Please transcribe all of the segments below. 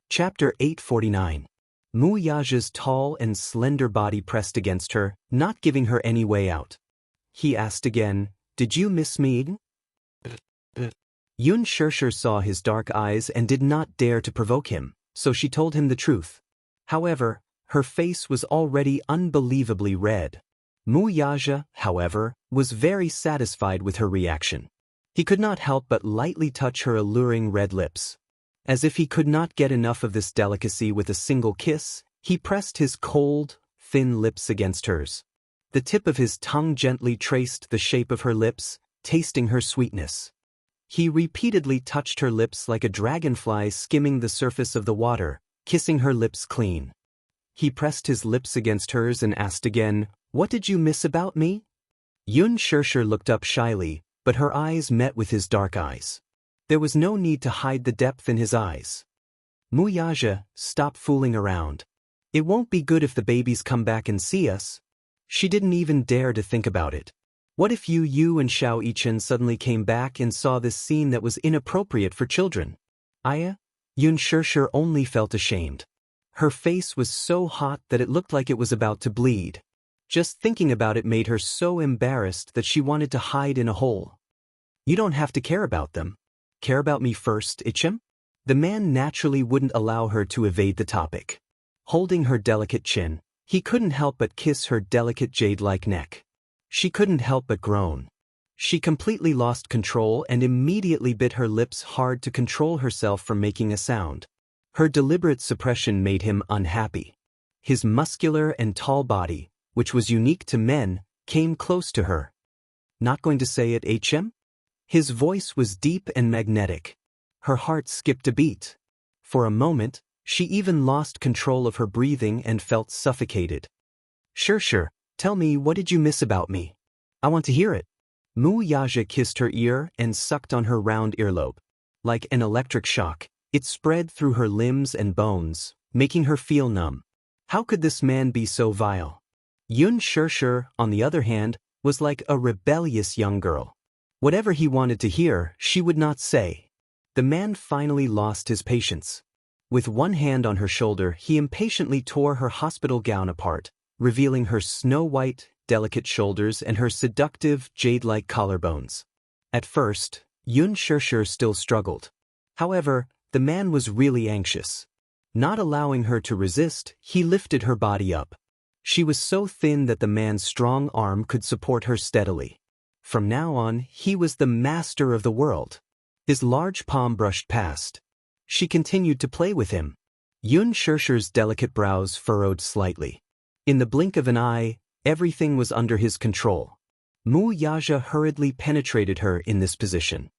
Chapter 849. Mu Yaja's tall and slender body pressed against her, not giving her any way out. He asked again, "Did you miss me?" Yun Shirshir saw his dark eyes and did not dare to provoke him, so she told him the truth. However, her face was already unbelievably red. Mu Yaja, however, was very satisfied with her reaction. He could not help but lightly touch her alluring red lips. As if he could not get enough of this delicacy with a single kiss, he pressed his cold, thin lips against hers. The tip of his tongue gently traced the shape of her lips, tasting her sweetness. He repeatedly touched her lips like a dragonfly skimming the surface of the water, kissing her lips clean. He pressed his lips against hers and asked again, "What did you miss about me?" Yun Shirshir looked up shyly, but her eyes met with his dark eyes. There was no need to hide the depth in his eyes. "Mu Yaja, stop fooling around. It won't be good if the babies come back and see us." She didn't even dare to think about it. What if you and Xiao Yichen suddenly came back and saw this scene that was inappropriate for children? Yun Shirshir only felt ashamed. Her face was so hot that it looked like it was about to bleed. Just thinking about it made her so embarrassed that she wanted to hide in a hole. "You don't have to care about them. Care about me first, Ichem?" The man naturally wouldn't allow her to evade the topic. Holding her delicate chin, he couldn't help but kiss her delicate jade-like neck. She couldn't help but groan. She completely lost control and immediately bit her lips hard to control herself from making a sound. Her deliberate suppression made him unhappy. His muscular and tall body, which was unique to men, came close to her. "Not going to say it, Hm?" His voice was deep and magnetic. Her heart skipped a beat. For a moment, she even lost control of her breathing and felt suffocated. "Shirshir, tell me, what did you miss about me? I want to hear it." Mu Yaja kissed her ear and sucked on her round earlobe. Like an electric shock, it spread through her limbs and bones, making her feel numb. How could this man be so vile? Yun Shirshir, on the other hand, was like a rebellious young girl. Whatever he wanted to hear, she would not say. The man finally lost his patience. With one hand on her shoulder, he impatiently tore her hospital gown apart, revealing her snow-white, delicate shoulders and her seductive, jade-like collarbones. At first, Yun Shirshir still struggled. However, the man was really anxious. Not allowing her to resist, he lifted her body up. She was so thin that the man's strong arm could support her steadily. From now on, he was the master of the world. His large palm brushed past. She continued to play with him. Yun Shirshir's delicate brows furrowed slightly. In the blink of an eye, everything was under his control. Mu Yaja hurriedly penetrated her in this position.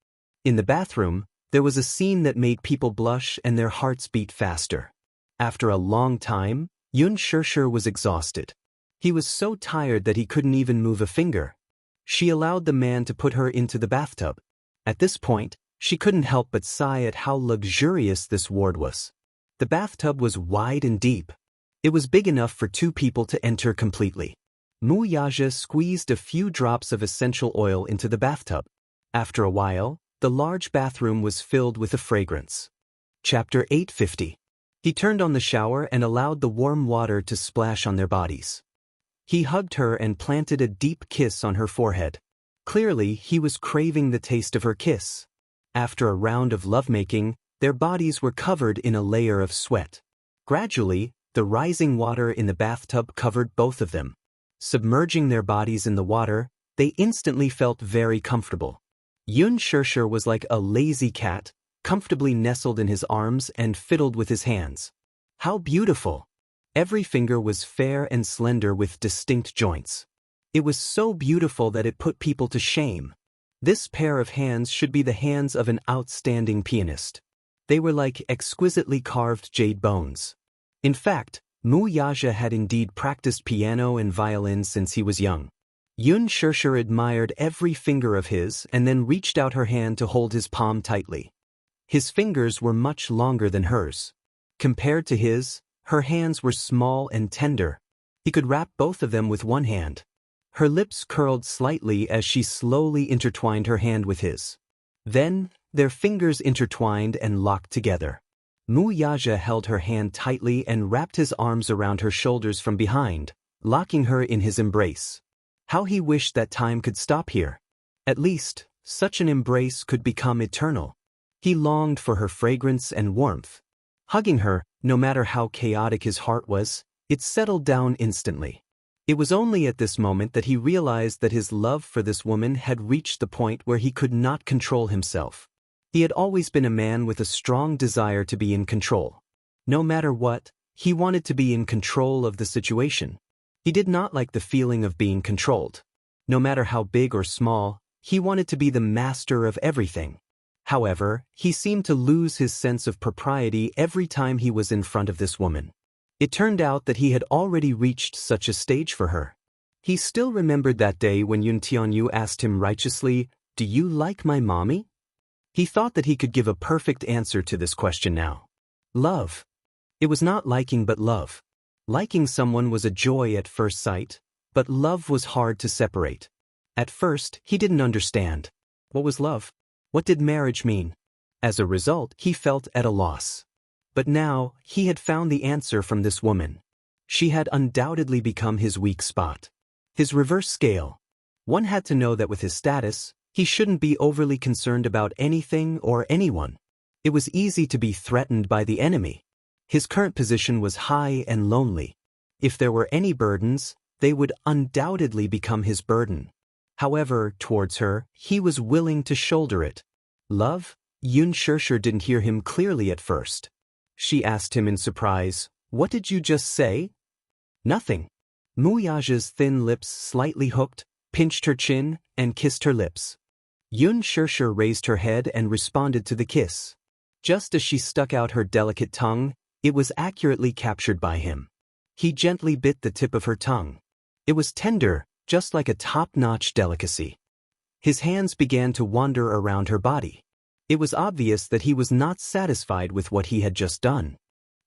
In the bathroom, there was a scene that made people blush and their hearts beat faster. After a long time, Yun Shirshir was exhausted. He was so tired that he couldn't even move a finger. She allowed the man to put her into the bathtub. At this point, she couldn't help but sigh at how luxurious this ward was. The bathtub was wide and deep. It was big enough for two people to enter completely. Mu Yaja squeezed a few drops of essential oil into the bathtub. After a while, the large bathroom was filled with a fragrance. Chapter 850. He turned on the shower and allowed the warm water to splash on their bodies. He hugged her and planted a deep kiss on her forehead. Clearly, he was craving the taste of her kiss. After a round of lovemaking, their bodies were covered in a layer of sweat. Gradually, the rising water in the bathtub covered both of them. Submerging their bodies in the water, they instantly felt very comfortable. Yun Shirshir was like a lazy cat, comfortably nestled in his arms and fiddled with his hands. How beautiful! Every finger was fair and slender with distinct joints. It was so beautiful that it put people to shame. This pair of hands should be the hands of an outstanding pianist. They were like exquisitely carved jade bones. In fact, Mu Yaja had indeed practiced piano and violin since he was young. Yun Shirshir admired every finger of his and then reached out her hand to hold his palm tightly. His fingers were much longer than hers. Compared to his, her hands were small and tender. He could wrap both of them with one hand. Her lips curled slightly as she slowly intertwined her hand with his. Then, their fingers intertwined and locked together. Mu Yaja held her hand tightly and wrapped his arms around her shoulders from behind, locking her in his embrace. How he wished that time could stop here. At least, such an embrace could become eternal. He longed for her fragrance and warmth. Hugging her, no matter how chaotic his heart was, it settled down instantly. It was only at this moment that he realized that his love for this woman had reached the point where he could not control himself. He had always been a man with a strong desire to be in control. No matter what, he wanted to be in control of the situation. He did not like the feeling of being controlled. No matter how big or small, he wanted to be the master of everything. However, he seemed to lose his sense of propriety every time he was in front of this woman. It turned out that he had already reached such a stage for her. He still remembered that day when Yun Tianyu asked him righteously, "Do you like my mommy?" He thought that he could give a perfect answer to this question now. Love. It was not liking but love. Liking someone was a joy at first sight, but love was hard to separate. At first, he didn't understand. What was love? What did marriage mean? As a result, he felt at a loss. But now, he had found the answer from this woman. She had undoubtedly become his weak spot. His reverse scale. One had to know that with his status, he shouldn't be overly concerned about anything or anyone. It was easy to be threatened by the enemy. His current position was high and lonely. If there were any burdens, they would undoubtedly become his burden. However, towards her, he was willing to shoulder it. Love? Yun Xianxia didn't hear him clearly at first. She asked him in surprise, "What did you just say?" "Nothing." Mu Yaja's thin lips slightly hooked, pinched her chin, and kissed her lips. Yun Xianxia raised her head and responded to the kiss. Just as she stuck out her delicate tongue, it was accurately captured by him. He gently bit the tip of her tongue. It was tender, just like a top-notch delicacy. His hands began to wander around her body. It was obvious that he was not satisfied with what he had just done.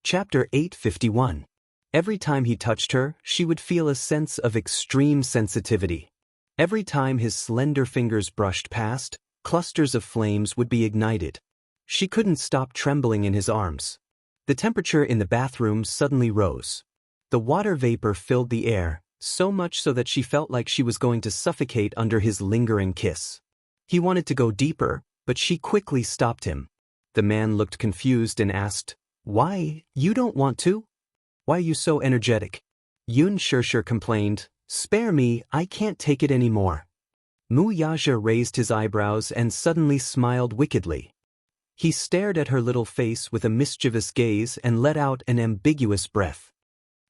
Chapter 851. Every time he touched her, she would feel a sense of extreme sensitivity. Every time his slender fingers brushed past, clusters of flames would be ignited. She couldn't stop trembling in his arms. The temperature in the bathroom suddenly rose. The water vapor filled the air, so much so that she felt like she was going to suffocate under his lingering kiss. He wanted to go deeper, but she quickly stopped him. The man looked confused and asked, "Why, you don't want to? Why are you so energetic?" Yun Xianxia complained, "Spare me, I can't take it anymore." Mu Yaja raised his eyebrows and suddenly smiled wickedly. He stared at her little face with a mischievous gaze and let out an ambiguous breath.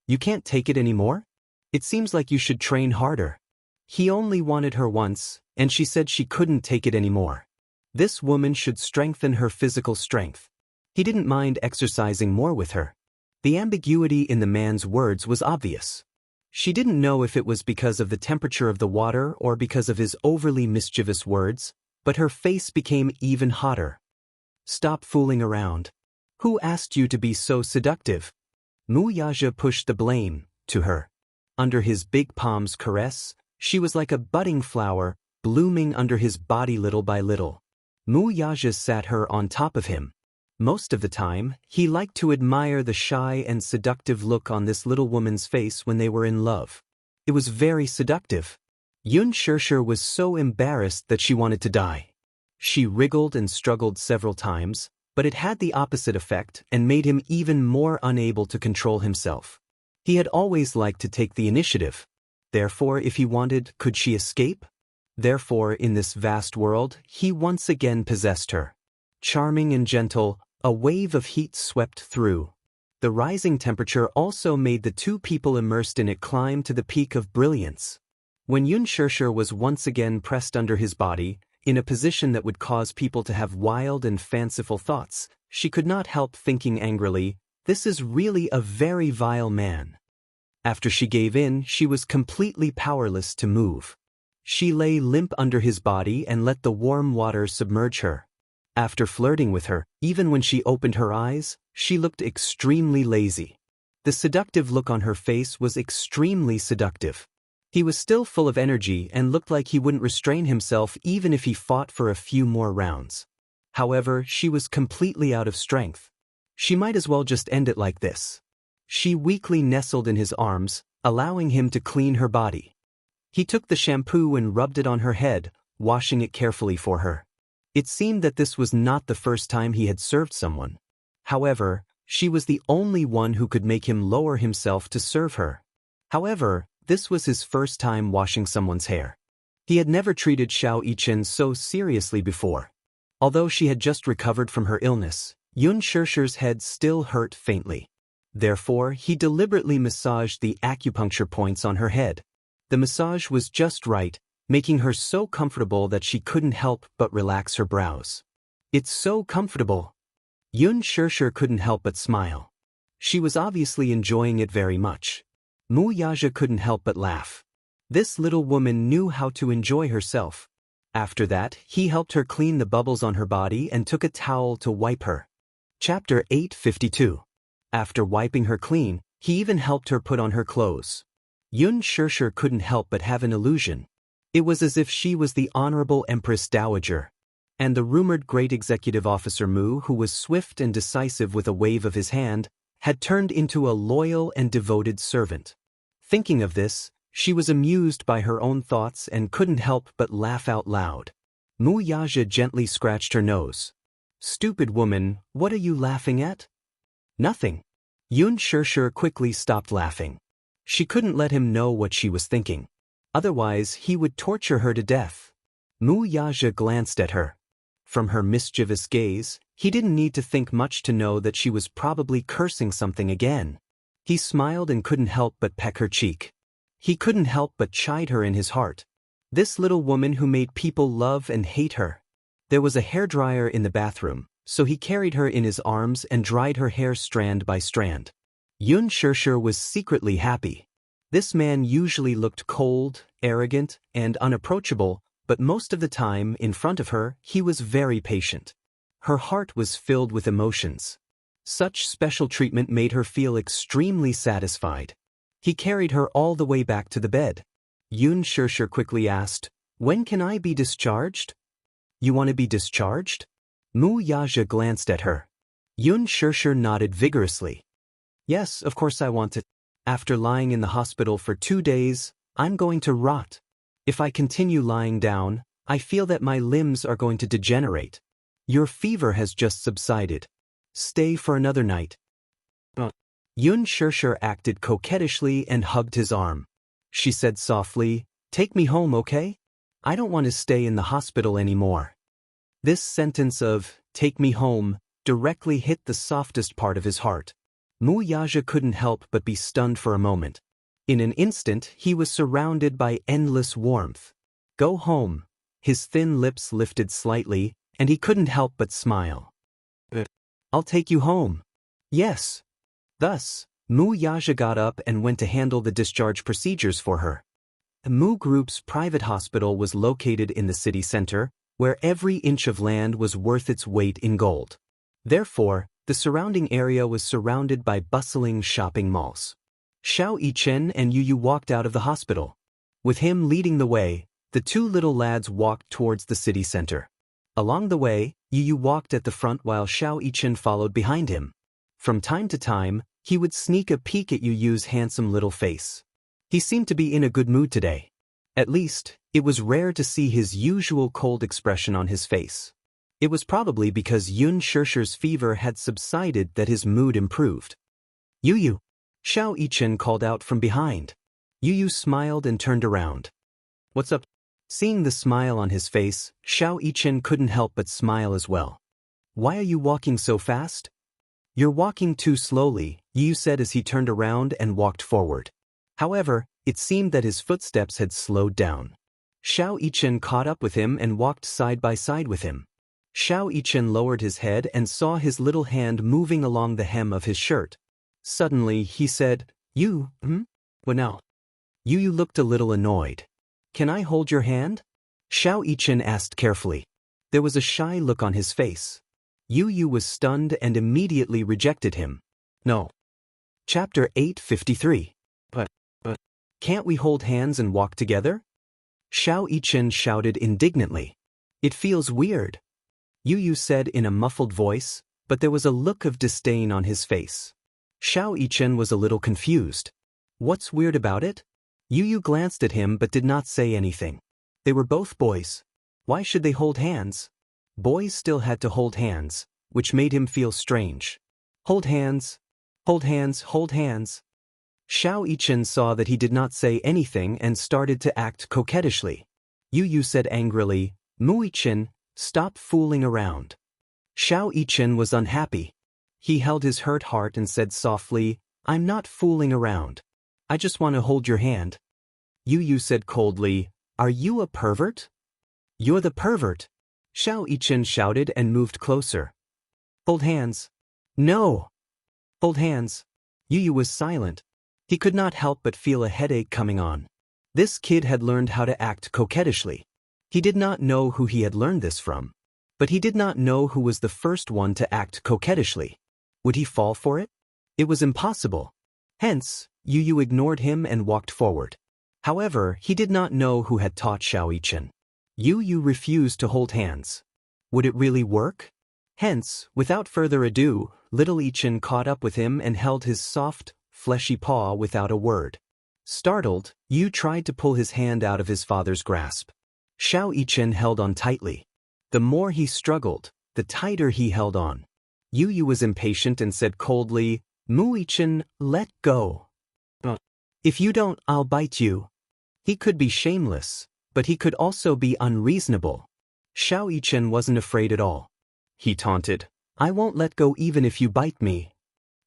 "You can't take it anymore? It seems like you should train harder." He only wanted her once, and she said she couldn't take it anymore. This woman should strengthen her physical strength. He didn't mind exercising more with her. The ambiguity in the man's words was obvious. She didn't know if it was because of the temperature of the water or because of his overly mischievous words, but her face became even hotter. "Stop fooling around. Who asked you to be so seductive?" Mu Yaja pushed the blame to her. Under his big palm's caress, she was like a budding flower, blooming under his body little by little. Mu Yaja sat her on top of him. Most of the time, he liked to admire the shy and seductive look on this little woman's face when they were in love. It was very seductive. Yun Xianxia was so embarrassed that she wanted to die. She wriggled and struggled several times, but it had the opposite effect and made him even more unable to control himself. He had always liked to take the initiative. Therefore, if he wanted, could she escape? Therefore, in this vast world, he once again possessed her. Charming and gentle, a wave of heat swept through. The rising temperature also made the two people immersed in it climb to the peak of brilliance. When Yun Xianxia was once again pressed under his body, in a position that would cause people to have wild and fanciful thoughts, she could not help thinking angrily, "This is really a very vile man." After she gave in, she was completely powerless to move. She lay limp under his body and let the warm water submerge her. After flirting with her, even when she opened her eyes, she looked extremely lazy. The seductive look on her face was extremely seductive. He was still full of energy and looked like he wouldn't restrain himself even if he fought for a few more rounds. However, she was completely out of strength. She might as well just end it like this. She weakly nestled in his arms, allowing him to clean her body. He took the shampoo and rubbed it on her head, washing it carefully for her. It seemed that this was not the first time he had served someone. However, she was the only one who could make him lower himself to serve her. However, this was his first time washing someone's hair. He had never treated Xiao Yichen so seriously before. Although she had just recovered from her illness, Yun Shishir's head still hurt faintly. Therefore, he deliberately massaged the acupuncture points on her head. The massage was just right, making her so comfortable that she couldn't help but relax her brows. It's so comfortable. Yun Shishir couldn't help but smile. She was obviously enjoying it very much. Mu Yaja couldn't help but laugh. This little woman knew how to enjoy herself. After that, he helped her clean the bubbles on her body and took a towel to wipe her. Chapter 852. After wiping her clean, he even helped her put on her clothes. Yun Shishir couldn't help but have an illusion. It was as if she was the Honorable Empress Dowager, and the rumored great executive officer Mu, who was swift and decisive with a wave of his hand, had turned into a loyal and devoted servant. Thinking of this, she was amused by her own thoughts and couldn't help but laugh out loud. Mu Yaja gently scratched her nose. "Stupid woman, what are you laughing at?" "Nothing." Yun Shishir quickly stopped laughing. She couldn't let him know what she was thinking. Otherwise, he would torture her to death. Mu Yaja glanced at her. From her mischievous gaze, he didn't need to think much to know that she was probably cursing something again. He smiled and couldn't help but peck her cheek. He couldn't help but chide her in his heart. This little woman who made people love and hate her. There was a hairdryer in the bathroom, so he carried her in his arms and dried her hair strand by strand. Yun Shishir was secretly happy. This man usually looked cold, arrogant, and unapproachable, but most of the time, in front of her, he was very patient. Her heart was filled with emotions. Such special treatment made her feel extremely satisfied. He carried her all the way back to the bed. Yun Shishir quickly asked, "When can I be discharged?" "You want to be discharged?" Mu Yaja glanced at her. Yun Shishir nodded vigorously. "Yes, of course I want it. After lying in the hospital for 2 days, I'm going to rot. If I continue lying down, I feel that my limbs are going to degenerate. Your fever has just subsided. Stay for another night." Yun Shishir acted coquettishly and hugged his arm. She said softly, "Take me home, okay? I don't want to stay in the hospital anymore." This sentence of, "take me home," directly hit the softest part of his heart. Mu Yaja couldn't help but be stunned for a moment. In an instant, he was surrounded by endless warmth. "Go home." His thin lips lifted slightly, and he couldn't help but smile. "I'll take you home." "Yes." Thus, Mu Yaja got up and went to handle the discharge procedures for her. The Mu Group's private hospital was located in the city center, where every inch of land was worth its weight in gold. Therefore, the surrounding area was surrounded by bustling shopping malls. Xiao Yichen and Yu Yu walked out of the hospital. With him leading the way, the two little lads walked towards the city center. Along the way, Yu Yu walked at the front while Xiao Yichen followed behind him. From time to time, he would sneak a peek at Yu Yu's handsome little face. He seemed to be in a good mood today. At least, it was rare to see his usual cold expression on his face. It was probably because Yun Shishir's fever had subsided that his mood improved. "Yu Yu!" Xiao Yichen called out from behind. Yu Yu smiled and turned around. "What's up?" Seeing the smile on his face, Xiao Yichen couldn't help but smile as well. "Why are you walking so fast?" "You're walking too slowly," Yu said as he turned around and walked forward. However, it seemed that his footsteps had slowed down. Xiao Yichen caught up with him and walked side by side with him. Xiao Yichen lowered his head and saw his little hand moving along the hem of his shirt. Suddenly, he said, What now?" Yu looked a little annoyed. "Can I hold your hand?" Xiao Yichen asked carefully. There was a shy look on his face. Yu was stunned and immediately rejected him. "No." Chapter 853. But, can't we hold hands and walk together?" Xiao Yichen shouted indignantly. "It feels weird." Yu said in a muffled voice, but there was a look of disdain on his face. Xiao Yichen was a little confused. What's weird about it? Yu glanced at him but did not say anything. They were both boys. Why should they hold hands? Boys still had to hold hands, which made him feel strange. Hold hands. Hold hands, hold hands. Xiao Yichen saw that he did not say anything and started to act coquettishly. Yu said angrily, Mu Yichen, stop fooling around. Xiao Yichen was unhappy. He held his hurt heart and said softly, I'm not fooling around. I just want to hold your hand. Yu said coldly, Are you a pervert? You're the pervert. Xiao Yichen shouted and moved closer. Hold hands. No. Hold hands. Yu was silent. He could not help but feel a headache coming on. This kid had learned how to act coquettishly. He did not know who he had learned this from. But he did not know who was the first one to act coquettishly. Would he fall for it? It was impossible. Hence, Yu ignored him and walked forward. However, he did not know who had taught Xiao Yichen. Yu refused to hold hands. Would it really work? Hence, without further ado, little Yichen caught up with him and held his soft, fleshy paw without a word. Startled, Yu tried to pull his hand out of his father's grasp. Xiao Yichen held on tightly. The more he struggled, the tighter he held on. Yu was impatient and said coldly, Mu Yichen, let go. If you don't, I'll bite you. He could be shameless, but he could also be unreasonable. Xiao Yichen wasn't afraid at all. He taunted, I won't let go even if you bite me.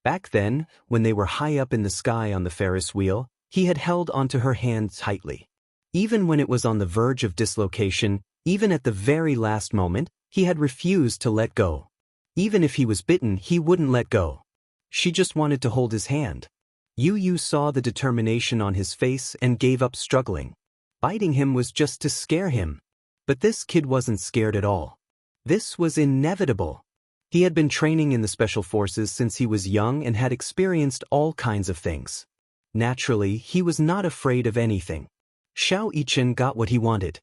Back then, when they were high up in the sky on the Ferris wheel, he had held onto her hand tightly. Even when it was on the verge of dislocation, even at the very last moment, he had refused to let go. Even if he was bitten, he wouldn't let go. She just wanted to hold his hand. Yu saw the determination on his face and gave up struggling. Biting him was just to scare him. But this kid wasn't scared at all. This was inevitable. He had been training in the special forces since he was young and had experienced all kinds of things. Naturally, he was not afraid of anything. Xiao Yichen got what he wanted.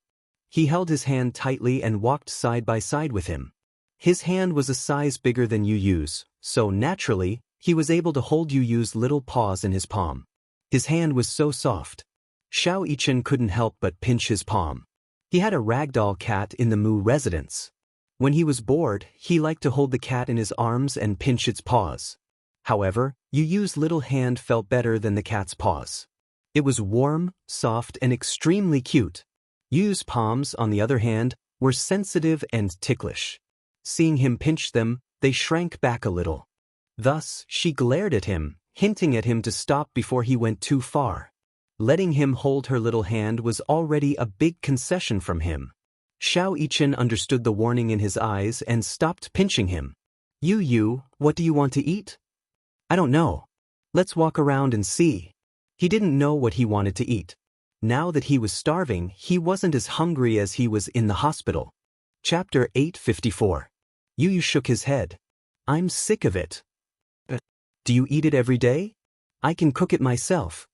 He held his hand tightly and walked side by side with him. His hand was a size bigger than Yu's, so naturally, he was able to hold Yu's little paws in his palm. His hand was so soft. Xiao Yichen couldn't help but pinch his palm. He had a ragdoll cat in the Mu residence. When he was bored, he liked to hold the cat in his arms and pinch its paws. However, Yu's little hand felt better than the cat's paws. It was warm, soft, and extremely cute. Yu's palms, on the other hand, were sensitive and ticklish. Seeing him pinch them, they shrank back a little. Thus, she glared at him, hinting at him to stop before he went too far. Letting him hold her little hand was already a big concession from him. Xiao Yichen understood the warning in his eyes and stopped pinching him. Yu, what do you want to eat? I don't know. Let's walk around and see. He didn't know what he wanted to eat. Now that he was starving, he wasn't as hungry as he was in the hospital. Chapter 854. Yu shook his head. I'm sick of it. Do you eat it every day? I can cook it myself.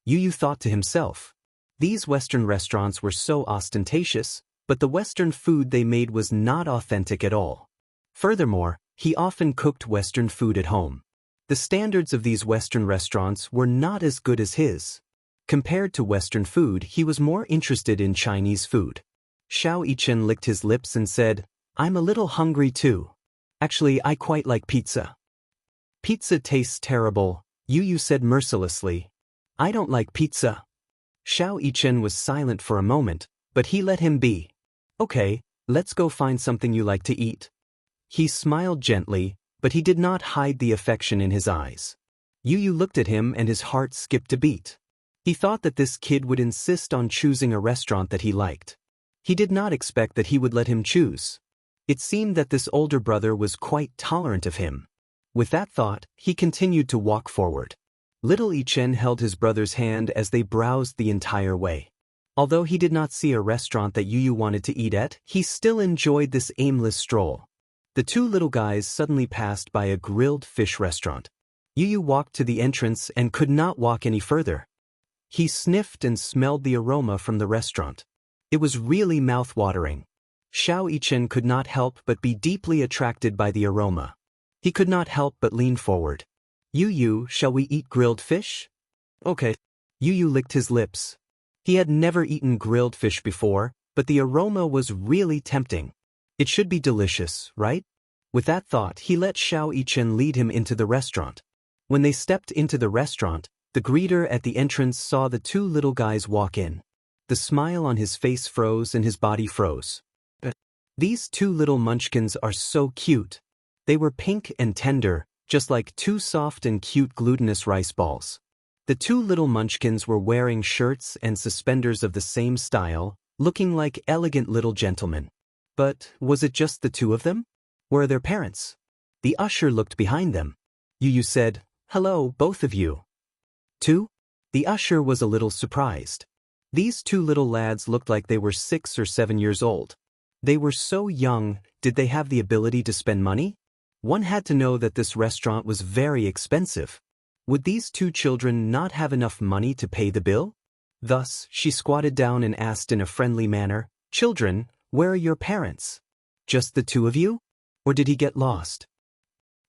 Yu thought to himself. These Western restaurants were so ostentatious, but the Western food they made was not authentic at all. Furthermore, he often cooked Western food at home. The standards of these Western restaurants were not as good as his. Compared to Western food, he was more interested in Chinese food. Xiao Yichen licked his lips and said, I'm a little hungry too. Actually, I quite like pizza. Pizza tastes terrible, Yu said mercilessly. I don't like pizza. Xiao Yichen was silent for a moment, but he let him be. Okay, let's go find something you like to eat. He smiled gently, but he did not hide the affection in his eyes. Yu looked at him and his heart skipped a beat. He thought that this kid would insist on choosing a restaurant that he liked. He did not expect that he would let him choose. It seemed that this older brother was quite tolerant of him. With that thought, he continued to walk forward. Little Yichen held his brother's hand as they browsed the entire way. Although he did not see a restaurant that Yu wanted to eat at, he still enjoyed this aimless stroll. The two little guys suddenly passed by a grilled fish restaurant. Yu walked to the entrance and could not walk any further. He sniffed and smelled the aroma from the restaurant. It was really mouth-watering. Xiao Yichen could not help but be deeply attracted by the aroma. He could not help but lean forward. Yu, shall we eat grilled fish? Okay. Yu licked his lips. He had never eaten grilled fish before, but the aroma was really tempting. It should be delicious, right? With that thought, he let Xiao Yichen lead him into the restaurant. When they stepped into the restaurant, the greeter at the entrance saw the two little guys walk in. The smile on his face froze and his body froze. These two little munchkins are so cute. They were pink and tender, just like two soft and cute glutinous rice balls. The two little munchkins were wearing shirts and suspenders of the same style, looking like elegant little gentlemen. But was it just the two of them? Where are their parents? The usher looked behind them. Yu said, "Hello, both of you." Two? The usher was a little surprised. These two little lads looked like they were 6 or 7 years old. They were so young. Did they have the ability to spend money? One had to know that this restaurant was very expensive. Would these two children not have enough money to pay the bill? Thus, she squatted down and asked in a friendly manner, "Children, where are your parents? Just the two of you? Or did he get lost?"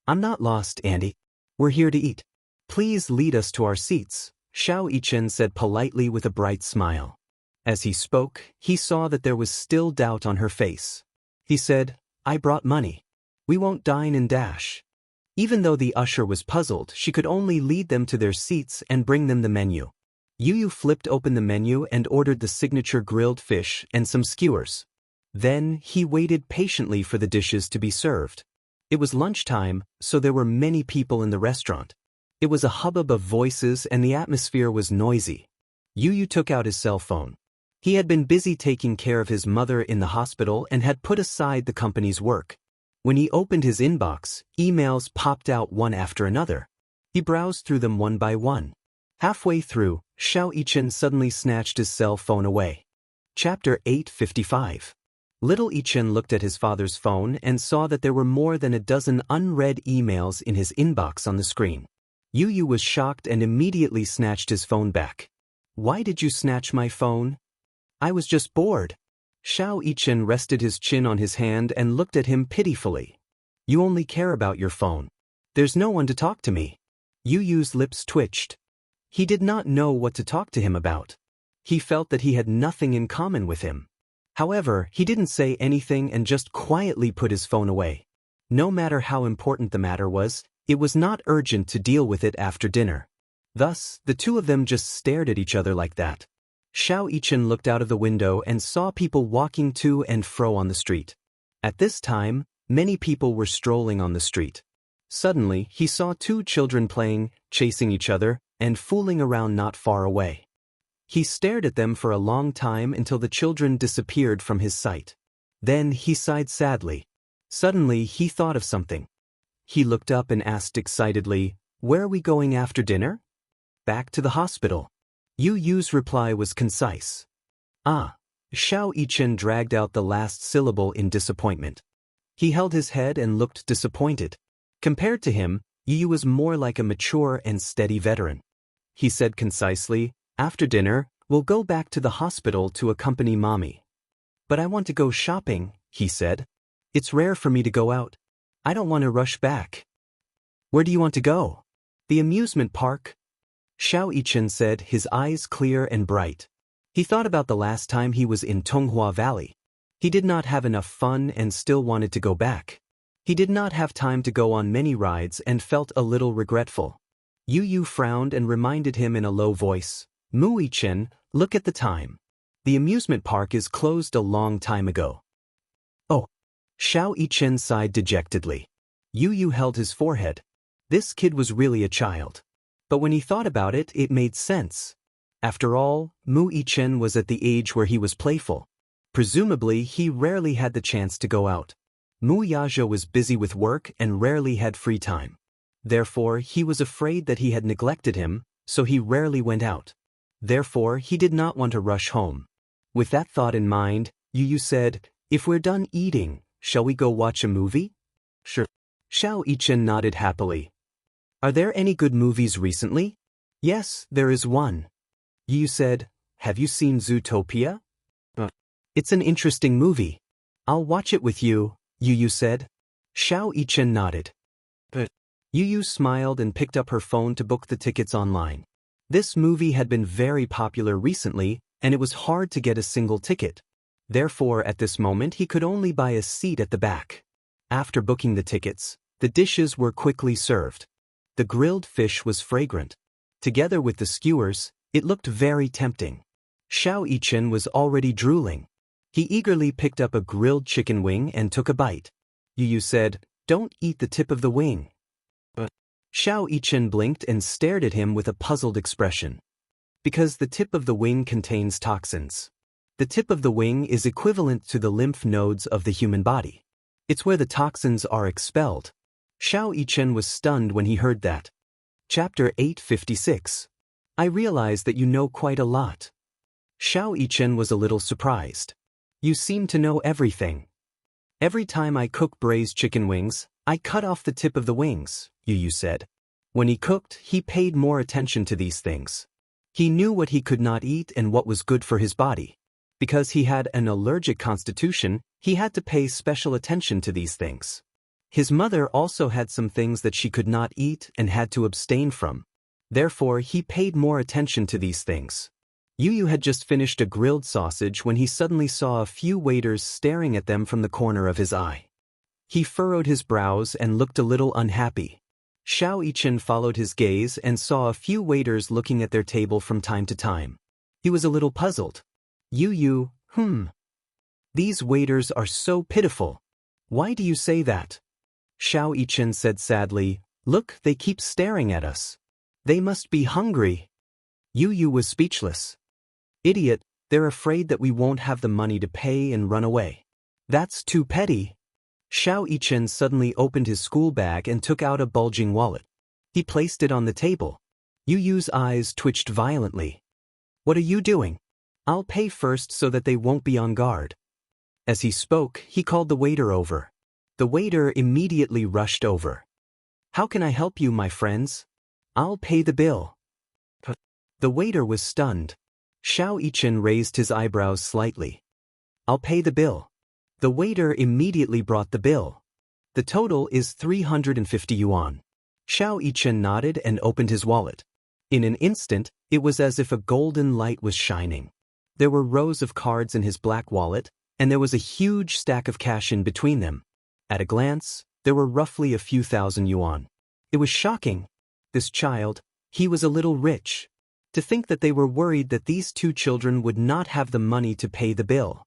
"I'm not lost, Andy. We're here to eat. Please lead us to our seats," Xiao Yichen said politely with a bright smile. As he spoke, he saw that there was still doubt on her face. He said, "I brought money. We won't dine and dash." Even though the usher was puzzled, she could only lead them to their seats and bring them the menu. Yu flipped open the menu and ordered the signature grilled fish and some skewers. Then, he waited patiently for the dishes to be served. It was lunchtime, so there were many people in the restaurant. It was a hubbub of voices and the atmosphere was noisy. Yu took out his cell phone. He had been busy taking care of his mother in the hospital and had put aside the company's work. When he opened his inbox, emails popped out one after another. He browsed through them one by one. Halfway through, Xiao Yichen suddenly snatched his cell phone away. Chapter 855. Little Yichen looked at his father's phone and saw that there were more than a dozen unread emails in his inbox on the screen. Yu was shocked and immediately snatched his phone back. "Why did you snatch my phone?" "I was just bored." Xiao Yichen rested his chin on his hand and looked at him pitifully. "You only care about your phone. There's no one to talk to me." Yu's lips twitched. He did not know what to talk to him about. He felt that he had nothing in common with him. However, he didn't say anything and just quietly put his phone away. No matter how important the matter was, it was not urgent to deal with it after dinner. Thus, the two of them just stared at each other like that. Xiao Yichen looked out of the window and saw people walking to and fro on the street. At this time, many people were strolling on the street. Suddenly, he saw two children playing, chasing each other, and fooling around not far away. He stared at them for a long time until the children disappeared from his sight. Then he sighed sadly. Suddenly, he thought of something. He looked up and asked excitedly, "Where are we going after dinner?" "Back to the hospital." Yu's reply was concise. "Ah." Xiao Yichen dragged out the last syllable in disappointment. He held his head and looked disappointed. Compared to him, Yu was more like a mature and steady veteran. He said concisely, "After dinner, we'll go back to the hospital to accompany Mommy." "But I want to go shopping," he said. "It's rare for me to go out. I don't want to rush back." "Where do you want to go?" "The amusement park." Xiao Yichen said, his eyes clear and bright. He thought about the last time he was in Tonghua Valley. He did not have enough fun and still wanted to go back. He did not have time to go on many rides and felt a little regretful. Yu frowned and reminded him in a low voice, "Mu Yichen, look at the time. The amusement park is closed a long time ago." "Oh." Xiao Yichen sighed dejectedly. Yu held his forehead. This kid was really a child. But when he thought about it, it made sense. After all, Mu Yichen was at the age where he was playful. Presumably, he rarely had the chance to go out. Mu Yazhou was busy with work and rarely had free time. Therefore, he was afraid that he had neglected him, so he rarely went out. Therefore, he did not want to rush home. With that thought in mind, Yu said, "If we're done eating, shall we go watch a movie?" "Sure." Xiao Yichen nodded happily. "Are there any good movies recently?" "Yes, there is one." Yu said, "Have you seen Zootopia?" "It's an interesting movie. I'll watch it with you," Yu said. Xiao Yichen nodded. Yu Yu smiled and picked up her phone to book the tickets online. This movie had been very popular recently, and it was hard to get a single ticket. Therefore, at this moment he could only buy a seat at the back. After booking the tickets, the dishes were quickly served. The grilled fish was fragrant. Together with the skewers, it looked very tempting. Xiao Yichen was already drooling. He eagerly picked up a grilled chicken wing and took a bite. Yu Yu said, "Don't eat the tip of the wing." Xiao Yichen blinked and stared at him with a puzzled expression. Because the tip of the wing contains toxins. The tip of the wing is equivalent to the lymph nodes of the human body. It's where the toxins are expelled. Xiao Yichen was stunned when he heard that. Chapter 856. I realize that you know quite a lot. Xiao Yichen was a little surprised. You seem to know everything. Every time I cook braised chicken wings, I cut off the tip of the wings, Yu Yu said. When he cooked, he paid more attention to these things. He knew what he could not eat and what was good for his body. Because he had an allergic constitution, he had to pay special attention to these things. His mother also had some things that she could not eat and had to abstain from. Therefore, he paid more attention to these things. Yu Yu had just finished a grilled sausage when he suddenly saw a few waiters staring at them from the corner of his eye. He furrowed his brows and looked a little unhappy. Xiao Yichen followed his gaze and saw a few waiters looking at their table from time to time. He was a little puzzled. Yu Yu, These waiters are so pitiful. Why do you say that? Xiao Yichen said sadly, Look, they keep staring at us. They must be hungry. Yu Yu was speechless. Idiot, they're afraid that we won't have the money to pay and run away. That's too petty. Xiao Yichen suddenly opened his school bag and took out a bulging wallet. He placed it on the table. Yu Yu's eyes twitched violently. What are you doing? I'll pay first so that they won't be on guard. As he spoke, he called the waiter over. The waiter immediately rushed over. How can I help you, my friends? I'll pay the bill. The waiter was stunned. Xiao Yichen raised his eyebrows slightly. I'll pay the bill. The waiter immediately brought the bill. The total is 350 yuan. Xiao Yichen nodded and opened his wallet. In an instant, it was as if a golden light was shining. There were rows of cards in his black wallet, and there was a huge stack of cash in between them. At a glance, there were roughly a few thousand yuan. It was shocking. This child, he was a little rich. To think that they were worried that these two children would not have the money to pay the bill.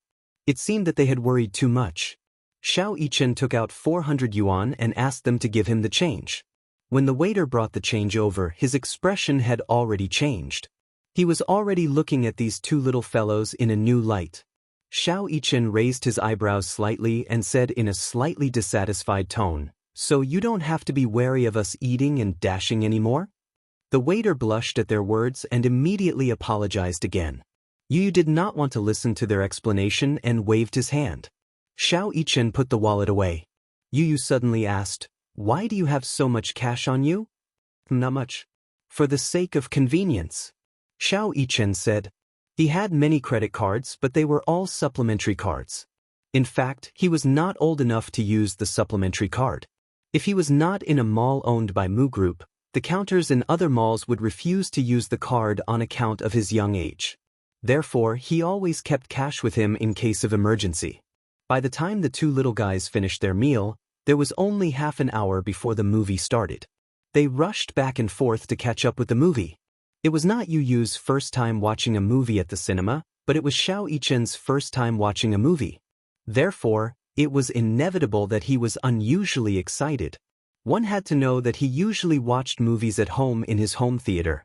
It seemed that they had worried too much. Xiao Yichen took out 400 yuan and asked them to give him the change. When the waiter brought the change over, his expression had already changed. He was already looking at these two little fellows in a new light. Xiao Yichen raised his eyebrows slightly and said in a slightly dissatisfied tone, So you don't have to be wary of us eating and dashing anymore? The waiter blushed at their words and immediately apologized again. Yu Yu did not want to listen to their explanation and waved his hand. Xiao Yichen put the wallet away. Yu Yu suddenly asked, Why do you have so much cash on you? Not much. For the sake of convenience. Xiao Yichen said. He had many credit cards, but they were all supplementary cards. In fact, he was not old enough to use the supplementary card. If he was not in a mall owned by Mu Group, the counters in other malls would refuse to use the card on account of his young age. Therefore, he always kept cash with him in case of emergency. By the time the two little guys finished their meal, there was only half an hour before the movie started. They rushed back and forth to catch up with the movie. It was not Yu Yu's first time watching a movie at the cinema, but it was Xiao Yichen's first time watching a movie. Therefore, it was inevitable that he was unusually excited. One had to know that he usually watched movies at home in his home theater.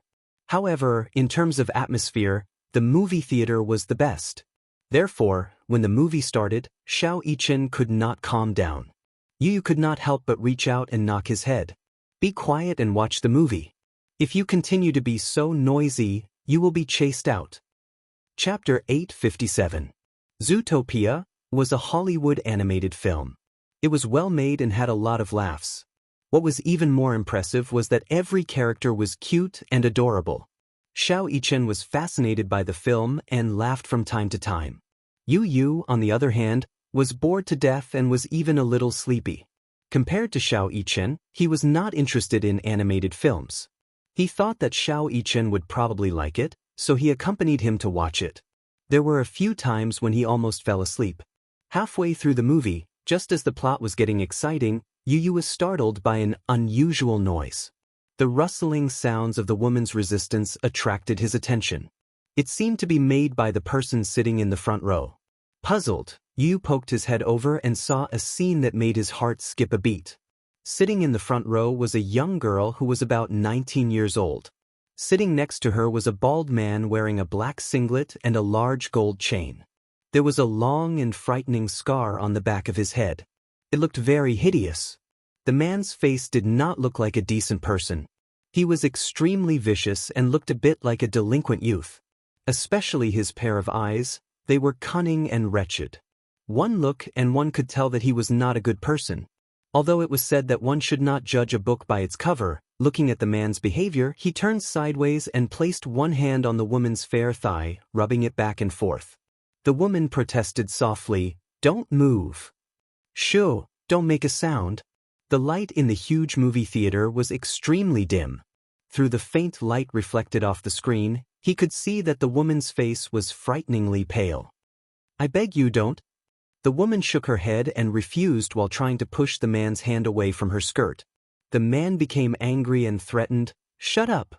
However, in terms of atmosphere, the movie theater was the best. Therefore, when the movie started, Xiao Yichen could not calm down. Yu Yu could not help but reach out and knock his head. Be quiet and watch the movie. If you continue to be so noisy, you will be chased out. Chapter 857. Zootopia was a Hollywood animated film. It was well made and had a lot of laughs. What was even more impressive was that every character was cute and adorable. Xiao Yichen was fascinated by the film and laughed from time to time. Yu Yu, on the other hand, was bored to death and was even a little sleepy. Compared to Xiao Yichen, he was not interested in animated films. He thought that Xiao Yichen would probably like it, so he accompanied him to watch it. There were a few times when he almost fell asleep. Halfway through the movie, just as the plot was getting exciting, Yu was startled by an unusual noise. The rustling sounds of the woman's resistance attracted his attention. It seemed to be made by the person sitting in the front row. Puzzled, Yu poked his head over and saw a scene that made his heart skip a beat. Sitting in the front row was a young girl who was about 19 years old. Sitting next to her was a bald man wearing a black singlet and a large gold chain. There was a long and frightening scar on the back of his head. It looked very hideous. The man's face did not look like a decent person. He was extremely vicious and looked a bit like a delinquent youth. Especially his pair of eyes, they were cunning and wretched. One look and one could tell that he was not a good person. Although it was said that one should not judge a book by its cover, looking at the man's behavior, he turned sideways and placed one hand on the woman's fair thigh, rubbing it back and forth. The woman protested softly, "Don't move. Shoo, don't make a sound." The light in the huge movie theater was extremely dim. Through the faint light reflected off the screen, he could see that the woman's face was frighteningly pale. "I beg you don't." The woman shook her head and refused while trying to push the man's hand away from her skirt. The man became angry and threatened, "Shut up."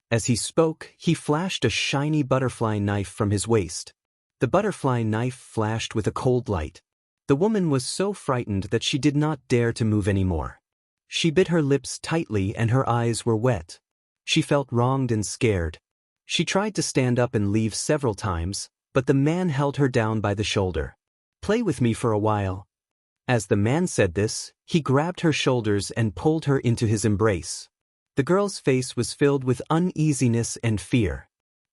As he spoke, he flashed a shiny butterfly knife from his waist. The butterfly knife flashed with a cold light. The woman was so frightened that she did not dare to move anymore. She bit her lips tightly and her eyes were wet. She felt wronged and scared. She tried to stand up and leave several times, but the man held her down by the shoulder. "Play with me for a while." As the man said this, he grabbed her shoulders and pulled her into his embrace. The girl's face was filled with uneasiness and fear.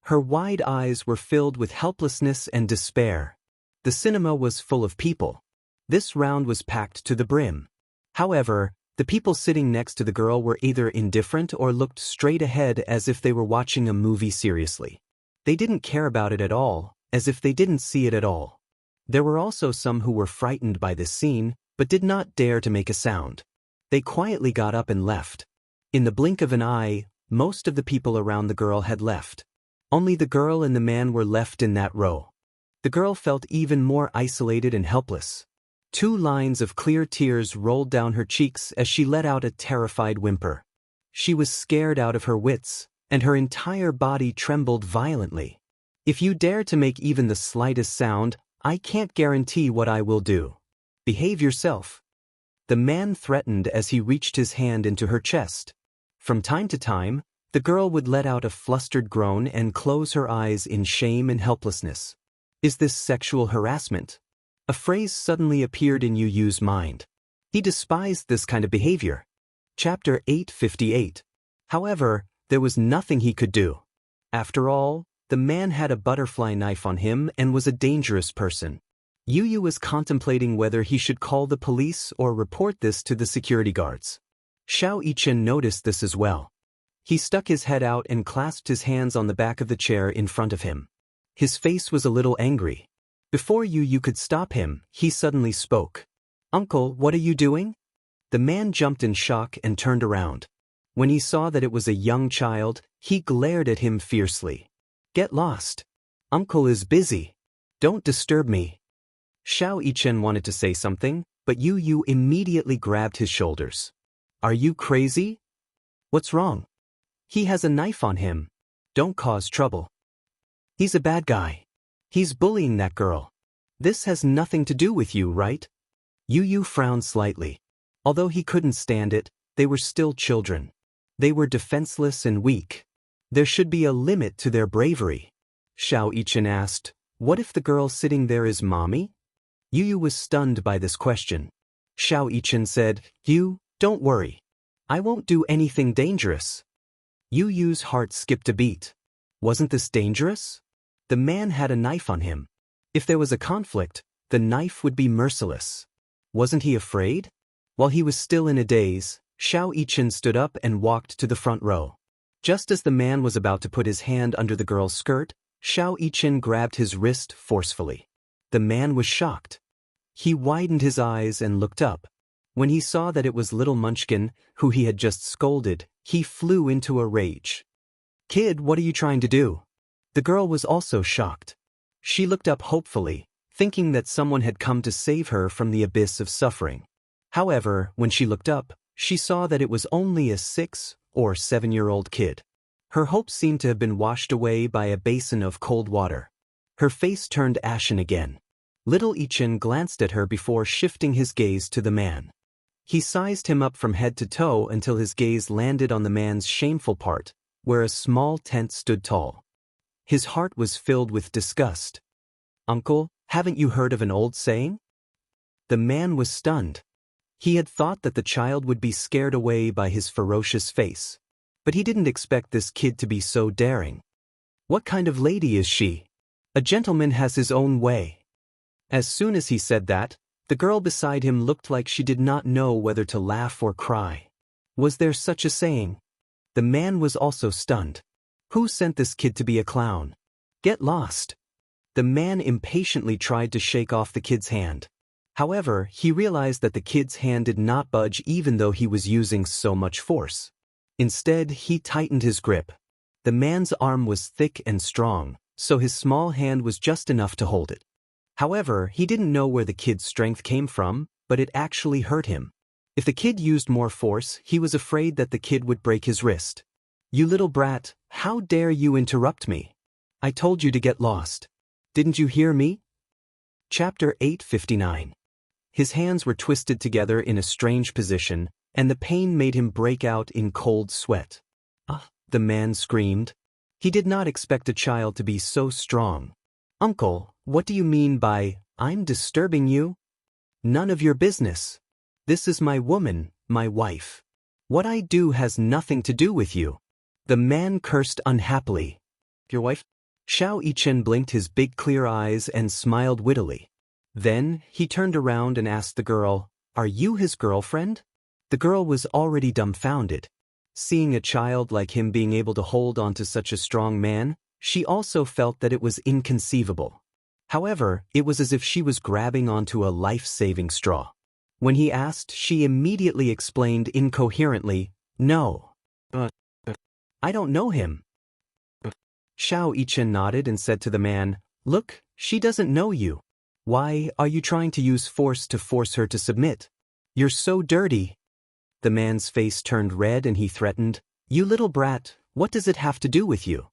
Her wide eyes were filled with helplessness and despair. The cinema was full of people. This round was packed to the brim. However, the people sitting next to the girl were either indifferent or looked straight ahead as if they were watching a movie seriously. They didn't care about it at all, as if they didn't see it at all. There were also some who were frightened by this scene, but did not dare to make a sound. They quietly got up and left. In the blink of an eye, most of the people around the girl had left. Only the girl and the man were left in that row. The girl felt even more isolated and helpless. 2 lines of clear tears rolled down her cheeks as she let out a terrified whimper. She was scared out of her wits, and her entire body trembled violently. "If you dare to make even the slightest sound, I can't guarantee what I will do. Behave yourself." The man threatened as he reached his hand into her chest. From time to time, the girl would let out a flustered groan and close her eyes in shame and helplessness. Is this sexual harassment? A phrase suddenly appeared in Yu's mind. He despised this kind of behavior. Chapter 858. However, there was nothing he could do. After all, the man had a butterfly knife on him and was a dangerous person. Yu was contemplating whether he should call the police or report this to the security guards. Xiao Yichen noticed this as well. He stuck his head out and clasped his hands on the back of the chair in front of him. His face was a little angry. Before Yu could stop him, he suddenly spoke. "Uncle, what are you doing?" The man jumped in shock and turned around. When he saw that it was a young child, he glared at him fiercely. "Get lost. Uncle is busy. Don't disturb me." Xiao Yichen wanted to say something, but Yu immediately grabbed his shoulders. "Are you crazy? What's wrong? He has a knife on him. Don't cause trouble. He's a bad guy. He's bullying that girl. This has nothing to do with you, right?" Yu frowned slightly. Although he couldn't stand it, they were still children. They were defenseless and weak. There should be a limit to their bravery. Xiao Yichen asked, "What if the girl sitting there is mommy?" Yu was stunned by this question. Xiao Yichen said, Don't worry. I won't do anything dangerous." Yu's heart skipped a beat. Wasn't this dangerous? The man had a knife on him. If there was a conflict, the knife would be merciless. Wasn't he afraid? While he was still in a daze, Xiao Yichen stood up and walked to the front row. Just as the man was about to put his hand under the girl's skirt, Xiao Yichen grabbed his wrist forcefully. The man was shocked. He widened his eyes and looked up. When he saw that it was little Munchkin, who he had just scolded, he flew into a rage. "Kid, what are you trying to do?" The girl was also shocked. She looked up hopefully, thinking that someone had come to save her from the abyss of suffering. However, when she looked up, she saw that it was only a 6 or 7-year-old kid. Her hopes seemed to have been washed away by a basin of cold water. Her face turned ashen again. Little Ichin glanced at her before shifting his gaze to the man. He sized him up from head to toe until his gaze landed on the man's shameful part, where a small tent stood tall. His heart was filled with disgust. "Uncle, haven't you heard of an old saying?" The man was stunned. He had thought that the child would be scared away by his ferocious face. But he didn't expect this kid to be so daring. "What kind of lady is she? A gentleman has his own way." As soon as he said that, the girl beside him looked like she did not know whether to laugh or cry. Was there such a saying? The man was also stunned. Who sent this kid to be a clown? Get lost. The man impatiently tried to shake off the kid's hand. However, he realized that the kid's hand did not budge even though he was using so much force. Instead, he tightened his grip. The man's arm was thick and strong, so his small hand was just enough to hold it. However, he didn't know where the kid's strength came from, but it actually hurt him. If the kid used more force, he was afraid that the kid would break his wrist. "You little brat, how dare you interrupt me? I told you to get lost. Didn't you hear me?" Chapter 859. His hands were twisted together in a strange position, and the pain made him break out in cold sweat. "Ah!" the man screamed. He did not expect a child to be so strong. "Uncle, what do you mean by, I'm disturbing you?" "None of your business. This is my woman, my wife. What I do has nothing to do with you." The man cursed unhappily. "Your wife?" Xiao Yichen blinked his big clear eyes and smiled wittily. Then, he turned around and asked the girl, "Are you his girlfriend?" The girl was already dumbfounded. Seeing a child like him being able to hold onto such a strong man, she also felt that it was inconceivable. However, it was as if she was grabbing onto a life-saving straw. When he asked, she immediately explained incoherently, "No. But I don't know him." Xiao Yichen nodded and said to the man, "Look, she doesn't know you. Why are you trying to use force to force her to submit? You're so dirty." The man's face turned red and he threatened, "You little brat, what does it have to do with you?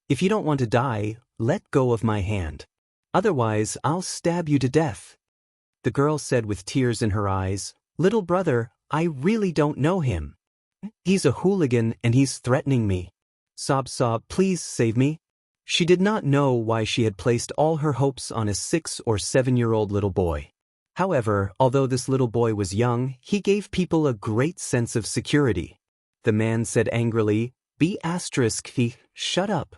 If you don't want to die, let go of my hand. Otherwise, I'll stab you to death." The girl said with tears in her eyes, "Little brother, I really don't know him. He's a hooligan and he's threatening me. Sob, please save me." She did not know why she had placed all her hopes on a 6 or 7-year-old little boy. However, although this little boy was young, he gave people a great sense of security. The man said angrily, "Shut up."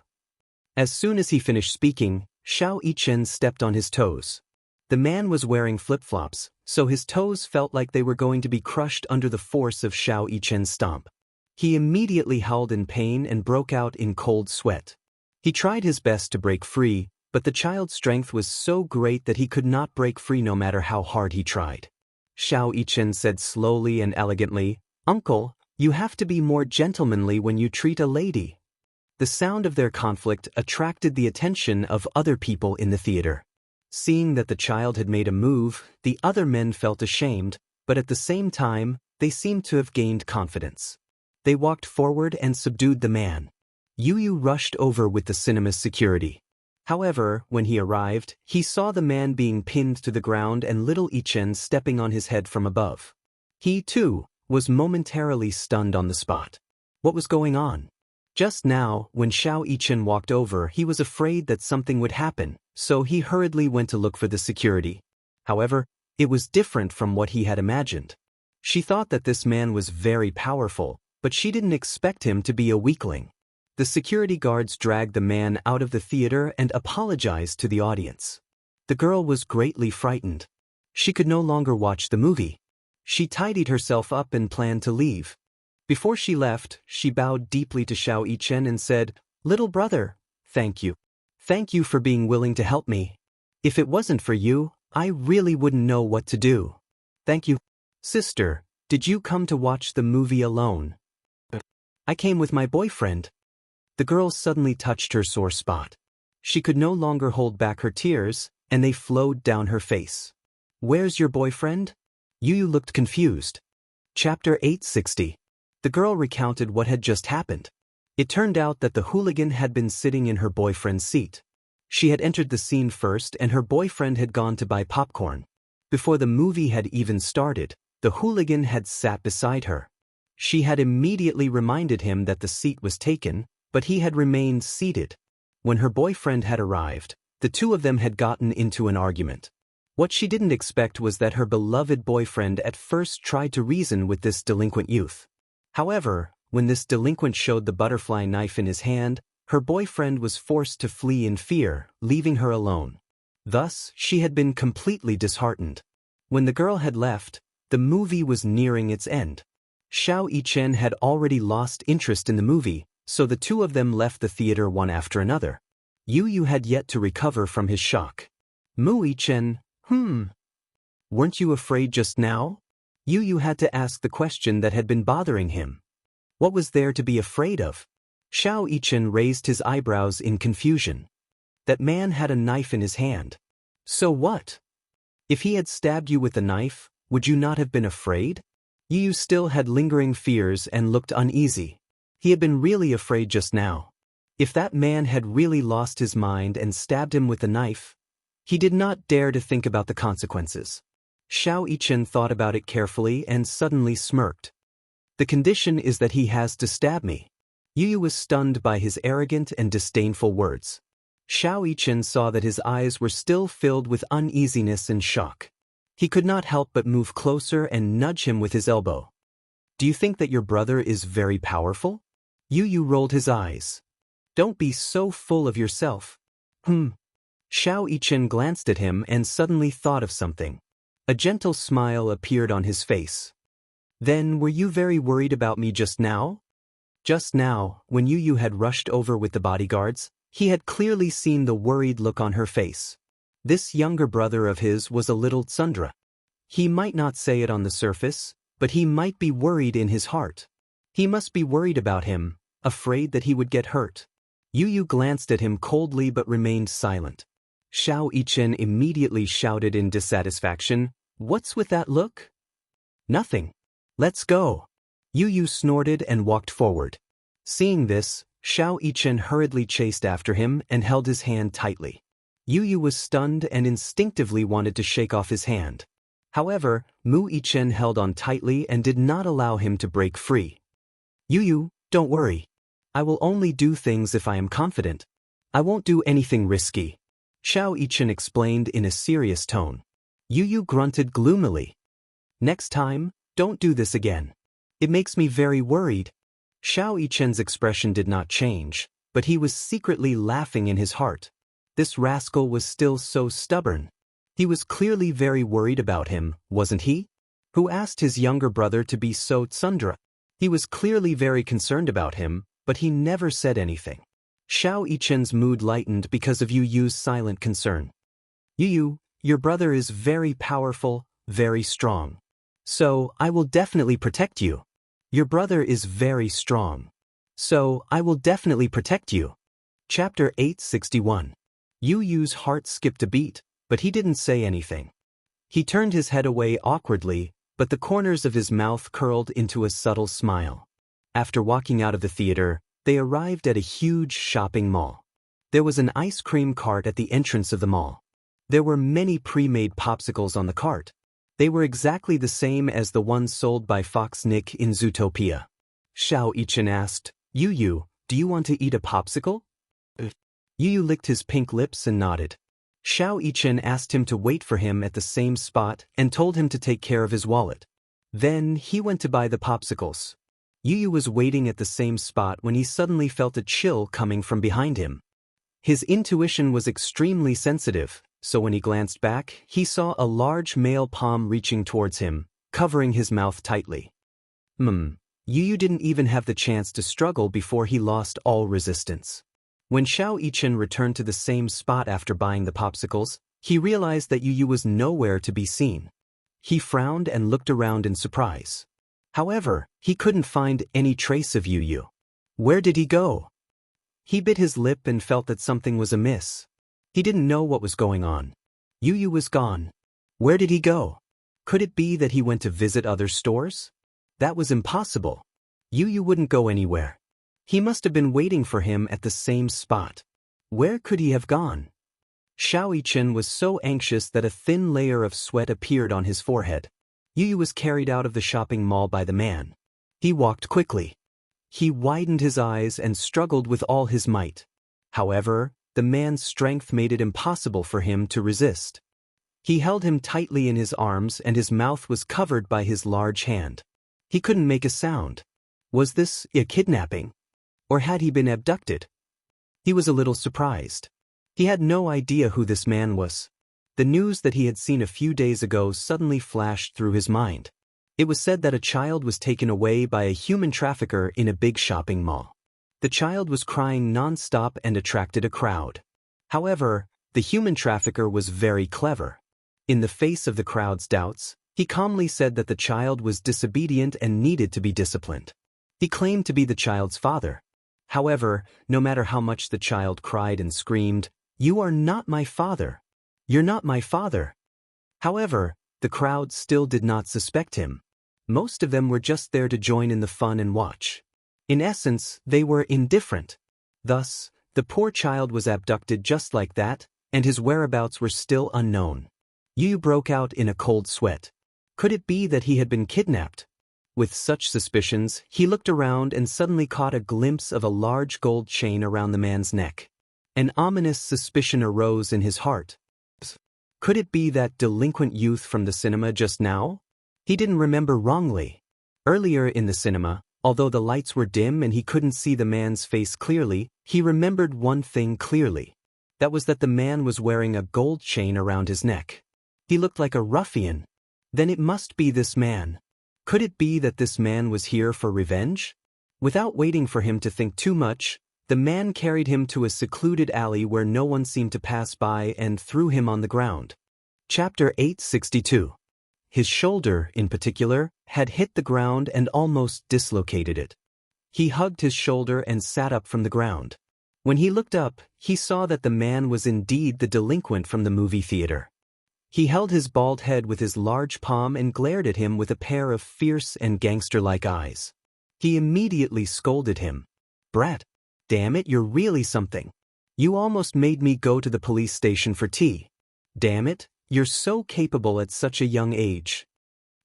As soon as he finished speaking, Xiao Yichen stepped on his toes. The man was wearing flip-flops, so his toes felt like they were going to be crushed under the force of Xiao Yichen's stomp. He immediately howled in pain and broke out in cold sweat. He tried his best to break free, but the child's strength was so great that he could not break free no matter how hard he tried. Xiao Yichen said slowly and elegantly, "Uncle, you have to be more gentlemanly when you treat a lady." The sound of their conflict attracted the attention of other people in the theater. Seeing that the child had made a move, the other men felt ashamed, but at the same time, they seemed to have gained confidence. They walked forward and subdued the man. Yu rushed over with the cinema's security. However, when he arrived, he saw the man being pinned to the ground and little Yichen stepping on his head from above. He, too, was momentarily stunned on the spot. What was going on? Just now, when Xiao Yichen walked over, he was afraid that something would happen, so he hurriedly went to look for the security. However, it was different from what he had imagined. She thought that this man was very powerful, but she didn't expect him to be a weakling. The security guards dragged the man out of the theater and apologized to the audience. The girl was greatly frightened. She could no longer watch the movie. She tidied herself up and planned to leave. Before she left, she bowed deeply to Xiao Yichen and said, "Little brother, thank you. Thank you for being willing to help me. If it wasn't for you, I really wouldn't know what to do. Thank you." Sister, did you come to watch the movie alone? I came with my boyfriend. The girl suddenly touched her sore spot. She could no longer hold back her tears, and they flowed down her face. Where's your boyfriend? Yu looked confused. Chapter 860. The girl recounted what had just happened. It turned out that the hooligan had been sitting in her boyfriend's seat. She had entered the scene first and her boyfriend had gone to buy popcorn. Before the movie had even started, the hooligan had sat beside her. She had immediately reminded him that the seat was taken, but he had remained seated. When her boyfriend had arrived, the two of them had gotten into an argument. What she didn't expect was that her beloved boyfriend at first tried to reason with this delinquent youth. However, when this delinquent showed the butterfly knife in his hand, her boyfriend was forced to flee in fear, leaving her alone. Thus, she had been completely disheartened. When the girl had left, the movie was nearing its end. Xiao Yichen had already lost interest in the movie, so the two of them left the theater one after another. Yu had yet to recover from his shock. Mu Yichen, weren't you afraid just now? Yu had to ask the question that had been bothering him. What was there to be afraid of? Xiao Yichen raised his eyebrows in confusion. That man had a knife in his hand. So what? If he had stabbed you with the knife, would you not have been afraid? Yu still had lingering fears and looked uneasy. He had been really afraid just now. If that man had really lost his mind and stabbed him with the knife, he did not dare to think about the consequences. Xiao Yichen thought about it carefully and suddenly smirked. The condition is that he has to stab me. Yu was stunned by his arrogant and disdainful words. Xiao Yichen saw that his eyes were still filled with uneasiness and shock. He could not help but move closer and nudge him with his elbow. Do you think that your brother is very powerful? Yu rolled his eyes. Don't be so full of yourself. Xiao Yichen glanced at him and suddenly thought of something. A gentle smile appeared on his face. Then were you very worried about me just now? Just now, when Yu had rushed over with the bodyguards, he had clearly seen the worried look on her face. This younger brother of his was a little tsundere. He might not say it on the surface, but he might be worried in his heart. He must be worried about him, afraid that he would get hurt. Yu glanced at him coldly but remained silent. Xiao Yichen immediately shouted in dissatisfaction, "What's with that look?" "Nothing. Let's go." Yu snorted and walked forward. Seeing this, Xiao Yichen hurriedly chased after him and held his hand tightly. Yu was stunned and instinctively wanted to shake off his hand. However, Mu Yichen held on tightly and did not allow him to break free. Yu, don't worry. I will only do things if I am confident. I won't do anything risky. Xiao Yichen explained in a serious tone. Yu grunted gloomily. Next time, don't do this again. It makes me very worried. Xiao Yichen's expression did not change, but he was secretly laughing in his heart. This rascal was still so stubborn. He was clearly very worried about him, wasn't he? Who asked his younger brother to be so tsundere? He was clearly very concerned about him, but he never said anything. Xiao Yichen's mood lightened because of Yu's silent concern. Yu, your brother is very powerful, very strong. So, I will definitely protect you. Your brother is very strong. So, I will definitely protect you. Chapter 861. Yu's heart skipped a beat, but he didn't say anything. He turned his head away awkwardly, but the corners of his mouth curled into a subtle smile. After walking out of the theater, they arrived at a huge shopping mall. There was an ice cream cart at the entrance of the mall. There were many pre-made popsicles on the cart. They were exactly the same as the ones sold by Fox Nick in Zootopia. Xiao Yichen asked, Yu, do you want to eat a popsicle? Yu licked his pink lips and nodded. Xiao Yichen asked him to wait for him at the same spot and told him to take care of his wallet. Then he went to buy the popsicles. Yu was waiting at the same spot when he suddenly felt a chill coming from behind him. His intuition was extremely sensitive, so when he glanced back, he saw a large male palm reaching towards him, covering his mouth tightly. Yu didn't even have the chance to struggle before he lost all resistance. When Xiao Yichen returned to the same spot after buying the popsicles, he realized that Yu was nowhere to be seen. He frowned and looked around in surprise. However, he couldn't find any trace of Yu. Where did he go? He bit his lip and felt that something was amiss. He didn't know what was going on. Yu was gone. Where did he go? Could it be that he went to visit other stores? That was impossible. Yu wouldn't go anywhere. He must have been waiting for him at the same spot. Where could he have gone? Xianxia was so anxious that a thin layer of sweat appeared on his forehead. Yu was carried out of the shopping mall by the man. He walked quickly. He widened his eyes and struggled with all his might. However, the man's strength made it impossible for him to resist. He held him tightly in his arms and his mouth was covered by his large hand. He couldn't make a sound. Was this a kidnapping? Or had he been abducted? He was a little surprised. He had no idea who this man was. The news that he had seen a few days ago suddenly flashed through his mind. It was said that a child was taken away by a human trafficker in a big shopping mall. The child was crying non-stop and attracted a crowd. However, the human trafficker was very clever. In the face of the crowd's doubts, he calmly said that the child was disobedient and needed to be disciplined. He claimed to be the child's father. However, no matter how much the child cried and screamed, "You are not my father. You're not my father." However, the crowd still did not suspect him. Most of them were just there to join in the fun and watch. In essence, they were indifferent. Thus, the poor child was abducted just like that, and his whereabouts were still unknown. Yu broke out in a cold sweat. Could it be that he had been kidnapped? With such suspicions, he looked around and suddenly caught a glimpse of a large gold chain around the man's neck. An ominous suspicion arose in his heart. Could it be that delinquent youth from the cinema just now? He didn't remember wrongly. Earlier in the cinema, although the lights were dim and he couldn't see the man's face clearly, he remembered one thing clearly. That was that the man was wearing a gold chain around his neck. He looked like a ruffian. Then it must be this man. Could it be that this man was here for revenge? Without waiting for him to think too much, the man carried him to a secluded alley where no one seemed to pass by and threw him on the ground. Chapter 862. His shoulder, in particular, had hit the ground and almost dislocated it. He hugged his shoulder and sat up from the ground. When he looked up, he saw that the man was indeed the delinquent from the movie theater. He held his bald head with his large palm and glared at him with a pair of fierce and gangster-like eyes. He immediately scolded him. "Brat, damn it, you're really something. You almost made me go to the police station for tea. Damn it, you're so capable at such a young age."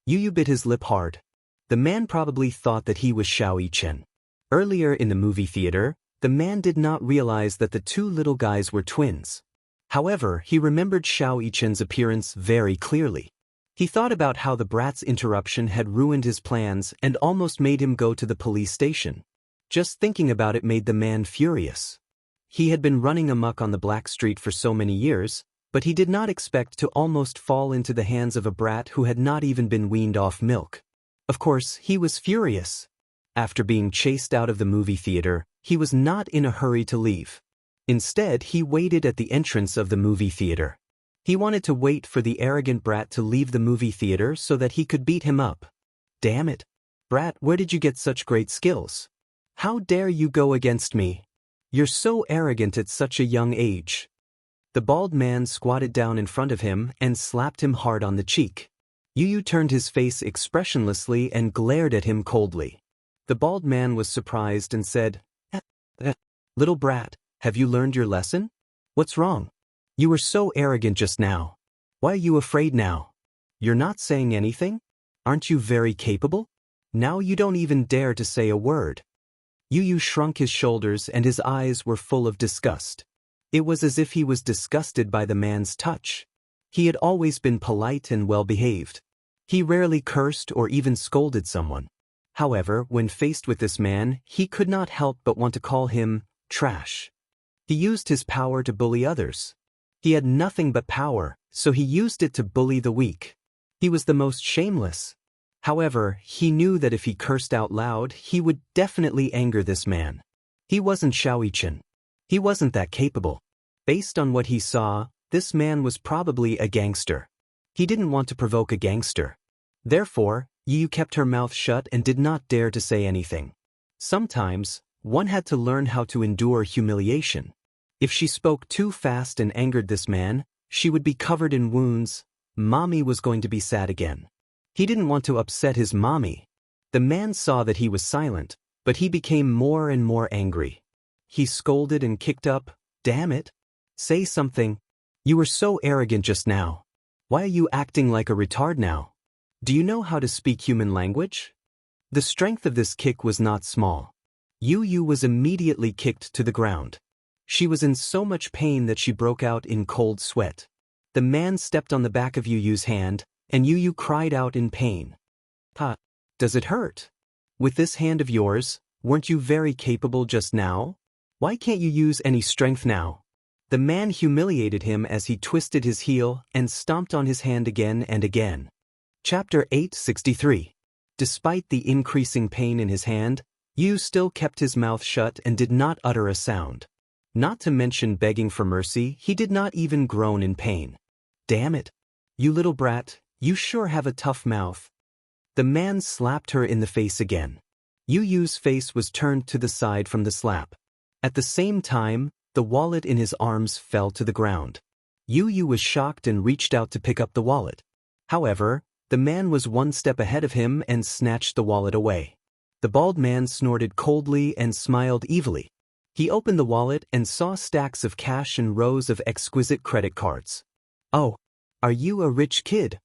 Yu bit his lip hard. The man probably thought that he was Xianxia. Earlier in the movie theater, the man did not realize that the two little guys were twins. However, he remembered Xianxia's appearance very clearly. He thought about how the brat's interruption had ruined his plans and almost made him go to the police station. Just thinking about it made the man furious. He had been running amok on the black street for so many years, but he did not expect to almost fall into the hands of a brat who had not even been weaned off milk. Of course, he was furious. After being chased out of the movie theater, he was not in a hurry to leave. Instead, he waited at the entrance of the movie theater. He wanted to wait for the arrogant brat to leave the movie theater so that he could beat him up. "Damn it. Brat, where did you get such great skills? How dare you go against me? You're so arrogant at such a young age." The bald man squatted down in front of him and slapped him hard on the cheek. Yu turned his face expressionlessly and glared at him coldly. The bald man was surprised and said, "Little brat, have you learned your lesson? What's wrong? You were so arrogant just now. Why are you afraid now? You're not saying anything? Aren't you very capable? Now you don't even dare to say a word." Yu shrunk his shoulders and his eyes were full of disgust. It was as if he was disgusted by the man's touch. He had always been polite and well-behaved. He rarely cursed or even scolded someone. However, when faced with this man, he could not help but want to call him trash. He used his power to bully others. He had nothing but power, so he used it to bully the weak. He was the most shameless. However, he knew that if he cursed out loud, he would definitely anger this man. He wasn't Xianxia. He wasn't that capable. Based on what he saw, this man was probably a gangster. He didn't want to provoke a gangster. Therefore, Yu kept her mouth shut and did not dare to say anything. Sometimes, one had to learn how to endure humiliation. If she spoke too fast and angered this man, she would be covered in wounds. Mommy was going to be sad again. He didn't want to upset his mommy. The man saw that he was silent, but he became more and more angry. He scolded and kicked up. Damn it! Say something. You were so arrogant just now. Why are you acting like a retard now? Do you know how to speak human language? The strength of this kick was not small. Yu was immediately kicked to the ground. She was in so much pain that she broke out in cold sweat. The man stepped on the back of Yu's hand, and Yu cried out in pain. "Pa, does it hurt? With this hand of yours, weren't you very capable just now? Why can't you use any strength now?" The man humiliated him as he twisted his heel and stomped on his hand again and again. Chapter 863. Despite the increasing pain in his hand, Yu still kept his mouth shut and did not utter a sound. Not to mention begging for mercy, he did not even groan in pain. "Damn it! You little brat, you sure have a tough mouth." The man slapped her in the face again. Yu's face was turned to the side from the slap. At the same time, the wallet in his arms fell to the ground. Yu was shocked and reached out to pick up the wallet. However, the man was one step ahead of him and snatched the wallet away. The bald man snorted coldly and smiled evilly. He opened the wallet and saw stacks of cash and rows of exquisite credit cards. "Oh, are you a rich kid?"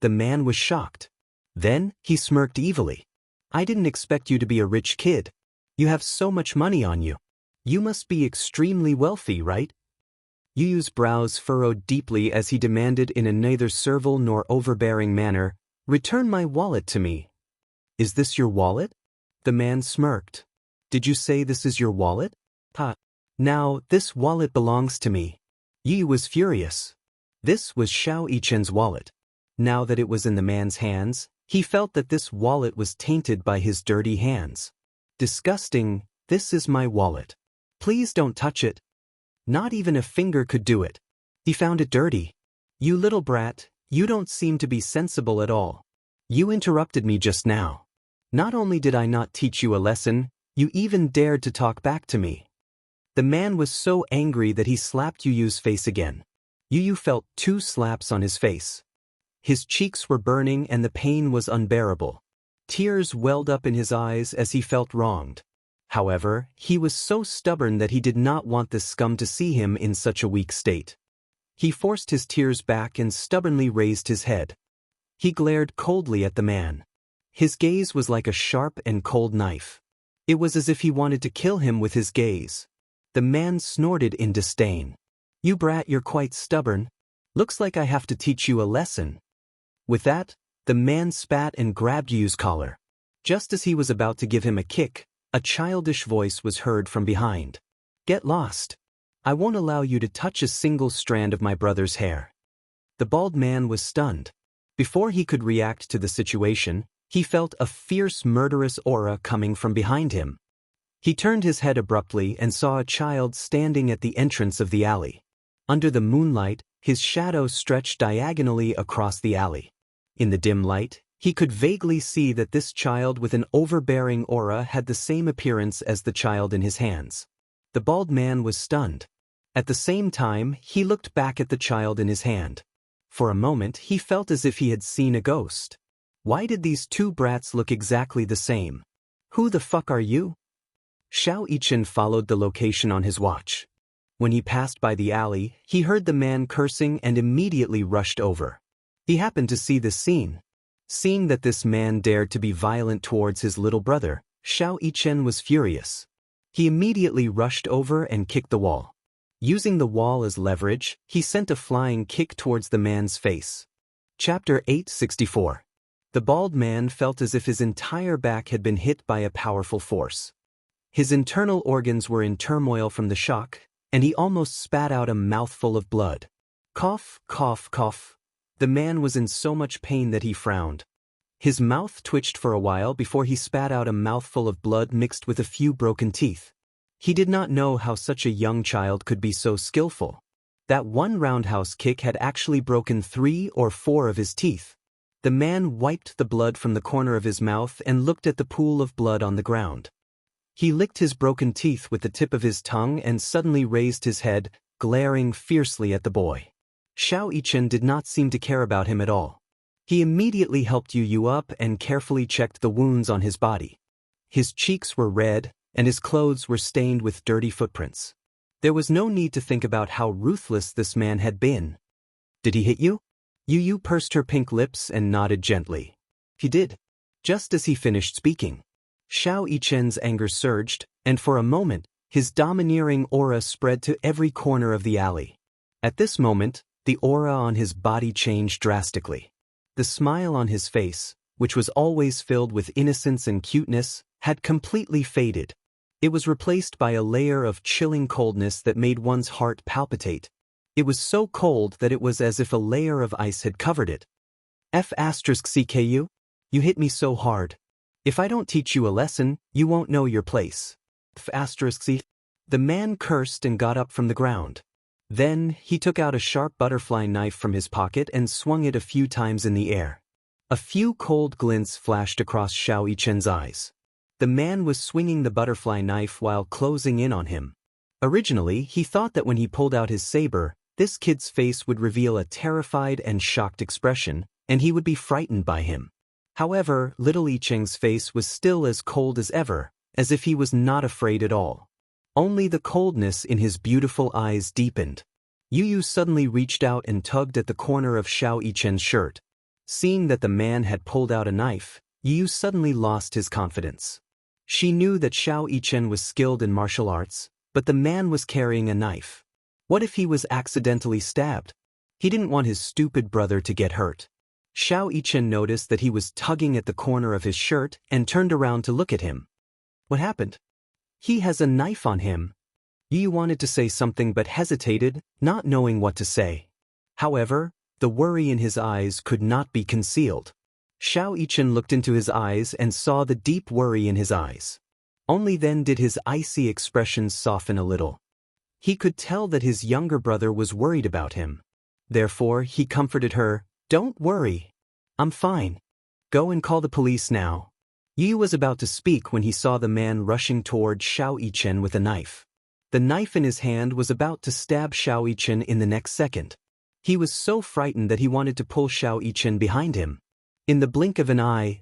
The man was shocked. Then, he smirked evilly. "I didn't expect you to be a rich kid. You have so much money on you. You must be extremely wealthy, right?" Yu's brows furrowed deeply as he demanded in a neither servile nor overbearing manner, "Return my wallet to me." "Is this your wallet?" The man smirked. "Did you say this is your wallet?" "Ha. Now, this wallet belongs to me." Yu was furious. This was Xianxia's wallet. Now that it was in the man's hands, he felt that this wallet was tainted by his dirty hands. "Disgusting, this is my wallet. Please don't touch it." Not even a finger could do it. He found it dirty. "You little brat, you don't seem to be sensible at all. You interrupted me just now. Not only did I not teach you a lesson, you even dared to talk back to me." The man was so angry that he slapped Yu's face again. Yu felt 2 slaps on his face. His cheeks were burning and the pain was unbearable. Tears welled up in his eyes as he felt wronged. However, he was so stubborn that he did not want this scum to see him in such a weak state. He forced his tears back and stubbornly raised his head. He glared coldly at the man. His gaze was like a sharp and cold knife. It was as if he wanted to kill him with his gaze. The man snorted in disdain. "You brat, you're quite stubborn. Looks like I have to teach you a lesson." With that, the man spat and grabbed Yu's collar. Just as he was about to give him a kick, a childish voice was heard from behind. "Get lost. I won't allow you to touch a single strand of my brother's hair." The bald man was stunned. Before he could react to the situation, he felt a fierce murderous aura coming from behind him. He turned his head abruptly and saw a child standing at the entrance of the alley. Under the moonlight, his shadow stretched diagonally across the alley. In the dim light, he could vaguely see that this child with an overbearing aura had the same appearance as the child in his hands. The bald man was stunned. At the same time, he looked back at the child in his hand. For a moment, he felt as if he had seen a ghost. Why did these 2 brats look exactly the same? "Who the fuck are you?" Xianxia followed the location on his watch. When he passed by the alley, he heard the man cursing and immediately rushed over. He happened to see the scene. Seeing that this man dared to be violent towards his little brother, Xianxia was furious. He immediately rushed over and kicked the wall. Using the wall as leverage, he sent a flying kick towards the man's face. Chapter 864. The bald man felt as if his entire back had been hit by a powerful force. His internal organs were in turmoil from the shock, and he almost spat out a mouthful of blood. Cough, cough, cough. The man was in so much pain that he frowned. His mouth twitched for a while before he spat out a mouthful of blood mixed with a few broken teeth. He did not know how such a young child could be so skillful. That one roundhouse kick had actually broken 3 or 4 of his teeth. The man wiped the blood from the corner of his mouth and looked at the pool of blood on the ground. He licked his broken teeth with the tip of his tongue and suddenly raised his head, glaring fiercely at the boy. Xiao Yichen did not seem to care about him at all. He immediately helped Yu up and carefully checked the wounds on his body. His cheeks were red, and his clothes were stained with dirty footprints. There was no need to think about how ruthless this man had been. Did he hit you? Yu pursed her pink lips and nodded gently. He did. Just as he finished speaking, Xiao Yichen's anger surged, and for a moment, his domineering aura spread to every corner of the alley. At this moment, the aura on his body changed drastically. The smile on his face, which was always filled with innocence and cuteness, had completely faded. It was replaced by a layer of chilling coldness that made one's heart palpitate. It was so cold that it was as if a layer of ice had covered it. F***CKU? You hit me so hard. If I don't teach you a lesson, you won't know your place. F***C. The man cursed and got up from the ground. Then, he took out a sharp butterfly knife from his pocket and swung it a few times in the air. A few cold glints flashed across Xiao Yichen's eyes. The man was swinging the butterfly knife while closing in on him. Originally, he thought that when he pulled out his saber, this kid's face would reveal a terrified and shocked expression, and he would be frightened by him. However, little Yicheng's face was still as cold as ever, as if he was not afraid at all. Only the coldness in his beautiful eyes deepened. Yu suddenly reached out and tugged at the corner of Xiao Yichen's shirt. Seeing that the man had pulled out a knife, Yu suddenly lost his confidence. She knew that Xiao Yichen was skilled in martial arts, but the man was carrying a knife. What if he was accidentally stabbed? He didn't want his stupid brother to get hurt. Xiao Yichen noticed that he was tugging at the corner of his shirt and turned around to look at him. What happened? He has a knife on him. Yu wanted to say something but hesitated, not knowing what to say. However, the worry in his eyes could not be concealed. Xiao Yichen looked into his eyes and saw the deep worry in his eyes. Only then did his icy expression soften a little. He could tell that his younger brother was worried about him. Therefore, he comforted her, "Don't worry. I'm fine. Go and call the police now." Yu was about to speak when he saw the man rushing toward Xiao Yichen with a knife. The knife in his hand was about to stab Xiao Yichen in the next second. He was so frightened that he wanted to pull Xiao Yichen behind him. In the blink of an eye,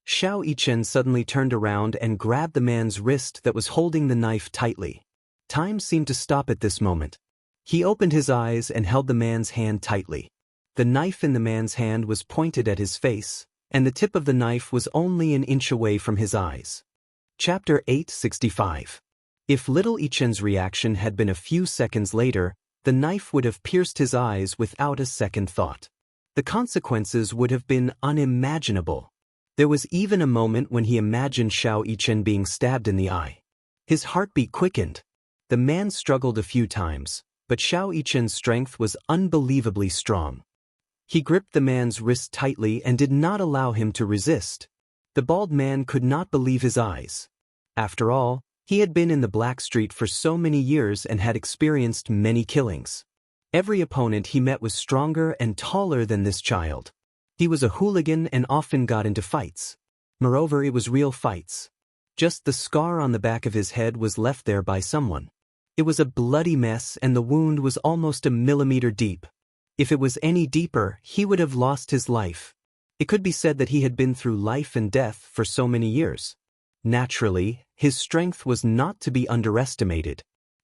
Xiao Yichen suddenly turned around and grabbed the man's wrist that was holding the knife tightly. Time seemed to stop at this moment. He opened his eyes and held the man's hand tightly. The knife in the man's hand was pointed at his face, and the tip of the knife was only an inch away from his eyes. Chapter 865. If little Yichen's reaction had been a few seconds later, the knife would have pierced his eyes without a second thought. The consequences would have been unimaginable. There was even a moment when he imagined Xiao Yichen being stabbed in the eye. His heartbeat quickened. The man struggled a few times, but Xiao Yichen's strength was unbelievably strong. He gripped the man's wrist tightly and did not allow him to resist. The bald man could not believe his eyes. After all, he had been in the Black Street for so many years and had experienced many killings. Every opponent he met was stronger and taller than this child. He was a hooligan and often got into fights. Moreover, it was real fights. Just the scar on the back of his head was left there by someone. It was a bloody mess and the wound was almost a millimeter deep. If it was any deeper, he would have lost his life. It could be said that he had been through life and death for so many years. Naturally, his strength was not to be underestimated.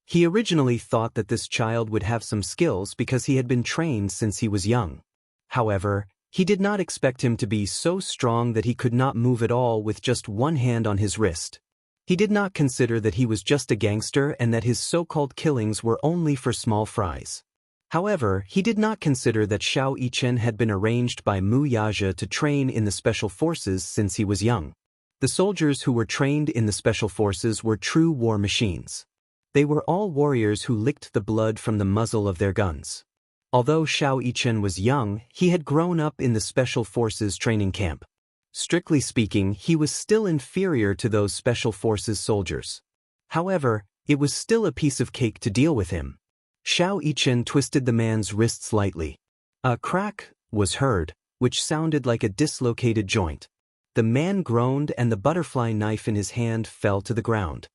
He originally thought that this child would have some skills because he had been trained since he was young. However, he did not expect him to be so strong that he could not move at all with just one hand on his wrist. He did not consider that he was just a gangster and that his so-called killings were only for small fries. However, he did not consider that Xiao Yichen had been arranged by Mu Yaja to train in the special forces since he was young. The soldiers who were trained in the special forces were true war machines. They were all warriors who licked the blood from the muzzle of their guns. Although Xiao Yichen was young, he had grown up in the special forces training camp. Strictly speaking, he was still inferior to those special forces soldiers. However, it was still a piece of cake to deal with him. Xiao Yichen twisted the man's wrists lightly. A crack was heard, which sounded like a dislocated joint. The man groaned and the butterfly knife in his hand fell to the ground.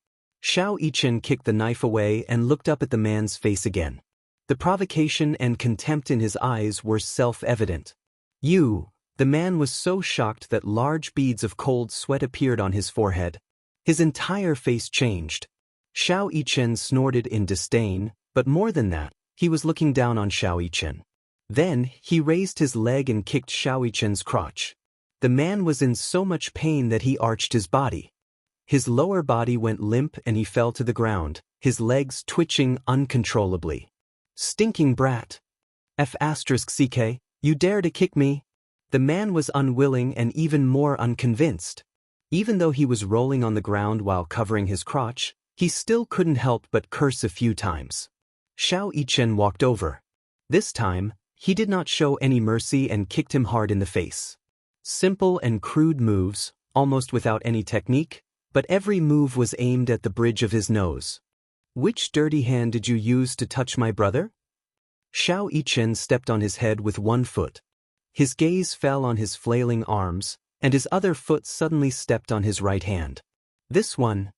Xiao Yichen kicked the knife away and looked up at the man's face again. The provocation and contempt in his eyes were self-evident. The man was so shocked that large beads of cold sweat appeared on his forehead. His entire face changed. Xiao Yichen snorted in disdain, but more than that, he was looking down on Xiao Yichen. Then, he raised his leg and kicked Xiao Yichen's crotch. The man was in so much pain that he arched his body. His lower body went limp and he fell to the ground, his legs twitching uncontrollably. Stinking brat! F***ck, you dare to kick me? The man was unwilling and even more unconvinced. Even though he was rolling on the ground while covering his crotch, he still couldn't help but curse a few times. Xiao Yichen walked over. This time, he did not show any mercy and kicked him hard in the face. Simple and crude moves, almost without any technique, but every move was aimed at the bridge of his nose. Which dirty hand did you use to touch my brother? Xiao Yichen stepped on his head with one foot. His gaze fell on his flailing arms, and his other foot suddenly stepped on his right hand. This one?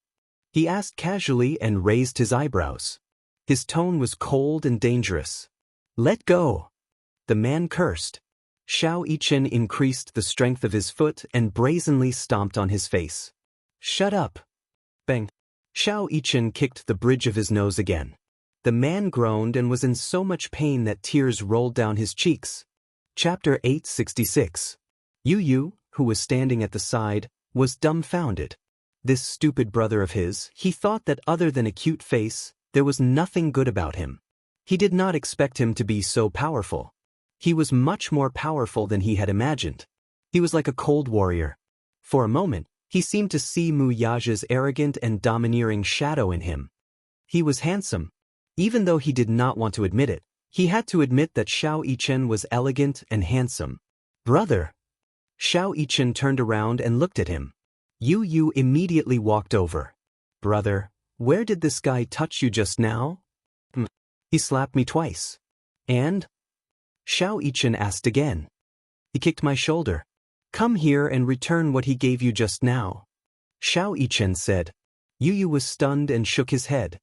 He asked casually and raised his eyebrows. His tone was cold and dangerous. Let go! The man cursed. Xiao Yichen increased the strength of his foot and brazenly stomped on his face. Shut up! Bang! Xiao Yichen kicked the bridge of his nose again. The man groaned and was in so much pain that tears rolled down his cheeks. Chapter 866. Yu, who was standing at the side, was dumbfounded. This stupid brother of his, he thought that other than a cute face, there was nothing good about him. He did not expect him to be so powerful. He was much more powerful than he had imagined. He was like a cold warrior. For a moment, he seemed to see Mu Yage's arrogant and domineering shadow in him. He was handsome. Even though he did not want to admit it, he had to admit that Xiao Yichen was elegant and handsome. Brother! Xiao Yichen turned around and looked at him. Yu immediately walked over. Brother, where did this guy touch you just now? He slapped me twice. And? Xiao Yichen asked again. He kicked my shoulder. Come here and return what he gave you just now. Xiao Yichen said. Yu was stunned and shook his head.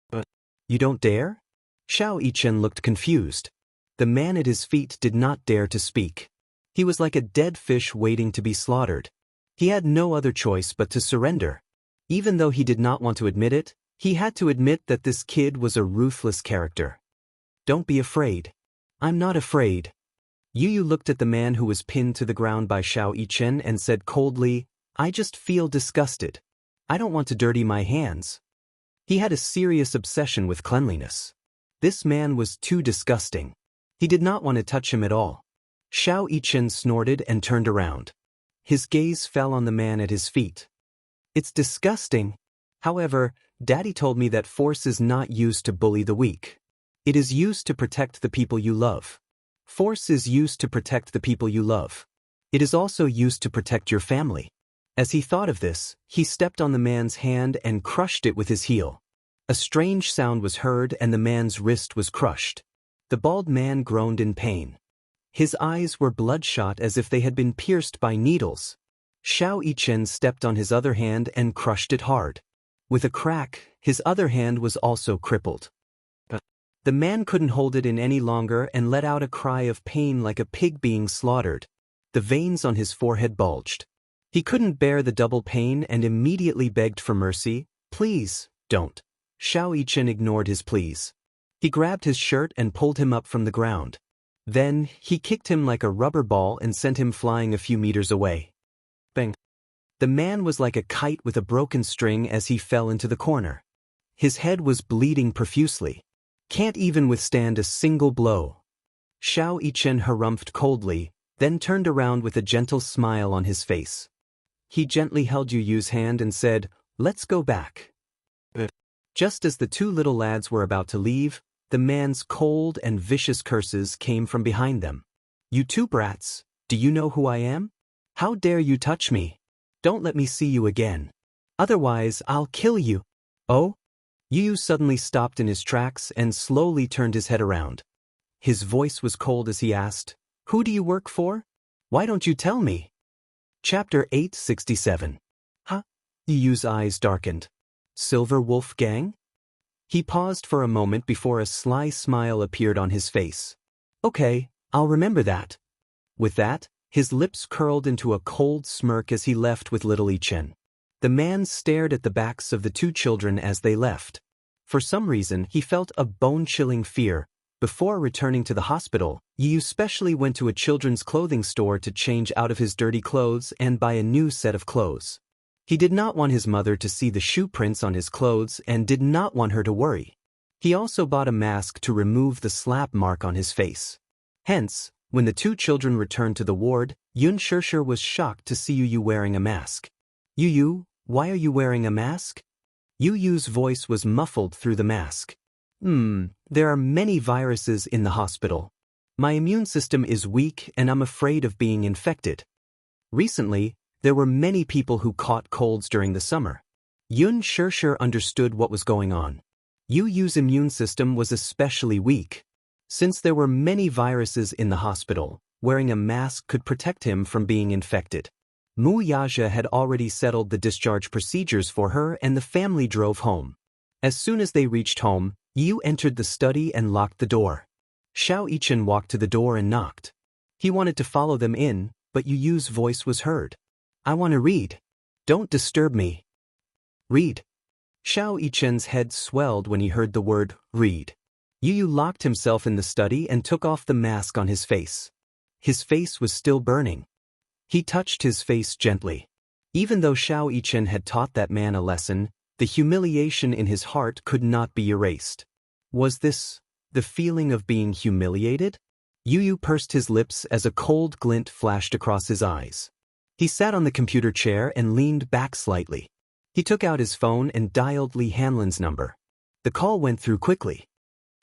But you don't dare? Xiao Yichen looked confused. The man at his feet did not dare to speak. He was like a dead fish waiting to be slaughtered. He had no other choice but to surrender. Even though he did not want to admit it, he had to admit that this kid was a ruthless character. Don't be afraid. I'm not afraid. Yu looked at the man who was pinned to the ground by Xiao Yichen and said coldly, I just feel disgusted. I don't want to dirty my hands. He had a serious obsession with cleanliness. This man was too disgusting. He did not want to touch him at all. Xiao Yichen snorted and turned around. His gaze fell on the man at his feet. It's disgusting. However, Daddy told me that force is not used to bully the weak. It is used to protect the people you love. Force is used to protect the people you love. It is also used to protect your family. As he thought of this, he stepped on the man's hand and crushed it with his heel. A strange sound was heard and the man's wrist was crushed. The bald man groaned in pain. His eyes were bloodshot as if they had been pierced by needles. Xiao Yichen stepped on his other hand and crushed it hard. With a crack, his other hand was also crippled. The man couldn't hold it in any longer and let out a cry of pain like a pig being slaughtered. The veins on his forehead bulged. He couldn't bear the double pain and immediately begged for mercy. Please, don't. Xiao Yichen ignored his pleas. He grabbed his shirt and pulled him up from the ground. Then, he kicked him like a rubber ball and sent him flying a few meters away. Bang! The man was like a kite with a broken string as he fell into the corner. His head was bleeding profusely. Can't even withstand a single blow. Xiao Yichen harumphed coldly, then turned around with a gentle smile on his face. He gently held Yu's hand and said, Let's go back. Just as the two little lads were about to leave, the man's cold and vicious curses came from behind them. You two brats, do you know who I am? How dare you touch me? Don't let me see you again. Otherwise, I'll kill you. Oh? Yu suddenly stopped in his tracks and slowly turned his head around. His voice was cold as he asked, "Who do you work for? Why don't you tell me?" Chapter 867. Huh? Yu's eyes darkened. Silver Wolf Gang? He paused for a moment before a sly smile appeared on his face. Okay, I'll remember that. With that, his lips curled into a cold smirk as he left with little Ichen. The man stared at the backs of the two children as they left. For some reason, he felt a bone-chilling fear. Before returning to the hospital, Yu specially went to a children's clothing store to change out of his dirty clothes and buy a new set of clothes. He did not want his mother to see the shoe prints on his clothes and did not want her to worry. He also bought a mask to remove the slap mark on his face. Hence, when the two children returned to the ward, Xianxia was shocked to see Yu wearing a mask. Yu, why are you wearing a mask? Yu's voice was muffled through the mask. There are many viruses in the hospital. My immune system is weak and I'm afraid of being infected. Recently, there were many people who caught colds during the summer. Xianxia understood what was going on. Yu's immune system was especially weak. Since there were many viruses in the hospital, wearing a mask could protect him from being infected. Wuxia had already settled the discharge procedures for her and the family drove home. As soon as they reached home, Yu entered the study and locked the door. Xianxia walked to the door and knocked. He wanted to follow them in, but Yu's voice was heard. I want to read. Don't disturb me. Read. Xianxia's head swelled when he heard the word read. Yu locked himself in the study and took off the mask on his face. His face was still burning. He touched his face gently. Even though Xianxia had taught that man a lesson, the humiliation in his heart could not be erased. Was this the feeling of being humiliated? Yu pursed his lips as a cold glint flashed across his eyes. He sat on the computer chair and leaned back slightly. He took out his phone and dialed Li Hanlin's number. The call went through quickly.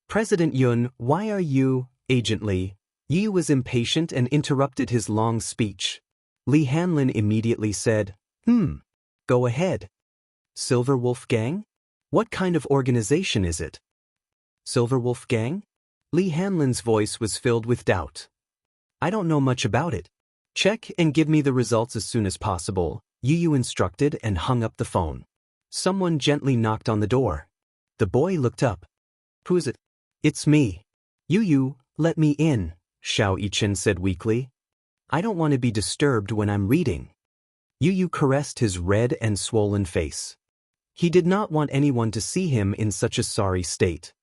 President Yun, why are you, Agent Li? Yu was impatient and interrupted his long speech. Li Hanlin immediately said, Go ahead. Silver Wolf Gang? What kind of organization is it? Silver Wolf Gang? Li Hanlin's voice was filled with doubt. I don't know much about it. Check and give me the results as soon as possible, Yu instructed and hung up the phone. Someone gently knocked on the door. The boy looked up. Who is it? It's me. Yu, let me in, Xianxia said weakly. I don't want to be disturbed when I'm reading. Yu caressed his red and swollen face. He did not want anyone to see him in such a sorry state.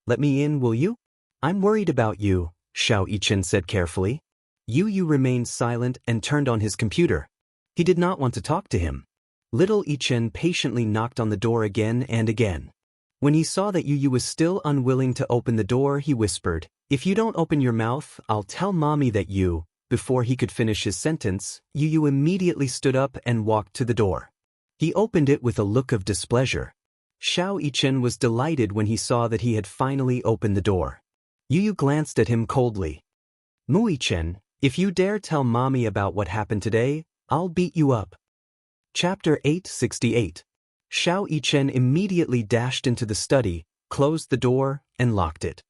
Let me in, will you? I'm worried about you, Xianxia said carefully. Yu remained silent and turned on his computer. He did not want to talk to him. Little Ichen patiently knocked on the door again and again. When he saw that Yu was still unwilling to open the door, he whispered, If you don't open your mouth, I'll tell Mommy that you. Before he could finish his sentence, Yu immediately stood up and walked to the door. He opened it with a look of displeasure. Xianxia was delighted when he saw that he had finally opened the door. Yu glanced at him coldly. Muichen, if you dare tell Mommy about what happened today, I'll beat you up. Chapter 868. Xianxia immediately dashed into the study, closed the door, and locked it.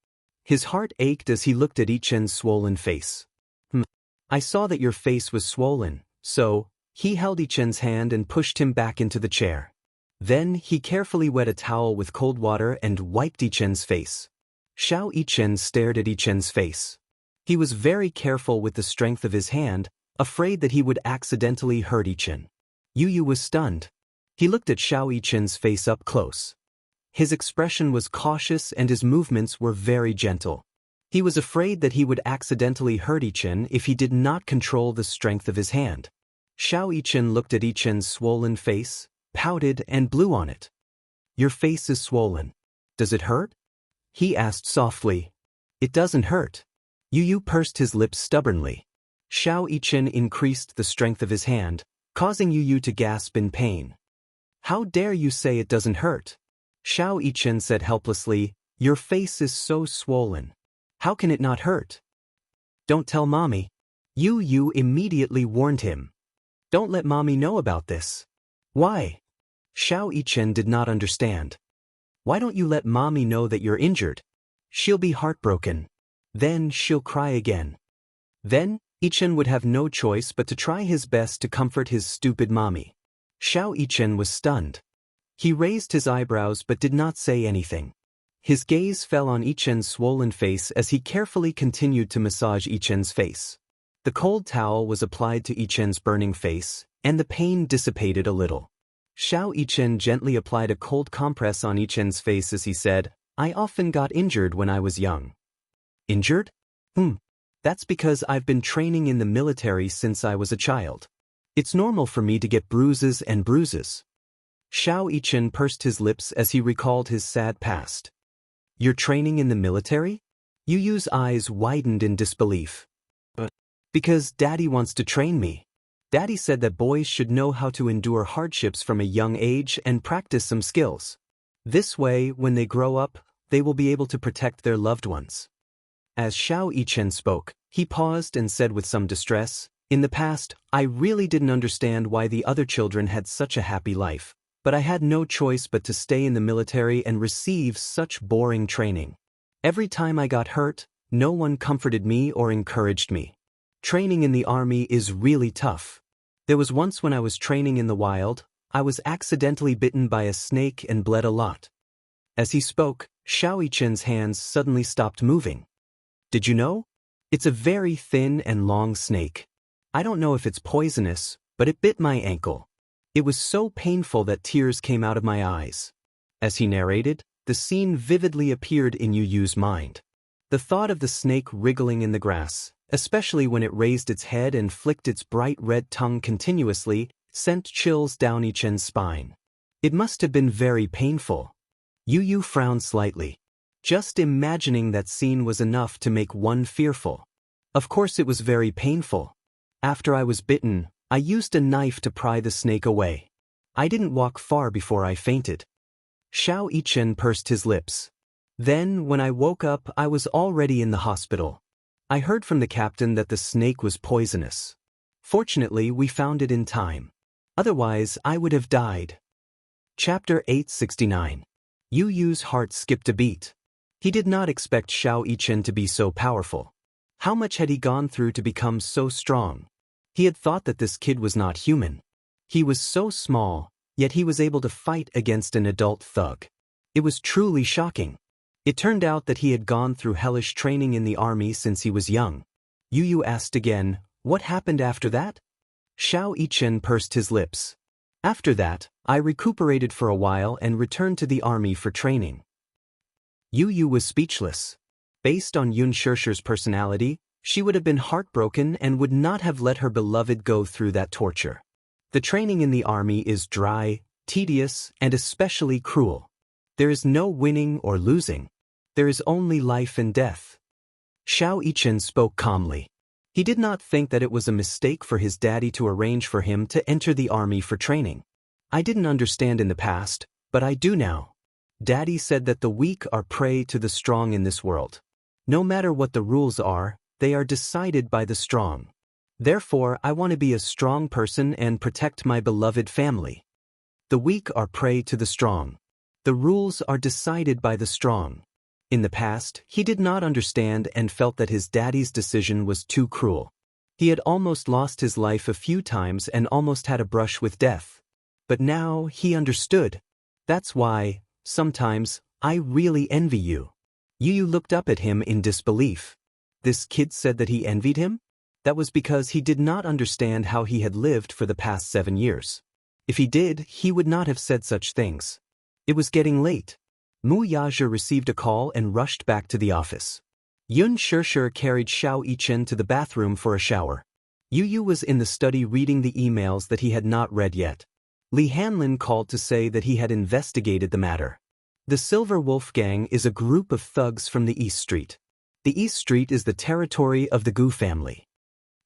His heart ached as he looked at Ichen's swollen face. I saw that your face was swollen, so, he held Ichen's hand and pushed him back into the chair. Then, he carefully wet a towel with cold water and wiped Ichen's face. Xianxia stared at Ichen's face. He was very careful with the strength of his hand, afraid that he would accidentally hurt Ichen. Yu was stunned. He looked at Xianxia's face up close. His expression was cautious and his movements were very gentle. He was afraid that he would accidentally hurt Ichen if he did not control the strength of his hand. Xianxia looked at Ichen's swollen face, pouted and blew on it. Your face is swollen. Does it hurt? He asked softly. It doesn't hurt. Yu pursed his lips stubbornly. Xianxia increased the strength of his hand, causing Yu to gasp in pain. How dare you say it doesn't hurt? Xianxia said helplessly, Your face is so swollen. How can it not hurt? Don't tell Mommy. Yu immediately warned him. Don't let Mommy know about this. Why? Xianxia did not understand. Why don't you let mommy know that you're injured? She'll be heartbroken. Then she'll cry again. Then, Yichen would have no choice but to try his best to comfort his stupid mommy. Xiao Yichen was stunned. He raised his eyebrows but did not say anything. His gaze fell on Yichen's swollen face as he carefully continued to massage Yichen's face. The cold towel was applied to Yichen's burning face, and the pain dissipated a little. Xiao Yichen gently applied a cold compress on Yichen's face as he said, I often got injured when I was young. Injured? That's because I've been training in the military since I was a child. It's normal for me to get bruises and bruises. Xiao Yichen pursed his lips as he recalled his sad past. You're training in the military? Yu Yu's eyes widened in disbelief. Because Daddy wants to train me. Daddy said that boys should know how to endure hardships from a young age and practice some skills. This way, when they grow up, they will be able to protect their loved ones. As Xiao Yichen spoke, he paused and said with some distress, In the past, I really didn't understand why the other children had such a happy life, but I had no choice but to stay in the military and receive such boring training. Every time I got hurt, no one comforted me or encouraged me. Training in the army is really tough. There was once when I was training in the wild, I was accidentally bitten by a snake and bled a lot. As he spoke, Xiao Yichen's hands suddenly stopped moving. Did you know? It's a very thin and long snake. I don't know if it's poisonous, but it bit my ankle. It was so painful that tears came out of my eyes. As he narrated, the scene vividly appeared in Yu Yu's mind. The thought of the snake wriggling in the grass, especially when it raised its head and flicked its bright red tongue continuously, sent chills down Yichen's spine. It must have been very painful. Yu Yu frowned slightly. Just imagining that scene was enough to make one fearful. Of course it was very painful. After I was bitten, I used a knife to pry the snake away. I didn't walk far before I fainted. Xiao Yichen pursed his lips. Then, when I woke up, I was already in the hospital. I heard from the captain that the snake was poisonous. Fortunately, we found it in time. Otherwise, I would have died. Chapter 869. Yu Yu's heart skipped a beat. He did not expect Xiao Yichen to be so powerful. How much had he gone through to become so strong? He had thought that this kid was not human. He was so small, yet he was able to fight against an adult thug. It was truly shocking. It turned out that he had gone through hellish training in the army since he was young. Yu Yu asked again, what happened after that? Xiao Yichen pursed his lips. After that, I recuperated for a while and returned to the army for training. Yu Yu was speechless. Based on Yun Shirshir's personality, she would have been heartbroken and would not have let her beloved go through that torture. The training in the army is dry, tedious, and especially cruel. There is no winning or losing. There is only life and death. Xiao Yichen spoke calmly. He did not think that it was a mistake for his daddy to arrange for him to enter the army for training. I didn't understand in the past, but I do now. Daddy said that the weak are prey to the strong in this world. No matter what the rules are, they are decided by the strong. Therefore, I want to be a strong person and protect my beloved family. The weak are prey to the strong. The rules are decided by the strong. In the past, he did not understand and felt that his daddy's decision was too cruel. He had almost lost his life a few times and almost had a brush with death. But now he understood. That's why, sometimes, I really envy you. Yu Yu looked up at him in disbelief. This kid said that he envied him? That was because he did not understand how he had lived for the past 7 years. If he did, he would not have said such things. It was getting late. Mu Yazhi received a call and rushed back to the office. Yun Shirshir carried Xiao Yichen to the bathroom for a shower. Yu Yu was in the study reading the emails that he had not read yet. Li Hanlin called to say that he had investigated the matter. The Silver Wolf Gang is a group of thugs from the East Street. The East Street is the territory of the Gu family.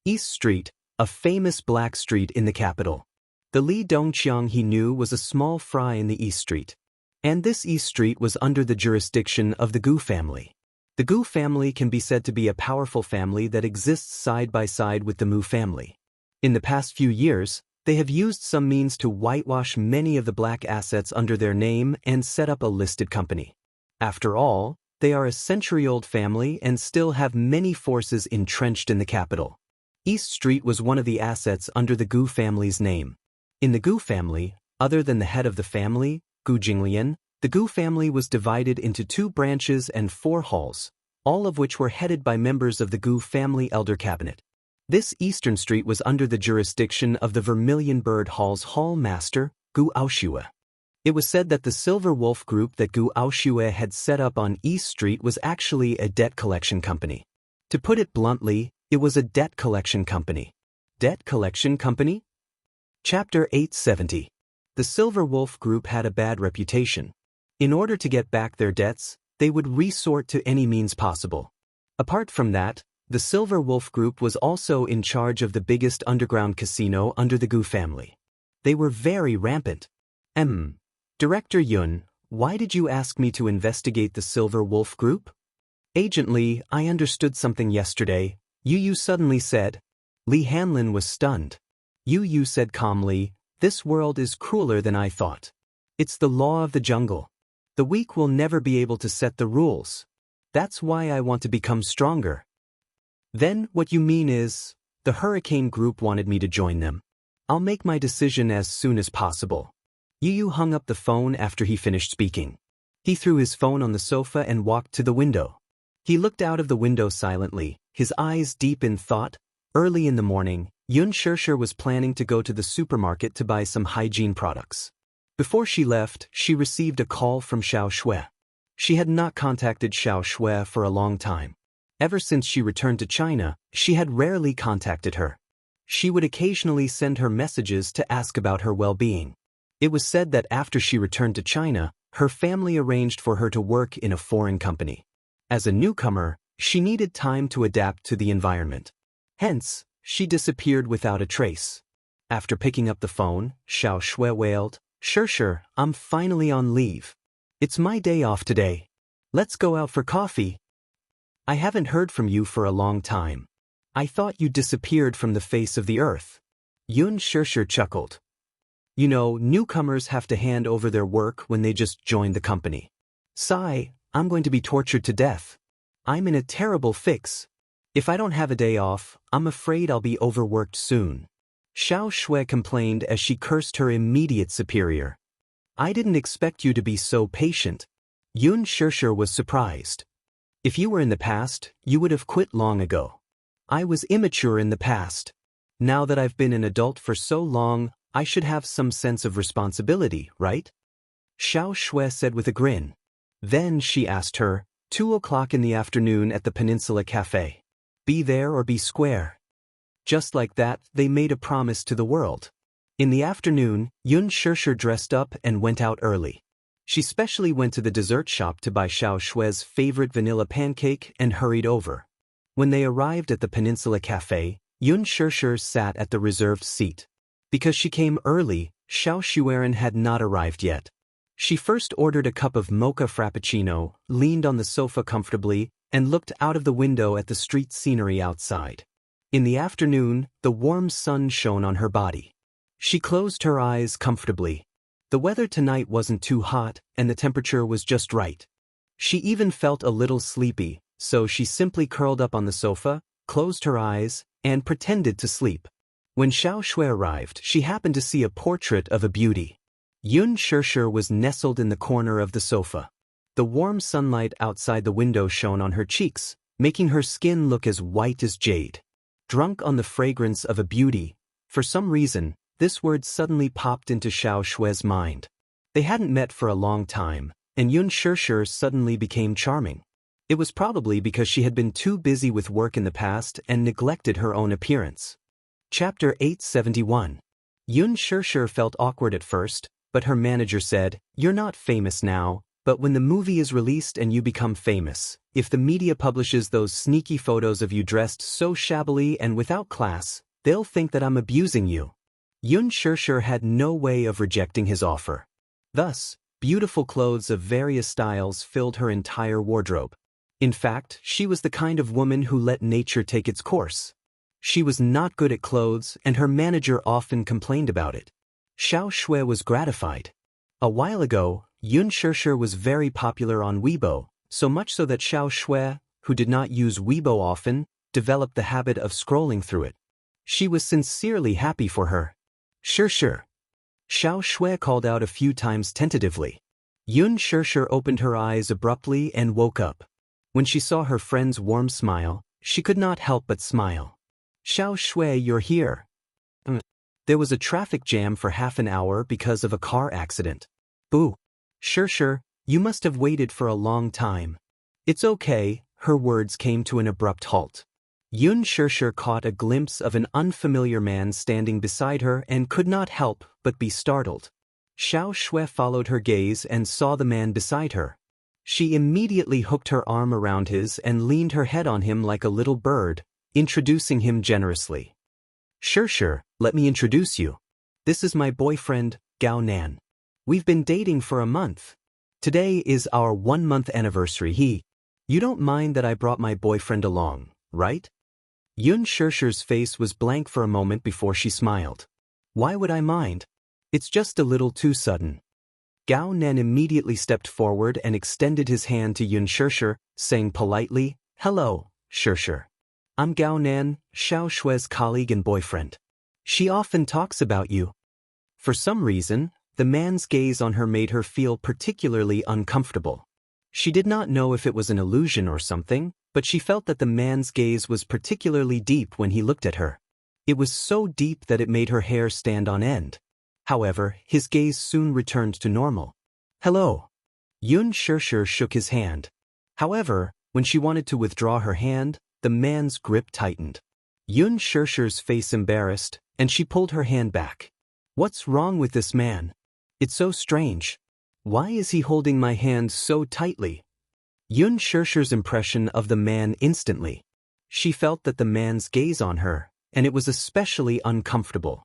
East Street, a famous black street in the capital. The Li Dongqiang he knew was a small fry in the East Street. And this East Street was under the jurisdiction of the Gu family. The Gu family can be said to be a powerful family that exists side by side with the Mu family. In the past few years, They have used some means to whitewash many of the black assets under their name and set up a listed company. After all, they are a century-old family and still have many forces entrenched in the capital. East Street was one of the assets under the Gu family's name. In the Gu family, other than the head of the family, Gu Jinglian, the Gu family was divided into 2 branches and 4 halls, all of which were headed by members of the Gu family elder cabinet. This Eastern Street was under the jurisdiction of the Vermilion Bird Hall's hall master, Gu Aoshue. It was said that the Silver Wolf group that Gu Aoshue had set up on East Street was actually a debt collection company. To put it bluntly, it was a debt collection company. Debt collection company? Chapter 870. The Silver Wolf group had a bad reputation. In order to get back their debts, they would resort to any means possible. Apart from that, the Silver Wolf group was also in charge of the biggest underground casino under the Gu family. They were very rampant. Director Yun, why did you ask me to investigate the Silver Wolf group? Agent Li, I understood something yesterday. Yu suddenly said. Li Hanlin was stunned. Yu said calmly, this world is crueler than I thought. It's the law of the jungle. The weak will never be able to set the rules. That's why I want to become stronger. Then what you mean is, the Hurricane group wanted me to join them. I'll make my decision as soon as possible. Yu hung up the phone after he finished speaking. He threw his phone on the sofa and walked to the window. He looked out of the window silently, his eyes deep in thought. Early in the morning, Yun Xianxia was planning to go to the supermarket to buy some hygiene products. Before she left, she received a call from Xiao Shui. She had not contacted Xiao Shui for a long time. Ever since she returned to China, she had rarely contacted her. She would occasionally send her messages to ask about her well-being. It was said that after she returned to China, her family arranged for her to work in a foreign company. As a newcomer, she needed time to adapt to the environment. Hence, she disappeared without a trace. After picking up the phone, Xiao Shui wailed, Sure, I'm finally on leave. It's my day off today. Let's go out for coffee. I haven't heard from you for a long time. I thought you disappeared from the face of the earth. Yun Xianxia chuckled. You know, newcomers have to hand over their work when they just joined the company. Sigh, I'm going to be tortured to death. I'm in a terrible fix. If I don't have a day off, I'm afraid I'll be overworked soon. Xiao Shui complained as she cursed her immediate superior. I didn't expect you to be so patient. Yun Xianxia was surprised. If you were in the past, you would have quit long ago. I was immature in the past. Now that I've been an adult for so long, I should have some sense of responsibility, right? Xiao Shui said with a grin. Then she asked her, 2:00 in the afternoon at the Peninsula Cafe. Be there or be square. Just like that, they made a promise to the world. In the afternoon, Yun Xianxia dressed up and went out early. She specially went to the dessert shop to buy Xiao Shui's favorite vanilla pancake and hurried over. When they arrived at the Peninsula Cafe, Yun Xianxia sat at the reserved seat. Because she came early, Xiao Shuiren had not arrived yet. She first ordered a cup of mocha frappuccino, leaned on the sofa comfortably, and looked out of the window at the street scenery outside. In the afternoon, the warm sun shone on her body. She closed her eyes comfortably. The weather tonight wasn't too hot, and the temperature was just right. She even felt a little sleepy, so she simply curled up on the sofa, closed her eyes, and pretended to sleep. When Xiao Shui arrived, she happened to see a portrait of a beauty. Yun Xianxia was nestled in the corner of the sofa. The warm sunlight outside the window shone on her cheeks, making her skin look as white as jade. Drunk on the fragrance of a beauty, for some reason, this word suddenly popped into Xiao Shui's mind. They hadn't met for a long time, and Yun Xianxia suddenly became charming. It was probably because she had been too busy with work in the past and neglected her own appearance. Chapter 871. Yun Xianxia felt awkward at first, but her manager said, You're not famous now, but when the movie is released and you become famous, if the media publishes those sneaky photos of you dressed so shabbily and without class, they'll think that I'm abusing you. Yun Xianxia had no way of rejecting his offer. Thus, beautiful clothes of various styles filled her entire wardrobe. In fact, she was the kind of woman who let nature take its course. She was not good at clothes and her manager often complained about it. Xiao Shui was gratified. A while ago, Yun Shishir was very popular on Weibo, so much so that Xiao Shui, who did not use Weibo often, developed the habit of scrolling through it. She was sincerely happy for her. Shishir. Xiao Shui called out a few times tentatively. Yun Shishir opened her eyes abruptly and woke up. When she saw her friend's warm smile, she could not help but smile. Xiao Shui, you're here. There was a traffic jam for half an hour because of a car accident. Boo. Shishir, you must have waited for a long time. It's okay, her words came to an abrupt halt. Yun Shishir caught a glimpse of an unfamiliar man standing beside her and could not help but be startled. Xiao Shui followed her gaze and saw the man beside her. She immediately hooked her arm around his and leaned her head on him like a little bird, introducing him generously. Shishir, let me introduce you. This is my boyfriend, Gao Nan. We've been dating for a month. Today is our 1-month anniversary. You don't mind that I brought my boyfriend along, right? Yun Shishir's face was blank for a moment before she smiled. Why would I mind? It's just a little too sudden. Gao Nan immediately stepped forward and extended his hand to Yun Shishir, saying politely, Hello, Shishir. I'm Gao Nan, Xiao Shui's colleague and boyfriend. She often talks about you. For some reason, the man's gaze on her made her feel particularly uncomfortable. She did not know if it was an illusion or something, but she felt that the man's gaze was particularly deep when he looked at her. It was so deep that it made her hair stand on end. However, his gaze soon returned to normal. Hello. Yun Shishir shook his hand. However, when she wanted to withdraw her hand, the man's grip tightened. Yun Shishir's face embarrassed, and she pulled her hand back. What's wrong with this man? It's so strange. Why is he holding my hand so tightly? Yun Shishir's impression of the man instantly. She felt that the man's gaze on her, and it was especially uncomfortable.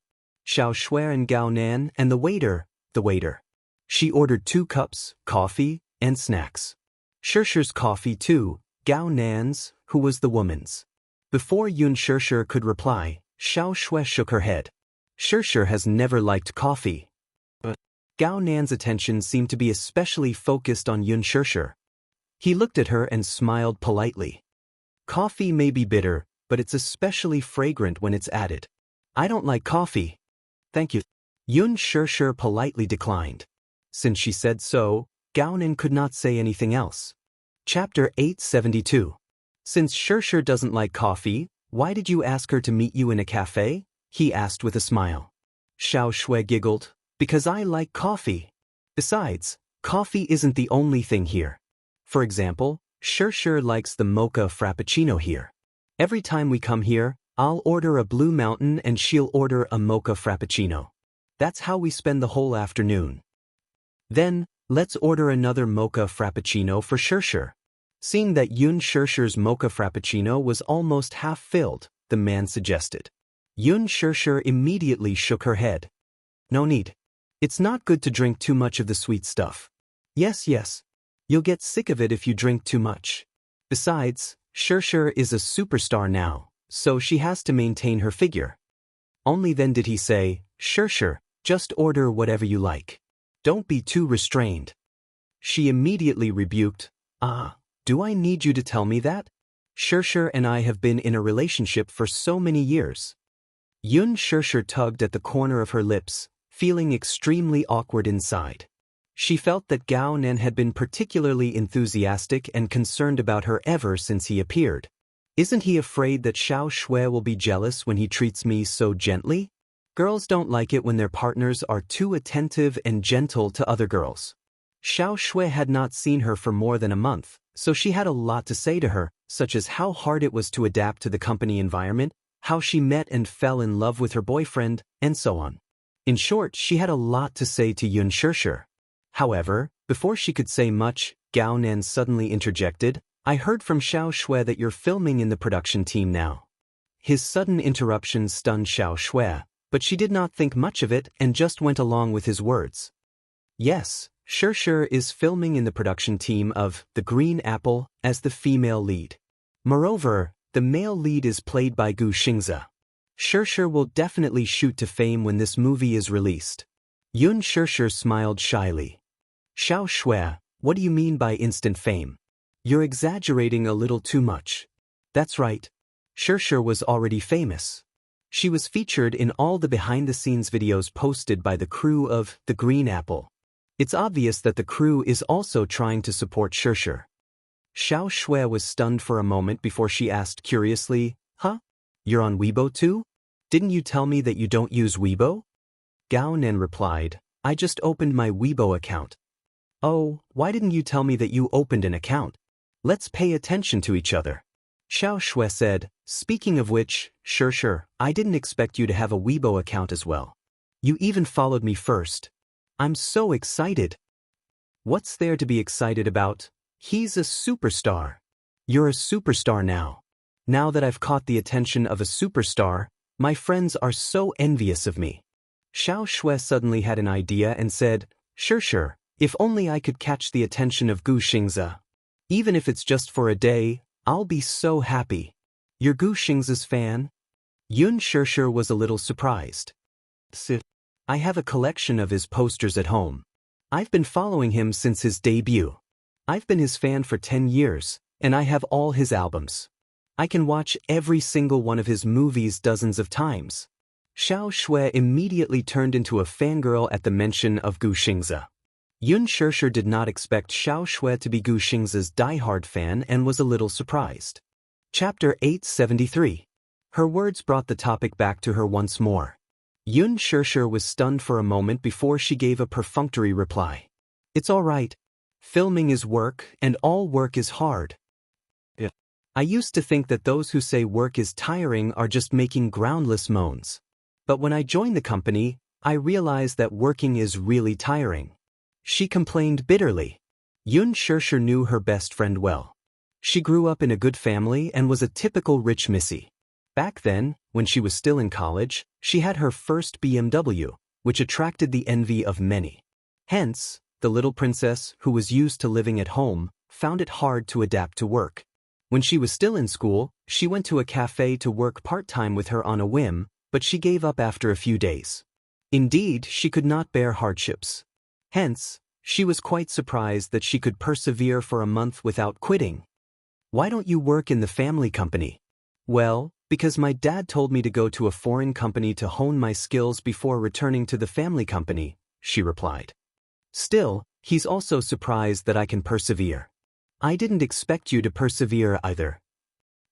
Xiao Shui and Gao Nan and the waiter. She ordered 2 cups, coffee, and snacks. Shishir's coffee too, Gao Nan's, who was the woman's. Before Yun Shishir could reply, Xiao Shui shook her head. Shishir has never liked coffee. But Gao Nan's attention seemed to be especially focused on Yun Shishir. He looked at her and smiled politely. Coffee may be bitter, but it's especially fragrant when it's added. I don't like coffee. Thank you. Yun Shishir politely declined. Since she said so, Gao Nan could not say anything else. Chapter 872. Since Shishir doesn't like coffee, why did you ask her to meet you in a cafe? He asked with a smile. Xiao Shui giggled. Because I like coffee. Besides, coffee isn't the only thing here. For example, Shishir likes the mocha frappuccino here. Every time we come here, I'll order a Blue Mountain and she'll order a mocha frappuccino. That's how we spend the whole afternoon. Then, let's order another mocha frappuccino for Shishir. Seeing that Yun Shishir's mocha frappuccino was almost half filled, the man suggested. Yun Shishir immediately shook her head. No need. It's not good to drink too much of the sweet stuff. Yes. You'll get sick of it if you drink too much. Besides, Shishir is a superstar now, so she has to maintain her figure. Only then did he say, Shishir, just order whatever you like. Don't be too restrained. She immediately rebuked, do I need you to tell me that? Shishir and I have been in a relationship for so many years. Yun Shishir tugged at the corner of her lips, feeling extremely awkward inside. She felt that Gao Nan had been particularly enthusiastic and concerned about her ever since he appeared. Isn't he afraid that Xiao Shui will be jealous when he treats me so gently? Girls don't like it when their partners are too attentive and gentle to other girls. Xiao Shui had not seen her for more than a month, so she had a lot to say to her, such as how hard it was to adapt to the company environment, how she met and fell in love with her boyfriend, and so on. In short, she had a lot to say to Yun Shishir. However, before she could say much, Gao Nan suddenly interjected, I heard from Xiao Shui that you're filming in the production team now. His sudden interruption stunned Xiao Shui, but she did not think much of it and just went along with his words. Yes, Shishir is filming in the production team of The Green Apple as the female lead. Moreover, The male lead is played by Gu Xingzi. Xianxia will definitely shoot to fame when this movie is released. Xianxia smiled shyly. Xiao Shui, what do you mean by instant fame? You're exaggerating a little too much. That's right. Xianxia was already famous. She was featured in all the behind-the-scenes videos posted by the crew of The Green Apple. It's obvious that the crew is also trying to support Xianxia. Xiao Shui was stunned for a moment before she asked curiously, "Huh? You're on Weibo too? Didn't you tell me that you don't use Weibo?" Gao Nen replied, "I just opened my Weibo account." "Oh, why didn't you tell me that you opened an account? Let's pay attention to each other." Xiao Shui said, "Speaking of which, Xianxia, I didn't expect you to have a Weibo account as well. You even followed me first. I'm so excited." "What's there to be excited about? He's a superstar." "You're a superstar now. Now that I've caught the attention of a superstar, my friends are so envious of me." Xiao Shui suddenly had an idea and said, "Xianxia, if only I could catch the attention of Gu Xingzi. Even if it's just for a day, I'll be so happy." "You're Gu Xingzi's fan?" Xianxia was a little surprised. "I have a collection of his posters at home. I've been following him since his debut. I've been his fan for 10 years, and I have all his albums. I can watch every single one of his movies dozens of times." Xiao Shui immediately turned into a fangirl at the mention of Gu Xingzi. Xianxia did not expect Xiao Shui to be Gu Xingzi's diehard fan and was a little surprised. Chapter 873. Her words brought the topic back to her once more. Xianxia was stunned for a moment before she gave a perfunctory reply. "It's all right. Filming is work, and all work is hard. I used to think that those who say work is tiring are just making groundless moans. But when I joined the company, I realized that working is really tiring." She complained bitterly. Xianxia knew her best friend well. She grew up in a good family and was a typical rich missy. Back then, when she was still in college, she had her first BMW, which attracted the envy of many. Hence, the little princess, who was used to living at home, found it hard to adapt to work. When she was still in school, she went to a cafe to work part-time with her on a whim, but she gave up after a few days. Indeed, she could not bear hardships. Hence, she was quite surprised that she could persevere for a month without quitting. "Why don't you work in the family company?" "Well, because my dad told me to go to a foreign company to hone my skills before returning to the family company," she replied. "Still, he's also surprised that I can persevere." "I didn't expect you to persevere either."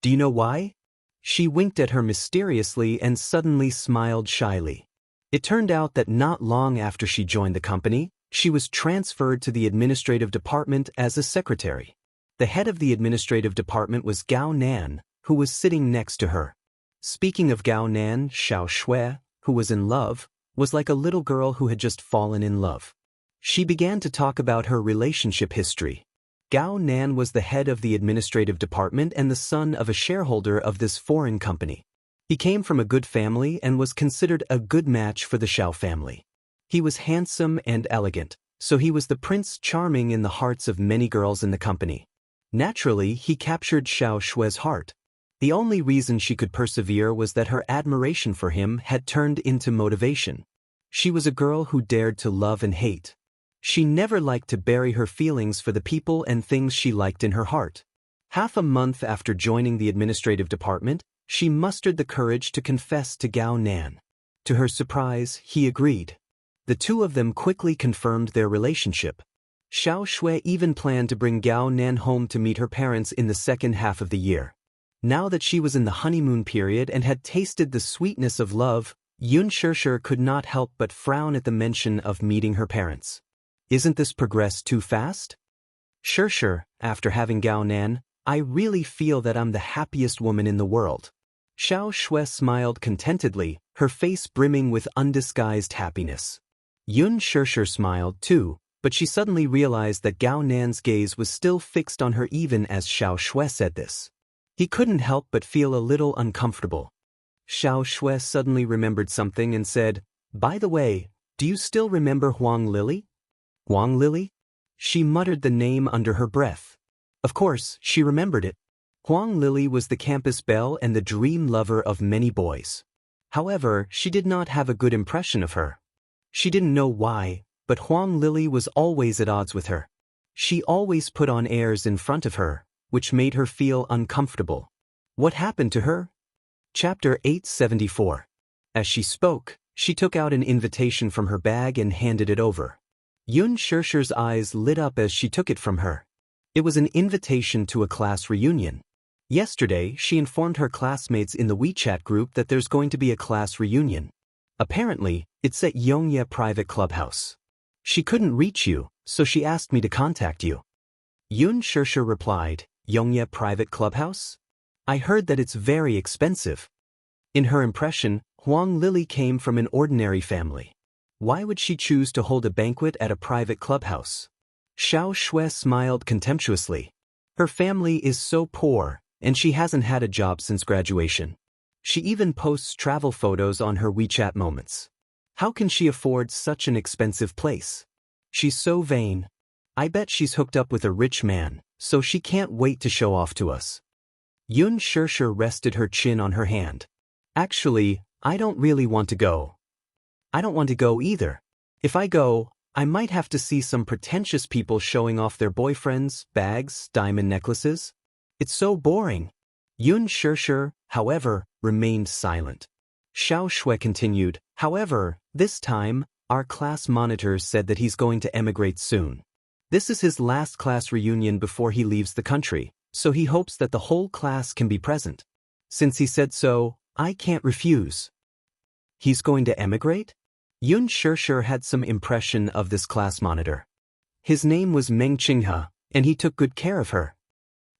"Do you know why?" She winked at her mysteriously and suddenly smiled shyly. It turned out that not long after she joined the company, she was transferred to the administrative department as a secretary. The head of the administrative department was Gao Nan, who was sitting next to her. Speaking of Gao Nan, Xiao Shui, who was in love, was like a little girl who had just fallen in love. She began to talk about her relationship history. Gao Nan was the head of the administrative department and the son of a shareholder of this foreign company. He came from a good family and was considered a good match for the Xiao family. He was handsome and elegant, so he was the prince charming in the hearts of many girls in the company. Naturally, he captured Xiao Shui's heart. The only reason she could persevere was that her admiration for him had turned into motivation. She was a girl who dared to love and hate. She never liked to bury her feelings for the people and things she liked in her heart. Half a month after joining the administrative department, she mustered the courage to confess to Gao Nan. To her surprise, he agreed. The two of them quickly confirmed their relationship. Xiao Shui even planned to bring Gao Nan home to meet her parents in the second half of the year. Now that she was in the honeymoon period and had tasted the sweetness of love, Xianxia could not help but frown at the mention of meeting her parents. Isn't this progress too fast? Xianxia, after having Gao Nan, I really feel that I'm the happiest woman in the world. Xiao Shui smiled contentedly, her face brimming with undisguised happiness. Xianxia smiled too, but she suddenly realized that Gao Nan's gaze was still fixed on her even as Xiao Shui said this. He couldn't help but feel a little uncomfortable. Xiao Shui suddenly remembered something and said, "By the way, do you still remember Huang Lili?" "Huang Lili?" She muttered the name under her breath. Of course, she remembered it. Huang Lili was the campus belle and the dream lover of many boys. However, she did not have a good impression of her. She didn't know why, but Huang Lili was always at odds with her. She always put on airs in front of her, which made her feel uncomfortable. What happened to her? Chapter 874. As she spoke, she took out an invitation from her bag and handed it over. Yun Xiaoxia's eyes lit up as she took it from her. It was an invitation to a class reunion. Yesterday, she informed her classmates in the WeChat group that there's going to be a class reunion. Apparently, it's at Xianxia private clubhouse. She couldn't reach you, so she asked me to contact you. Yun Xiaoxia replied, Xianxia private clubhouse? I heard that it's very expensive. In her impression, Huang Lili came from an ordinary family. Why would she choose to hold a banquet at a private clubhouse? Xiao Shui smiled contemptuously. Her family is so poor, and she hasn't had a job since graduation. She even posts travel photos on her WeChat moments. How can she afford such an expensive place? She's so vain. I bet she's hooked up with a rich man, so she can't wait to show off to us. Yun Xiaoxia rested her chin on her hand. Actually, I don't really want to go. I don't want to go either. If I go, I might have to see some pretentious people showing off their boyfriends, bags, diamond necklaces. It's so boring. Yun Xiaoxia, however, remained silent. Xiao Shui continued, however, this time, our class monitor said that he's going to emigrate soon. This is his last class reunion before he leaves the country, so he hopes that the whole class can be present. Since he said so, I can't refuse. He's going to emigrate? Yun Xiaoxia had some impression of this class monitor. His name was Meng Qinghe, and he took good care of her.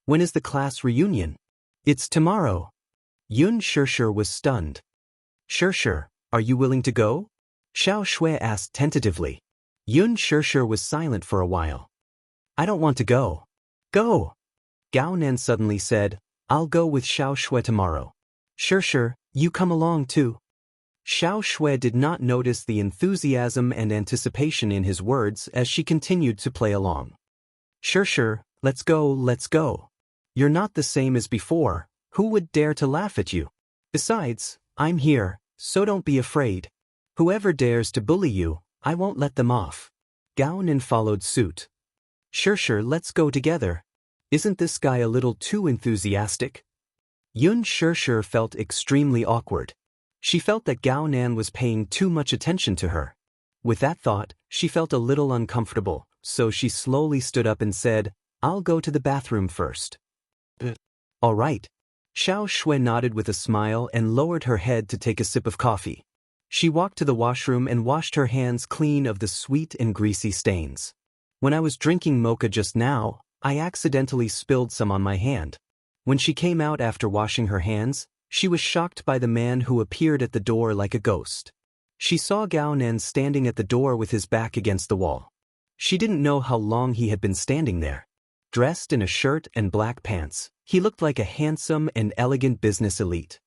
When is the class reunion? It's tomorrow. Yun Xiaoxia was stunned. Xiaoxia, are you willing to go? Xiao Shui asked tentatively. Yun Xiaoxia was silent for a while. I don't want to go. Go! Gao Nan suddenly said, I'll go with Xiao Shui tomorrow. Xiaoxia, you come along too. Xiao Shui did not notice the enthusiasm and anticipation in his words as she continued to play along. Xiaoxia, let's go, let's go. You're not the same as before. Who would dare to laugh at you? Besides, I'm here, so don't be afraid. Whoever dares to bully you, I won't let them off. Gao Nan followed suit. Xiaoxia, let's go together. Isn't this guy a little too enthusiastic? Yun Xiaoxia felt extremely awkward. She felt that Gao Nan was paying too much attention to her. With that thought, she felt a little uncomfortable, so she slowly stood up and said, I'll go to the bathroom first. All right. Xiao Shui nodded with a smile and lowered her head to take a sip of coffee. She walked to the washroom and washed her hands clean of the sweet and greasy stains. When I was drinking mocha just now, I accidentally spilled some on my hand. When she came out after washing her hands, she was shocked by the man who appeared at the door like a ghost. She saw Gao Nan standing at the door with his back against the wall. She didn't know how long he had been standing there. Dressed in a shirt and black pants, he looked like a handsome and elegant business elite.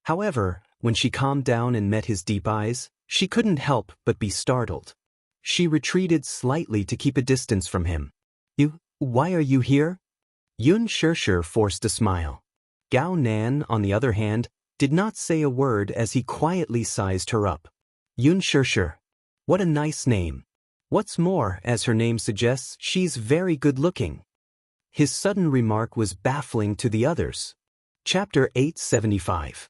However, when she calmed down and met his deep eyes, she couldn't help but be startled. She retreated slightly to keep a distance from him. Why are you here? Yun Xiaoxia forced a smile. Gao Nan, on the other hand, did not say a word as he quietly sized her up. Yun Xiaoxia. What a nice name. What's more, as her name suggests, she's very good-looking. His sudden remark was baffling to the others. Chapter 875.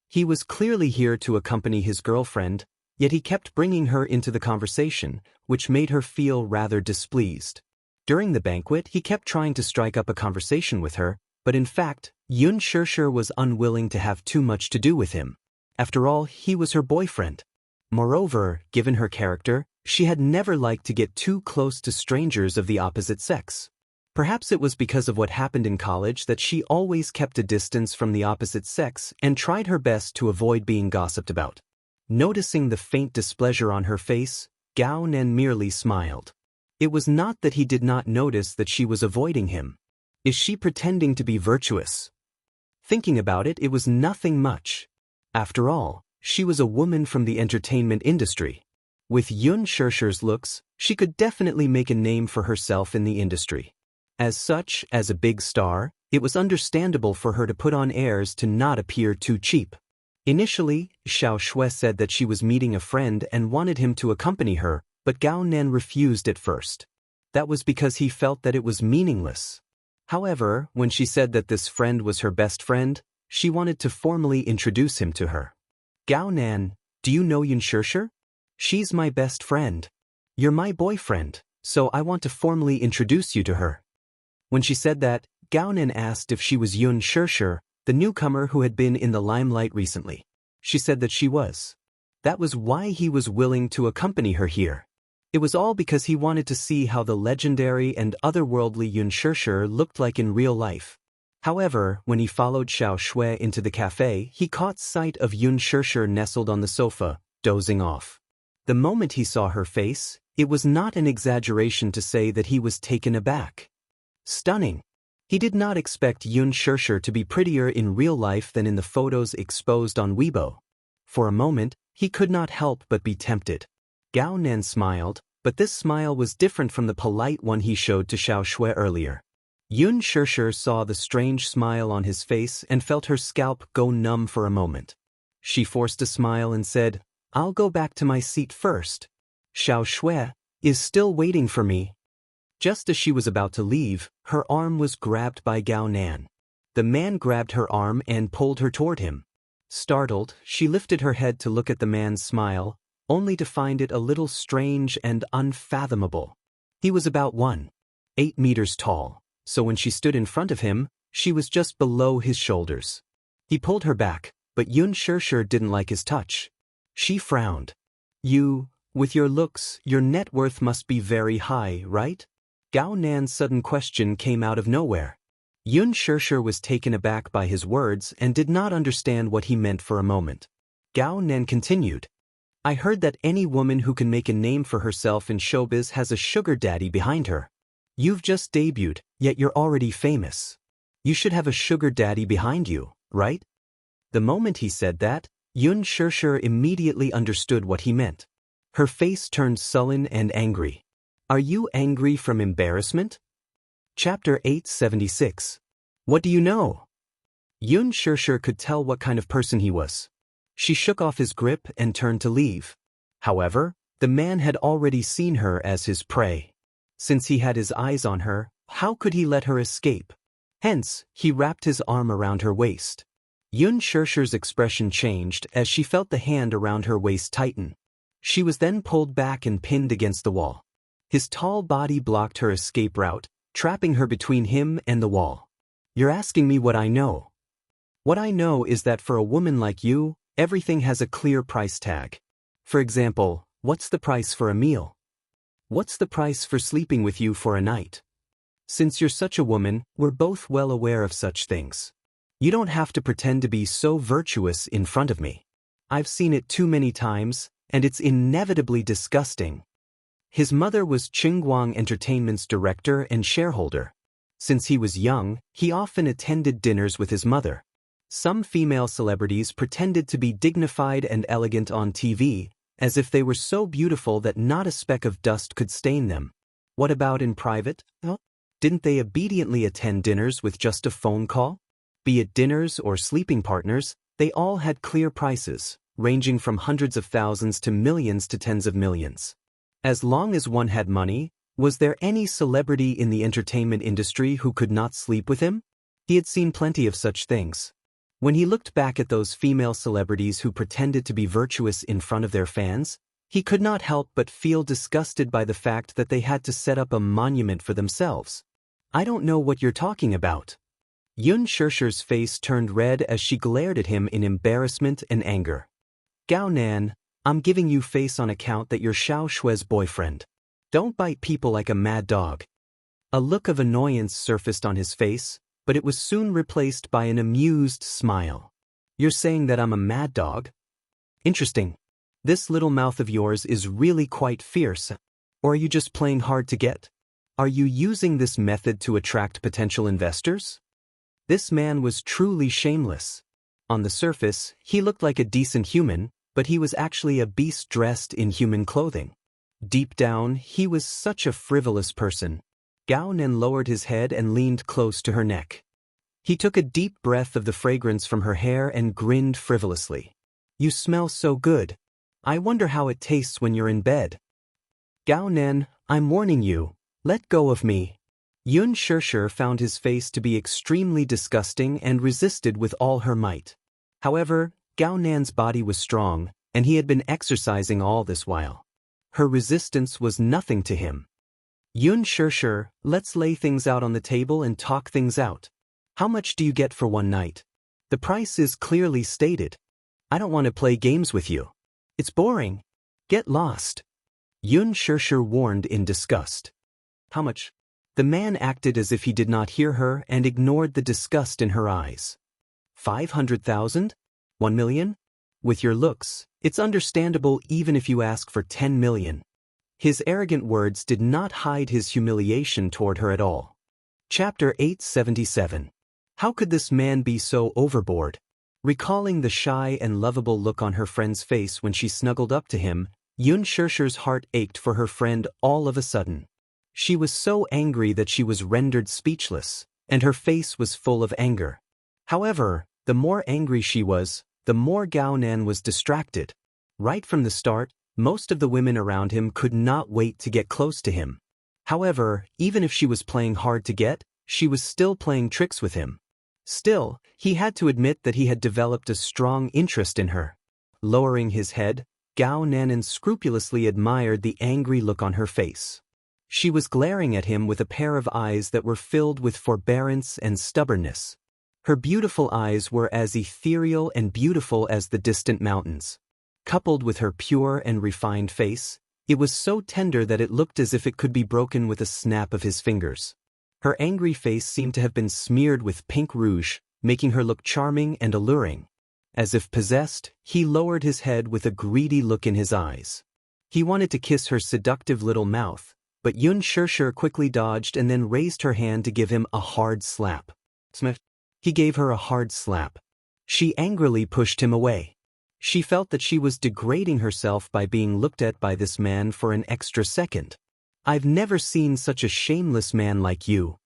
He was clearly here to accompany his girlfriend, yet he kept bringing her into the conversation, which made her feel rather displeased. During the banquet, he kept trying to strike up a conversation with her, but in fact, Yun Xiaoxia was unwilling to have too much to do with him. After all, he was her boyfriend. Moreover, given her character, she had never liked to get too close to strangers of the opposite sex. Perhaps it was because of what happened in college that she always kept a distance from the opposite sex and tried her best to avoid being gossiped about. Noticing the faint displeasure on her face, Gao Nan merely smiled. It was not that he did not notice that she was avoiding him. Is she pretending to be virtuous? Thinking about it, it was nothing much. After all, she was a woman from the entertainment industry. With Yun Xiaoxia's looks, she could definitely make a name for herself in the industry. As such, as a big star, It was understandable for her to put on airs to not appear too cheap. Initially, Xianxia said that she was meeting a friend and wanted him to accompany her, but Gao Nan refused at first. That was because he felt that it was meaningless. However, when she said that this friend was her best friend, she wanted to formally introduce him to her. Gao Nan, do you know Xianxia? She's my best friend. You're my boyfriend, so I want to formally introduce you to her. When she said that, Gao Nan asked if she was Xianxia, the newcomer who had been in the limelight recently. She said that she was. That was why he was willing to accompany her here. It was all because he wanted to see how the legendary and otherworldly Xianxia looked like in real life. However, when he followed Xianxia into the cafe, he caught sight of Xianxia nestled on the sofa, dozing off. The moment he saw her face, it was not an exaggeration to say that he was taken aback. Stunning. He did not expect Xianxia to be prettier in real life than in the photos exposed on Weibo. For a moment, he could not help but be tempted. Gao Nan smiled, but this smile was different from the polite one he showed to Xianxia earlier. Xianxia saw the strange smile on his face and felt her scalp go numb for a moment. She forced a smile and said, "I'll go back to my seat first. Xianxia is still waiting for me." Just as she was about to leave, her arm was grabbed by Gao Nan. The man grabbed her arm and pulled her toward him. Startled, she lifted her head to look at the man's smile, only to find it a little strange and unfathomable. He was about 1.8 meters tall, so when she stood in front of him, she was just below his shoulders. He pulled her back, but Xianxia didn't like his touch. She frowned. "You, with your looks, your net worth must be very high, right?" Gao Nan's sudden question came out of nowhere. Xianxia was taken aback by his words and did not understand what he meant for a moment. Gao Nan continued, "I heard that any woman who can make a name for herself in showbiz has a sugar daddy behind her. You've just debuted, yet you're already famous. You should have a sugar daddy behind you, right?" The moment he said that, Xianxia immediately understood what he meant. Her face turned sullen and angry. "Are you angry from embarrassment?" Chapter 876. What do you know? Xianxia could tell what kind of person he was. She shook off his grip and turned to leave. However, the man had already seen her as his prey. Since he had his eyes on her, how could he let her escape? Hence, he wrapped his arm around her waist. Xianxia's expression changed as she felt the hand around her waist tighten. She was then pulled back and pinned against the wall. His tall body blocked her escape route, trapping her between him and the wall. "You're asking me what I know. What I know is that for a woman like you, everything has a clear price tag. For example, what's the price for a meal? What's the price for sleeping with you for a night? Since you're such a woman, we're both well aware of such things. You don't have to pretend to be so virtuous in front of me. I've seen it too many times, and it's inevitably disgusting." His mother was Qingguang Entertainment's director and shareholder. Since he was young, he often attended dinners with his mother. Some female celebrities pretended to be dignified and elegant on TV, as if they were so beautiful that not a speck of dust could stain them. What about in private? Didn't they obediently attend dinners with just a phone call? Be it dinners or sleeping partners, they all had clear prices, ranging from hundreds of thousands to millions to tens of millions. As long as one had money, was there any celebrity in the entertainment industry who could not sleep with him? He had seen plenty of such things. When he looked back at those female celebrities who pretended to be virtuous in front of their fans, he could not help but feel disgusted by the fact that they had to set up a monument for themselves. "I don't know what you're talking about." Xianxia's face turned red as she glared at him in embarrassment and anger. "Gao Nan, I'm giving you face on account that you're Xiaoxia's boyfriend. Don't bite people like a mad dog." A look of annoyance surfaced on his face, but it was soon replaced by an amused smile. "You're saying that I'm a mad dog? Interesting. This little mouth of yours is really quite fierce. Or are you just playing hard to get? Are you using this method to attract potential investors?" This man was truly shameless. On the surface, he looked like a decent human, but he was actually a beast dressed in human clothing. Deep down, he was such a frivolous person. Gao Nan lowered his head and leaned close to her neck. He took a deep breath of the fragrance from her hair and grinned frivolously. You smell so good. I wonder how it tastes when you're in bed. Gao Nen, I'm warning you. Let go of me. Yun Shirshir found his face to be extremely disgusting and resisted with all her might. However, Gao Nan's body was strong, and he had been exercising all this while. Her resistance was nothing to him. Yun Shirshir, let's lay things out on the table and talk things out. How much do you get for one night? The price is clearly stated. I don't want to play games with you. It's boring. Get lost. Yun Shirshir warned in disgust. How much? The man acted as if he did not hear her and ignored the disgust in her eyes. 500,000? 1 million? With your looks, it's understandable even if you ask for 10 million. His arrogant words did not hide his humiliation toward her at all. Chapter 877. How could this man be so overboard? Recalling the shy and lovable look on her friend's face when she snuggled up to him, Yun Shirshir's heart ached for her friend all of a sudden. She was so angry that she was rendered speechless, and her face was full of anger. However, the more angry she was, the more Gao Nan was distracted. Right from the start, most of the women around him could not wait to get close to him. However, even if she was playing hard to get, she was still playing tricks with him. Still, he had to admit that he had developed a strong interest in her. Lowering his head, Gao Nan scrupulously admired the angry look on her face. She was glaring at him with a pair of eyes that were filled with forbearance and stubbornness. Her beautiful eyes were as ethereal and beautiful as the distant mountains. Coupled with her pure and refined face, it was so tender that it looked as if it could be broken with a snap of his fingers. Her angry face seemed to have been smeared with pink rouge, making her look charming and alluring. As if possessed, he lowered his head with a greedy look in his eyes. He wanted to kiss her seductive little mouth, but Yun Shirshir quickly dodged and then raised her hand to give him a hard slap. Smith. He gave her a hard slap. She angrily pushed him away. She felt that she was degrading herself by being looked at by this man for an extra second. I've never seen such a shameless man like you.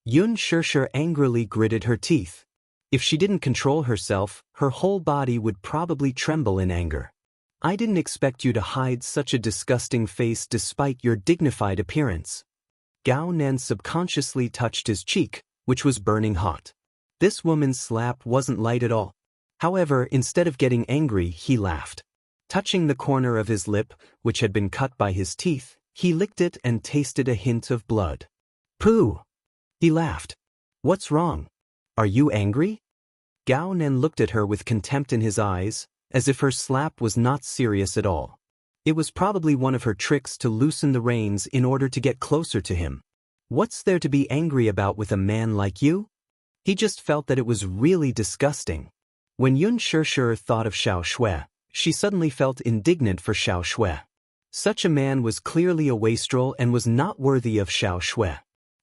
Yun Shirshir angrily gritted her teeth. If she didn't control herself, her whole body would probably tremble in anger. I didn't expect you to hide such a disgusting face despite your dignified appearance. Gao Nan subconsciously touched his cheek, which was burning hot. This woman's slap wasn't light at all. However, instead of getting angry, he laughed. Touching the corner of his lip, which had been cut by his teeth, he licked it and tasted a hint of blood. Pooh! He laughed. What's wrong? Are you angry? Gao Nan looked at her with contempt in his eyes, as if her slap was not serious at all. It was probably one of her tricks to loosen the reins in order to get closer to him. What's there to be angry about with a man like you? He just felt that it was really disgusting. When Yun Shirshir thought of Xiao Shui, she suddenly felt indignant for Xiao Shui. Such a man was clearly a wastrel and was not worthy of Xiao Shui.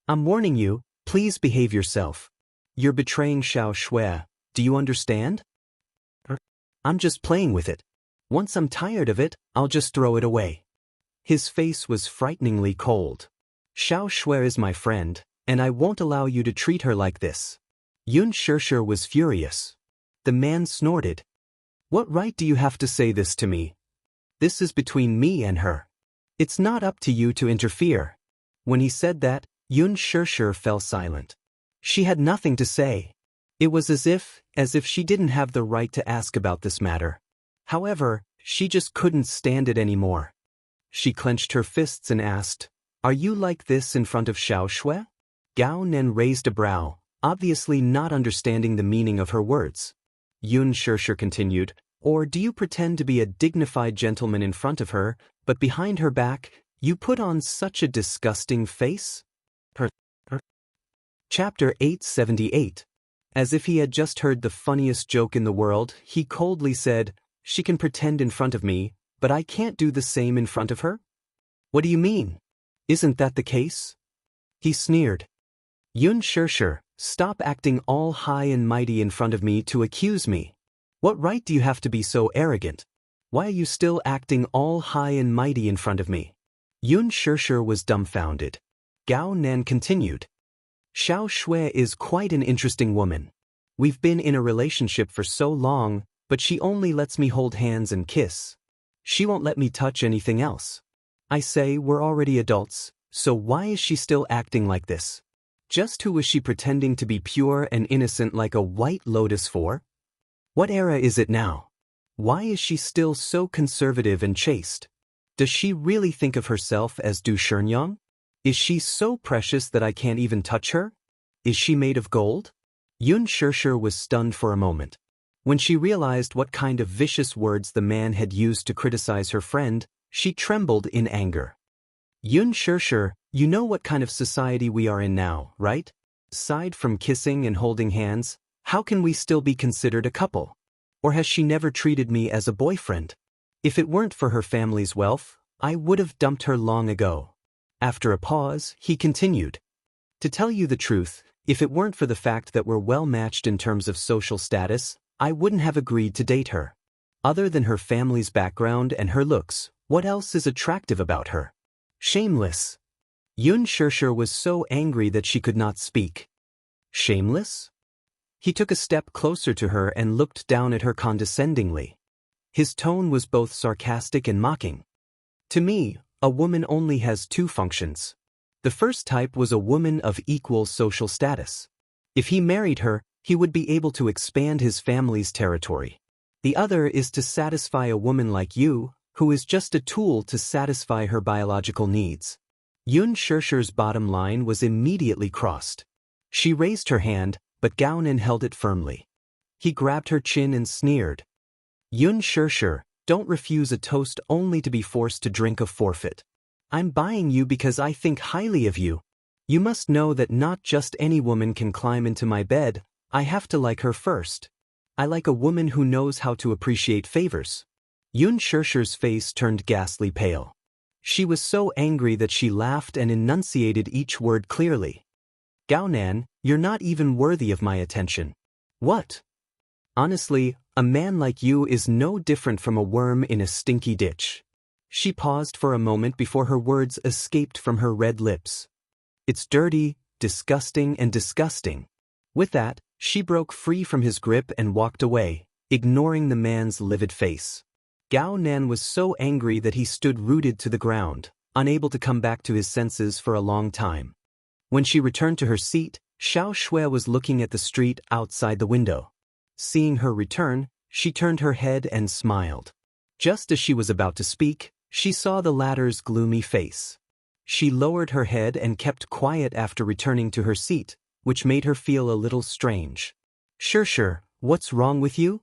I'm warning you, please behave yourself. You're betraying Xiao Shui, do you understand? I'm just playing with it. Once I'm tired of it, I'll just throw it away. His face was frighteningly cold. Xiao Shui is my friend, and I won't allow you to treat her like this. Yun Shirshir was furious. The man snorted. What right do you have to say this to me? This is between me and her. It's not up to you to interfere. When he said that, Yun Shirshir fell silent. She had nothing to say. It was as if she didn't have the right to ask about this matter. However, she just couldn't stand it anymore. She clenched her fists and asked, Are you like this in front of Xiao Shui? Gao Nen raised a brow, obviously not understanding the meaning of her words. Yun Shirshir continued, Or do you pretend to be a dignified gentleman in front of her, but behind her back, you put on such a disgusting face? Chapter 878. As if he had just heard the funniest joke in the world, he coldly said, She can pretend in front of me, but I can't do the same in front of her? What do you mean? Isn't that the case? He sneered. Yun Shirshir, stop acting all high and mighty in front of me to accuse me. What right do you have to be so arrogant? Why are you still acting all high and mighty in front of me? Yun Shirshir was dumbfounded. Gao Nan continued. Xiao Shui is quite an interesting woman. We've been in a relationship for so long, but she only lets me hold hands and kiss. She won't let me touch anything else. I say we're already adults, so why is she still acting like this? Just who is she pretending to be pure and innocent like a white lotus for? What era is it now? Why is she still so conservative and chaste? Does she really think of herself as Du Shenyang? Is she so precious that I can't even touch her? Is she made of gold? Yun Shishir was stunned for a moment. When she realized what kind of vicious words the man had used to criticize her friend, she trembled in anger. Yun Shishir, you know what kind of society we are in now, right? Aside from kissing and holding hands, how can we still be considered a couple? Or has she never treated me as a boyfriend? If it weren't for her family's wealth, I would have dumped her long ago. After a pause, he continued. To tell you the truth, if it weren't for the fact that we're well matched in terms of social status, I wouldn't have agreed to date her. Other than her family's background and her looks, what else is attractive about her? Shameless. Yun Shishir was so angry that she could not speak. Shameless? He took a step closer to her and looked down at her condescendingly. His tone was both sarcastic and mocking. To me, a woman only has two functions. The first type was a woman of equal social status. If he married her, he would be able to expand his family's territory. The other is to satisfy a woman like you, who is just a tool to satisfy her biological needs. Yun Shishir's bottom line was immediately crossed. She raised her hand, but Gao Nen held it firmly. He grabbed her chin and sneered. Yun Shishir, don't refuse a toast only to be forced to drink a forfeit. I'm buying you because I think highly of you. You must know that not just any woman can climb into my bed, I have to like her first. I like a woman who knows how to appreciate favors. Yun Shishir's face turned ghastly pale. She was so angry that she laughed and enunciated each word clearly. Gao Nan, you're not even worthy of my attention. What? Honestly, a man like you is no different from a worm in a stinky ditch. She paused for a moment before her words escaped from her red lips. It's dirty, disgusting, and disgusting. With that, she broke free from his grip and walked away, ignoring the man's livid face. Gao Nan was so angry that he stood rooted to the ground, unable to come back to his senses for a long time. When she returned to her seat, Xiao Shui was looking at the street outside the window. Seeing her return, she turned her head and smiled. Just as she was about to speak, she saw the latter's gloomy face. She lowered her head and kept quiet after returning to her seat, which made her feel a little strange. Shishir, what's wrong with you?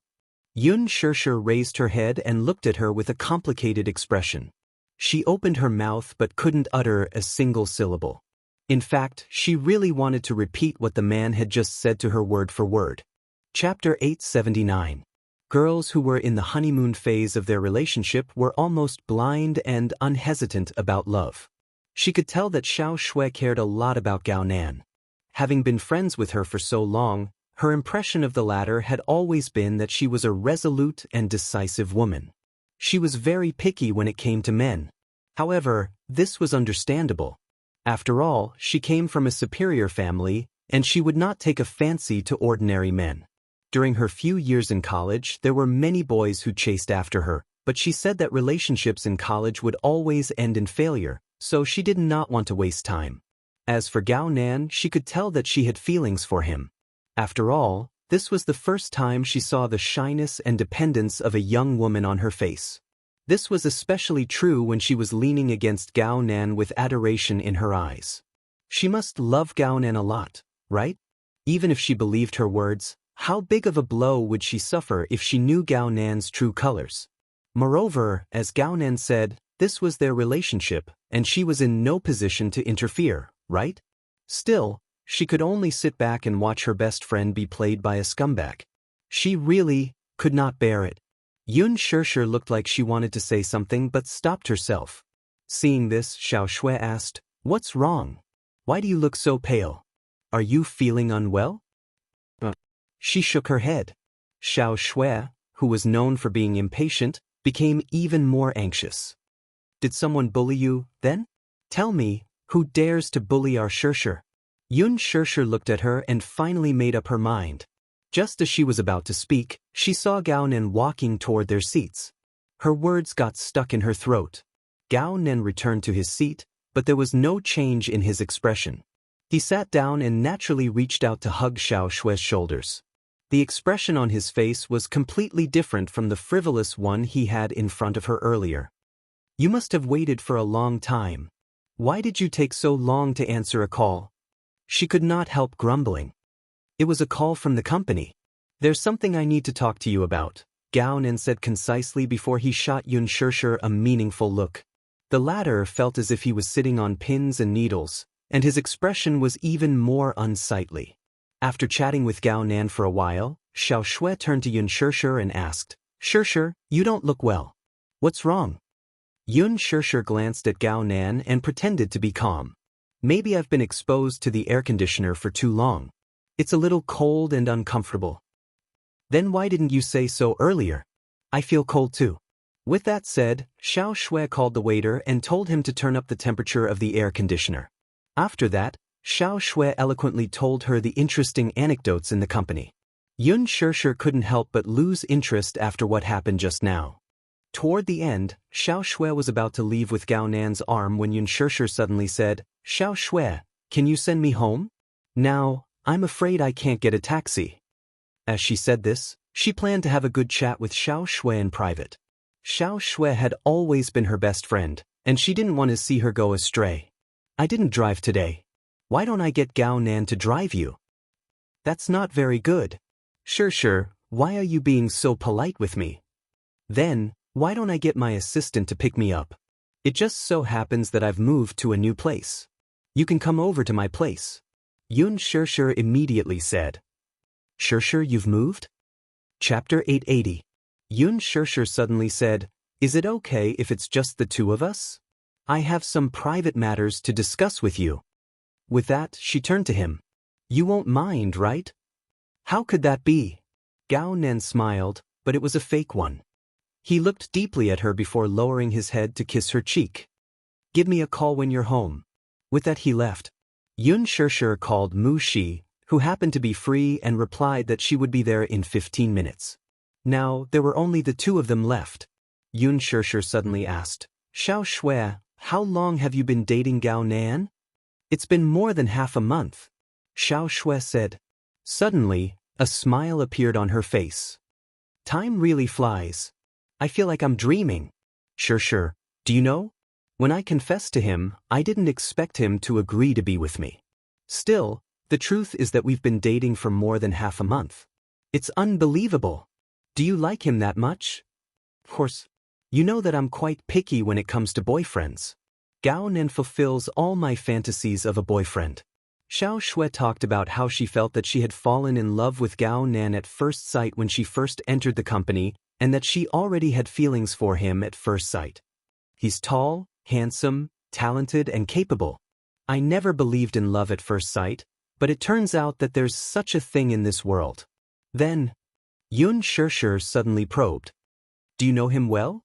Yun Shishir raised her head and looked at her with a complicated expression. She opened her mouth but couldn't utter a single syllable. In fact, she really wanted to repeat what the man had just said to her word for word. Chapter 879. Girls who were in the honeymoon phase of their relationship were almost blind and unhesitant about love. She could tell that Xiao Shui cared a lot about Gao Nan. Having been friends with her for so long, her impression of the latter had always been that she was a resolute and decisive woman. She was very picky when it came to men. However, this was understandable. After all, she came from a superior family, and she would not take a fancy to ordinary men. During her few years in college, there were many boys who chased after her, but she said that relationships in college would always end in failure, so she did not want to waste time. As for Gao Nan, she could tell that she had feelings for him. After all, this was the first time she saw the shyness and dependence of a young woman on her face. This was especially true when she was leaning against Gao Nan with adoration in her eyes. She must love Gao Nan a lot, right? Even if she believed her words, how big of a blow would she suffer if she knew Gao Nan's true colors? Moreover, as Gao Nan said, this was their relationship, and she was in no position to interfere, right? Still, she could only sit back and watch her best friend be played by a scumbag. She really could not bear it. Yun Shishir looked like she wanted to say something but stopped herself. Seeing this, Xiao Shui asked, "What's wrong? Why do you look so pale? Are you feeling unwell?" She shook her head. Xiao Shui, who was known for being impatient, became even more anxious. "Did someone bully you, then? Tell me, who dares to bully our Shishir?" Yun Shirshir looked at her and finally made up her mind. Just as she was about to speak, she saw Gao Nen walking toward their seats. Her words got stuck in her throat. Gao Nen returned to his seat, but there was no change in his expression. He sat down and naturally reached out to hug Xiao Shue's shoulders. The expression on his face was completely different from the frivolous one he had in front of her earlier. You must have waited for a long time. Why did you take so long to answer a call? She could not help grumbling. It was a call from the company. There's something I need to talk to you about, Gao Nen said concisely before he shot Yun Shirshir a meaningful look. The latter felt as if he was sitting on pins and needles, and his expression was even more unsightly. After chatting with Gao Nan for a while, Xiao Shui turned to Yun Shirshir and asked, Shirshir, you don't look well. What's wrong? Yun Shirshir glanced at Gao Nan and pretended to be calm. Maybe I've been exposed to the air conditioner for too long. It's a little cold and uncomfortable. Then why didn't you say so earlier? I feel cold too. With that said, Xiao Shui called the waiter and told him to turn up the temperature of the air conditioner. After that, Xiao Shui eloquently told her the interesting anecdotes in the company. Yun Shirshir couldn't help but lose interest after what happened just now. Toward the end, Xiao Shui was about to leave with Gao Nan's arm when Yun Shirshir suddenly said, Xiao Shui, can you send me home? Now, I'm afraid I can't get a taxi. As she said this, she planned to have a good chat with Xiao Shui in private. Xiao Shui had always been her best friend, and she didn't want to see her go astray. I didn't drive today. Why don't I get Gao Nan to drive you? That's not very good. Sure, why are you being so polite with me? Then, why don't I get my assistant to pick me up? It just so happens that I've moved to a new place. You can come over to my place. Yun Shirshir immediately said. Shirshir, you've moved? Chapter 880. Yun Shirshir suddenly said, Is it okay if it's just the two of us? I have some private matters to discuss with you. With that, she turned to him. You won't mind, right? How could that be? Gao Nen smiled, but it was a fake one. He looked deeply at her before lowering his head to kiss her cheek. Give me a call when you're home. With that he left. Yun Shirshir called Mu Shi, who happened to be free, and replied that she would be there in 15 minutes. Now, there were only the two of them left. Yun Shirshir suddenly asked, Xiao Shui, how long have you been dating Gao Nan? It's been more than half a month. Xiao Shui said. Suddenly, a smile appeared on her face. Time really flies. I feel like I'm dreaming. Shirshir, do you know? When I confessed to him, I didn't expect him to agree to be with me. Still, the truth is that we've been dating for more than half a month. It's unbelievable. Do you like him that much? Of course, you know that I'm quite picky when it comes to boyfriends. Gao Nen fulfills all my fantasies of a boyfriend. Xiao Shui talked about how she felt that she had fallen in love with Gao Nan at first sight when she first entered the company, and that she already had feelings for him at first sight. He's tall, handsome, talented, and capable. I never believed in love at first sight, but it turns out that there's such a thing in this world. Then, Yun Shirshir suddenly probed. Do you know him well?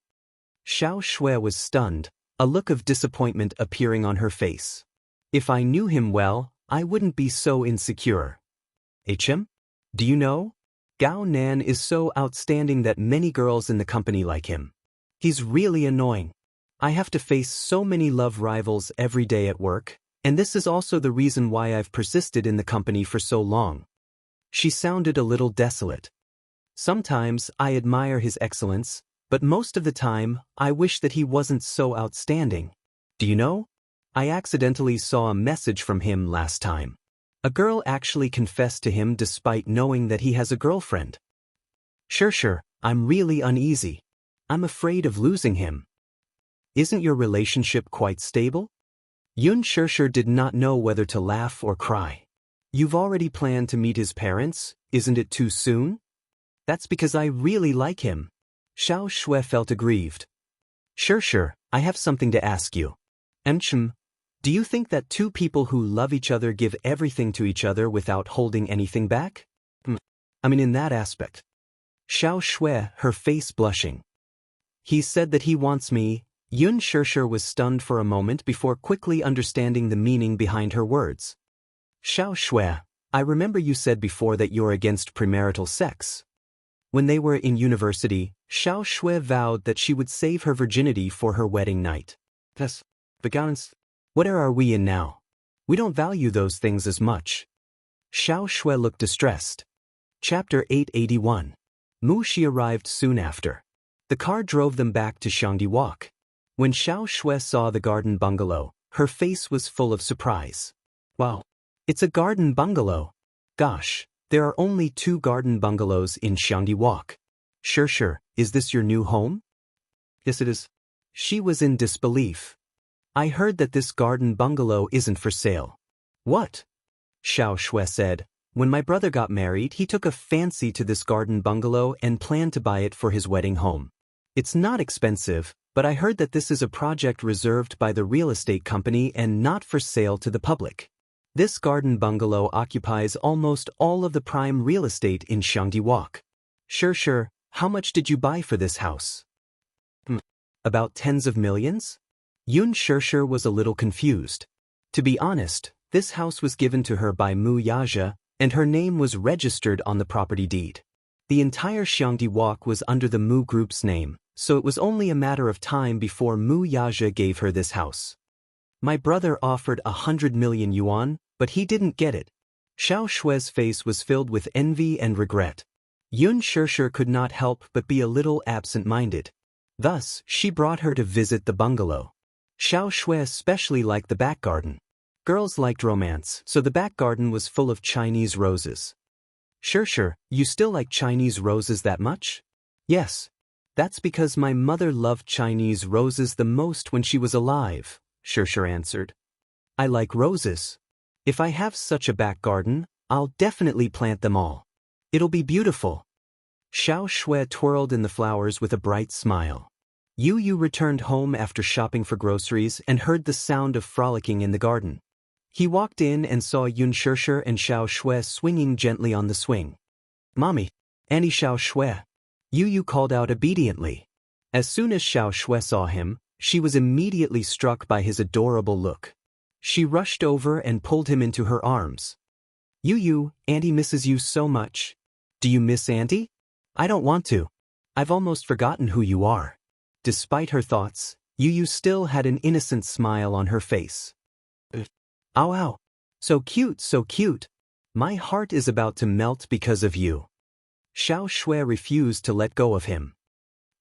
Xiao Shui was stunned, a look of disappointment appearing on her face. If I knew him well, I wouldn't be so insecure. HM? Do you know? Gao Nan is so outstanding that many girls in the company like him. He's really annoying. I have to face so many love rivals every day at work, and this is also the reason why I've persisted in the company for so long. She sounded a little desolate. Sometimes I admire his excellence, but most of the time I wish that he wasn't so outstanding. Do you know? I accidentally saw a message from him last time. A girl actually confessed to him despite knowing that he has a girlfriend. Shirshir, I'm really uneasy. I'm afraid of losing him. Isn't your relationship quite stable? Yun Shirshir did not know whether to laugh or cry. You've already planned to meet his parents, isn't it too soon? That's because I really like him. Xiao Shui felt aggrieved. Shirshir, I have something to ask you. Do you think that two people who love each other give everything to each other without holding anything back? I mean in that aspect. Xiao Shui, her face blushing. He said that he wants me. Yun Shirshir was stunned for a moment before quickly understanding the meaning behind her words. Xiaoxue, I remember you said before that you're against premarital sex. When they were in university, Xiaoxue vowed that she would save her virginity for her wedding night. Thus, begans. What era are we in now? We don't value those things as much. Xiaoxue looked distressed. Chapter 881. Shi arrived soon after. The car drove them back to Xiangdi Walk. When Xiaoxue saw the garden bungalow, her face was full of surprise. Wow, it's a garden bungalow. Gosh, there are only 2 garden bungalows in Xiangdi Walk. Sure, is this your new home? Yes, it is. She was in disbelief. I heard that this garden bungalow isn't for sale. What? Xiaoxue said. When my brother got married, he took a fancy to this garden bungalow and planned to buy it for his wedding home. It's not expensive, but I heard that this is a project reserved by the real estate company and not for sale to the public. This garden bungalow occupies almost all of the prime real estate in Xiangdi Walk. Sure, how much did you buy for this house? About tens of millions? Yun Sure was a little confused. To be honest, this house was given to her by Mu Yaja, and her name was registered on the property deed. The entire Xiangdi Walk was under the Mu Group's name, so it was only a matter of time before Mu Yaja gave her this house. My brother offered 100 million yuan, but he didn't get it. Xiaoshue's face was filled with envy and regret. Yun Sure could not help but be a little absent-minded. Thus, she brought her to visit the bungalow. Xiaoxue especially liked the back garden. Girls liked romance, so the back garden was full of Chinese roses. Sure, you still like Chinese roses that much? Yes. That's because my mother loved Chinese roses the most when she was alive, Sure answered. I like roses. If I have such a back garden, I'll definitely plant them all. It'll be beautiful. Xiaoxue twirled in the flowers with a bright smile. Yu returned home after shopping for groceries and heard the sound of frolicking in the garden. He walked in and saw Yun Sure and Xiaoxue swinging gently on the swing. Mommy, Annie Xiaoxue. Yu called out obediently. As soon as Xiaoxue saw him, she was immediately struck by his adorable look. She rushed over and pulled him into her arms. Yu, Auntie misses you so much. Do you miss Auntie? I don't want to. I've almost forgotten who you are. Despite her thoughts, Yu still had an innocent smile on her face. Ow. So cute. My heart is about to melt because of you. Xiaoxue refused to let go of him.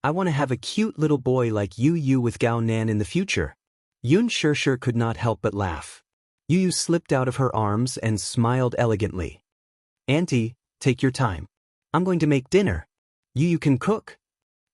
I want to have a cute little boy like Yu with Gao Nan in the future. Yun Sure could not help but laugh. Yu slipped out of her arms and smiled elegantly. Auntie, take your time. I'm going to make dinner. Yu can cook.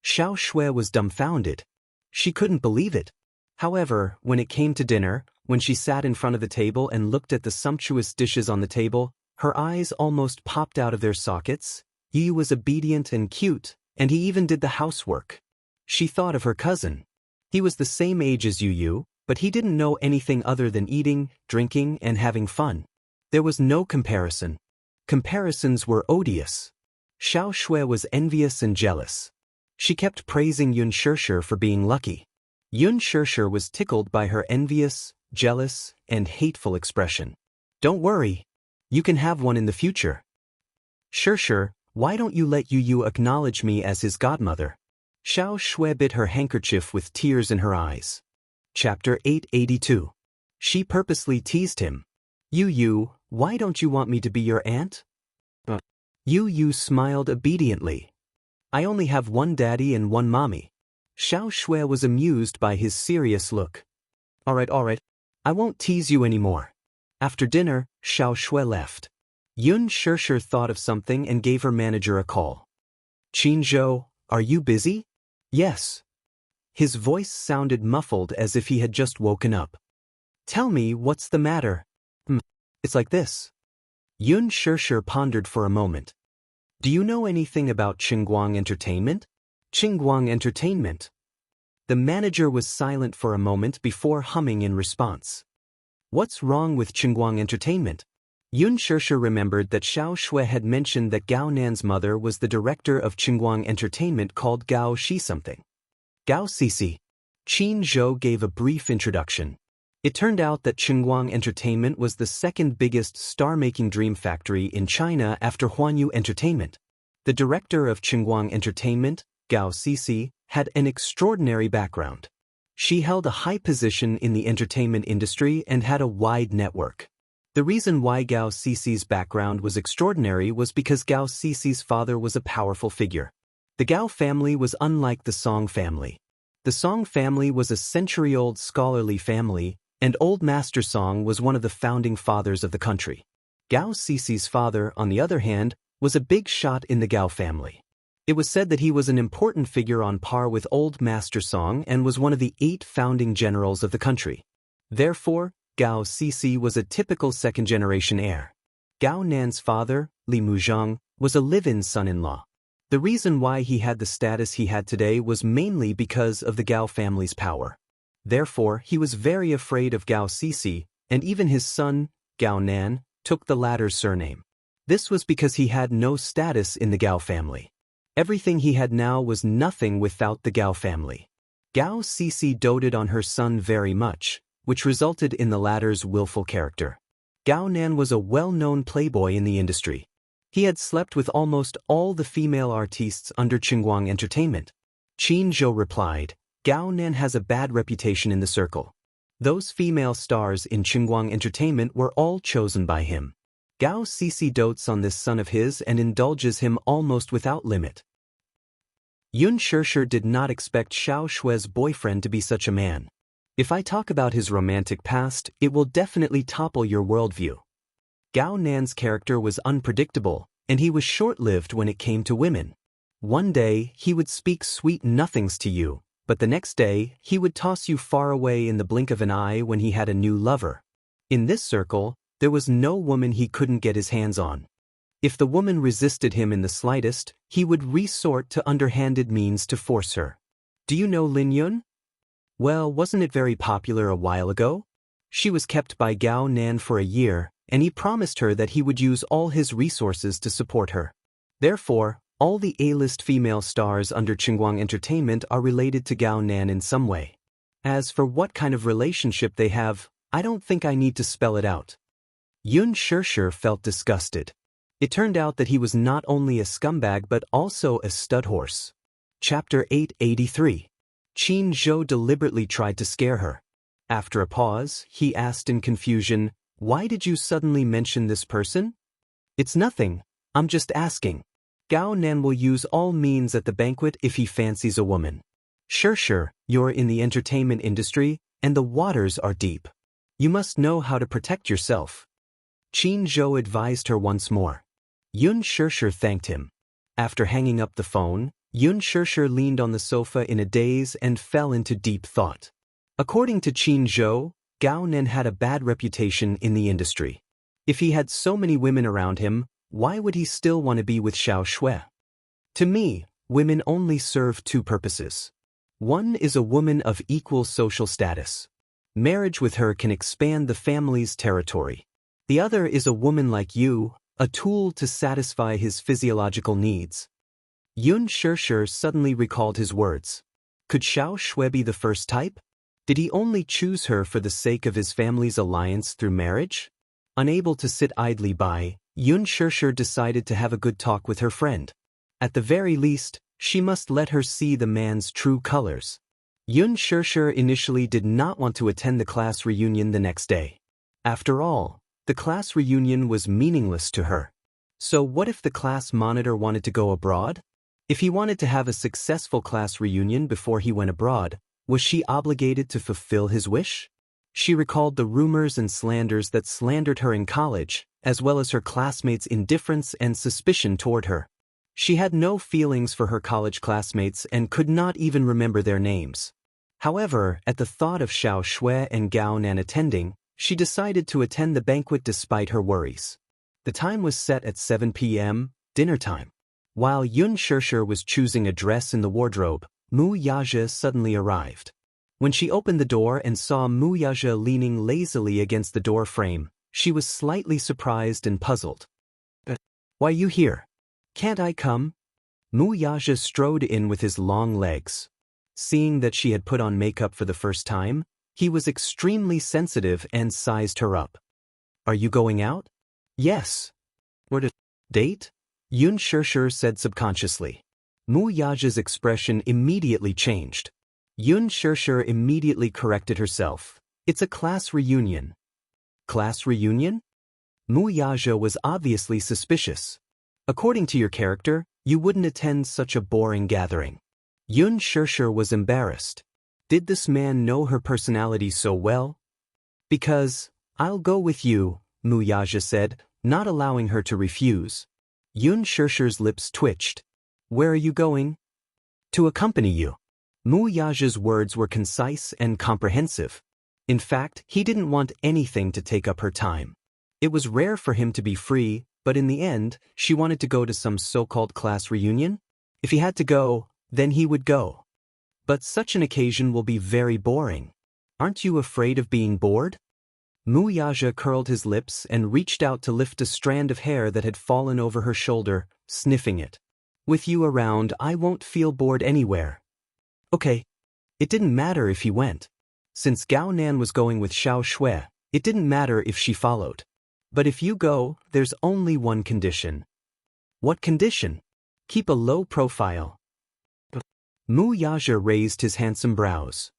Xiaoxue was dumbfounded. She couldn't believe it. However, when it came to dinner, when she sat in front of the table and looked at the sumptuous dishes on the table, her eyes almost popped out of their sockets. Yu was obedient and cute, and he even did the housework. She thought of her cousin. He was the same age as Yu, but he didn't know anything other than eating, drinking, and having fun. There was no comparison. Comparisons were odious. Xiaoxue was envious and jealous. She kept praising Yun Sure for being lucky. Yun Sure was tickled by her envious, jealous, and hateful expression. Don't worry. You can have one in the future. Sure, why don't you let Yu acknowledge me as his godmother? Xiaoxue bit her handkerchief with tears in her eyes. Chapter 882. She purposely teased him. Yu, why don't you want me to be your aunt? Yu smiled obediently. I only have one daddy and one mommy. Xiaoxue was amused by his serious look. All right. I won't tease you anymore. After dinner, Xiaoxue left. Yun Sure thought of something and gave her manager a call. Qinzhou, are you busy? Yes. His voice sounded muffled as if he had just woken up. Tell me what's the matter. It's like this. Yun Sure pondered for a moment. Do you know anything about Qingguang Entertainment? Qingguang Entertainment. The manager was silent for a moment before humming in response. What's wrong with Qingguang Entertainment? Yun Sure remembered that Xiaoxue had mentioned that Gao Nan's mother was the director of Qingguang Entertainment called Gao Shi something. Gao Sisi. Qin Zhou gave a brief introduction. It turned out that Chengguang Entertainment was the second biggest star-making dream factory in China after Huanyu Entertainment. The director of Chengguang Entertainment, Gao Cici, had an extraordinary background. She held a high position in the entertainment industry and had a wide network. The reason why Gao Cici's background was extraordinary was because Gao Cici's father was a powerful figure. The Gao family was unlike the Song family. The Song family was a century-old scholarly family, and Old Master Song was one of the founding fathers of the country. Gao Cici's father, on the other hand, was a big shot in the Gao family. It was said that he was an important figure on par with Old Master Song and was one of the 8 founding generals of the country. Therefore, Gao Cici was a typical second-generation heir. Gao Nan's father, Li Muzhang, was a live-in son-in-law. The reason why he had the status he had today was mainly because of the Gao family's power. Therefore, he was very afraid of Gao Cici, and even his son, Gao Nan, took the latter's surname. This was because he had no status in the Gao family. Everything he had now was nothing without the Gao family. Gao Cici doted on her son very much, which resulted in the latter's willful character. Gao Nan was a well-known playboy in the industry. He had slept with almost all the female artistes under Chengguang Entertainment. Qin Zhou replied, Gao Nan has a bad reputation in the circle. Those female stars in Chengguang Entertainment were all chosen by him. Gao Cici dotes on this son of his and indulges him almost without limit. Yun Shishir did not expect Xiao Shue's boyfriend to be such a man. If I talk about his romantic past, it will definitely topple your worldview. Gao Nan's character was unpredictable, and he was short-lived when it came to women. One day, he would speak sweet nothings to you, but the next day, he would toss you far away in the blink of an eye when he had a new lover. In this circle, there was no woman he couldn't get his hands on. If the woman resisted him in the slightest, he would resort to underhanded means to force her. Do you know Lin Yun? Well, wasn't it very popular a while ago? She was kept by Gao Nan for a year, and he promised her that he would use all his resources to support her. Therefore, all the A-list female stars under Chengguang Entertainment are related to Gao Nan in some way. As for what kind of relationship they have, I don't think I need to spell it out. Yun Shishir felt disgusted. It turned out that he was not only a scumbag but also a stud horse. Chapter 883. Qin Zhou deliberately tried to scare her. After a pause, he asked in confusion, Why did you suddenly mention this person? It's nothing, I'm just asking. Gao Nan will use all means at the banquet if he fancies a woman. Shishir, you're in the entertainment industry, and the waters are deep. You must know how to protect yourself. Qin Zhou advised her once more. Yun Shishir thanked him. After hanging up the phone, Yun Shishir leaned on the sofa in a daze and fell into deep thought. According to Qin Zhou, Gao Nan had a bad reputation in the industry. If he had so many women around him, why would he still want to be with Xiao Shui? To me, women only serve 2 purposes. One is a woman of equal social status. Marriage with her can expand the family's territory. The other is a woman like you, a tool to satisfy his physiological needs. Yun Shishir suddenly recalled his words. Could Xiao Shui be the first type? Did he only choose her for the sake of his family's alliance through marriage? Unable to sit idly by, Yun Shishir decided to have a good talk with her friend. At the very least, she must let her see the man's true colors. Yun Shishir initially did not want to attend the class reunion the next day. After all, the class reunion was meaningless to her. So what if the class monitor wanted to go abroad? If he wanted to have a successful class reunion before he went abroad, was she obligated to fulfill his wish? She recalled the rumors and slanders that slandered her in college, as well as her classmates' indifference and suspicion toward her. She had no feelings for her college classmates and could not even remember their names. However, at the thought of Xiao Shui and Gao Nan attending, she decided to attend the banquet despite her worries. The time was set at 7 p.m., dinner time. While Yun Shishir was choosing a dress in the wardrobe, Mu Yazhe suddenly arrived. When she opened the door and saw Mu Yazhe leaning lazily against the door frame, she was slightly surprised and puzzled. Why you here? Can't I come? Mu Yazhe strode in with his long legs. Seeing that she had put on makeup for the first time, He was extremely sensitive and sized her up. Are you going out? Yes. Or to date? Yun Shishir said subconsciously. Mu Yaja's expression immediately changed. Yun Shishir immediately corrected herself. It's a class reunion. Class reunion? Mu Yaja was obviously suspicious. According to your character, you wouldn't attend such a boring gathering. Yun Shishir was embarrassed. Did this man know her personality so well? Because, I'll go with you, Mu Yaja said, not allowing her to refuse. Yun Shishir's lips twitched. Where are you going? To accompany you. Mu Yaja's words were concise and comprehensive. In fact, he didn't want anything to take up her time. It was rare for him to be free, but in the end, she wanted to go to some so-called class reunion. If he had to go, then he would go. But such an occasion will be very boring. Aren't you afraid of being bored? Mu Yaja curled his lips and reached out to lift a strand of hair that had fallen over her shoulder, sniffing it. With you around, I won't feel bored anywhere. Okay. It didn't matter if he went. Since Gao Nan was going with Xiao Shui, it didn't matter if she followed. But if you go, there's only one condition. What condition? Keep a low profile. Mu Yaja raised his handsome brows.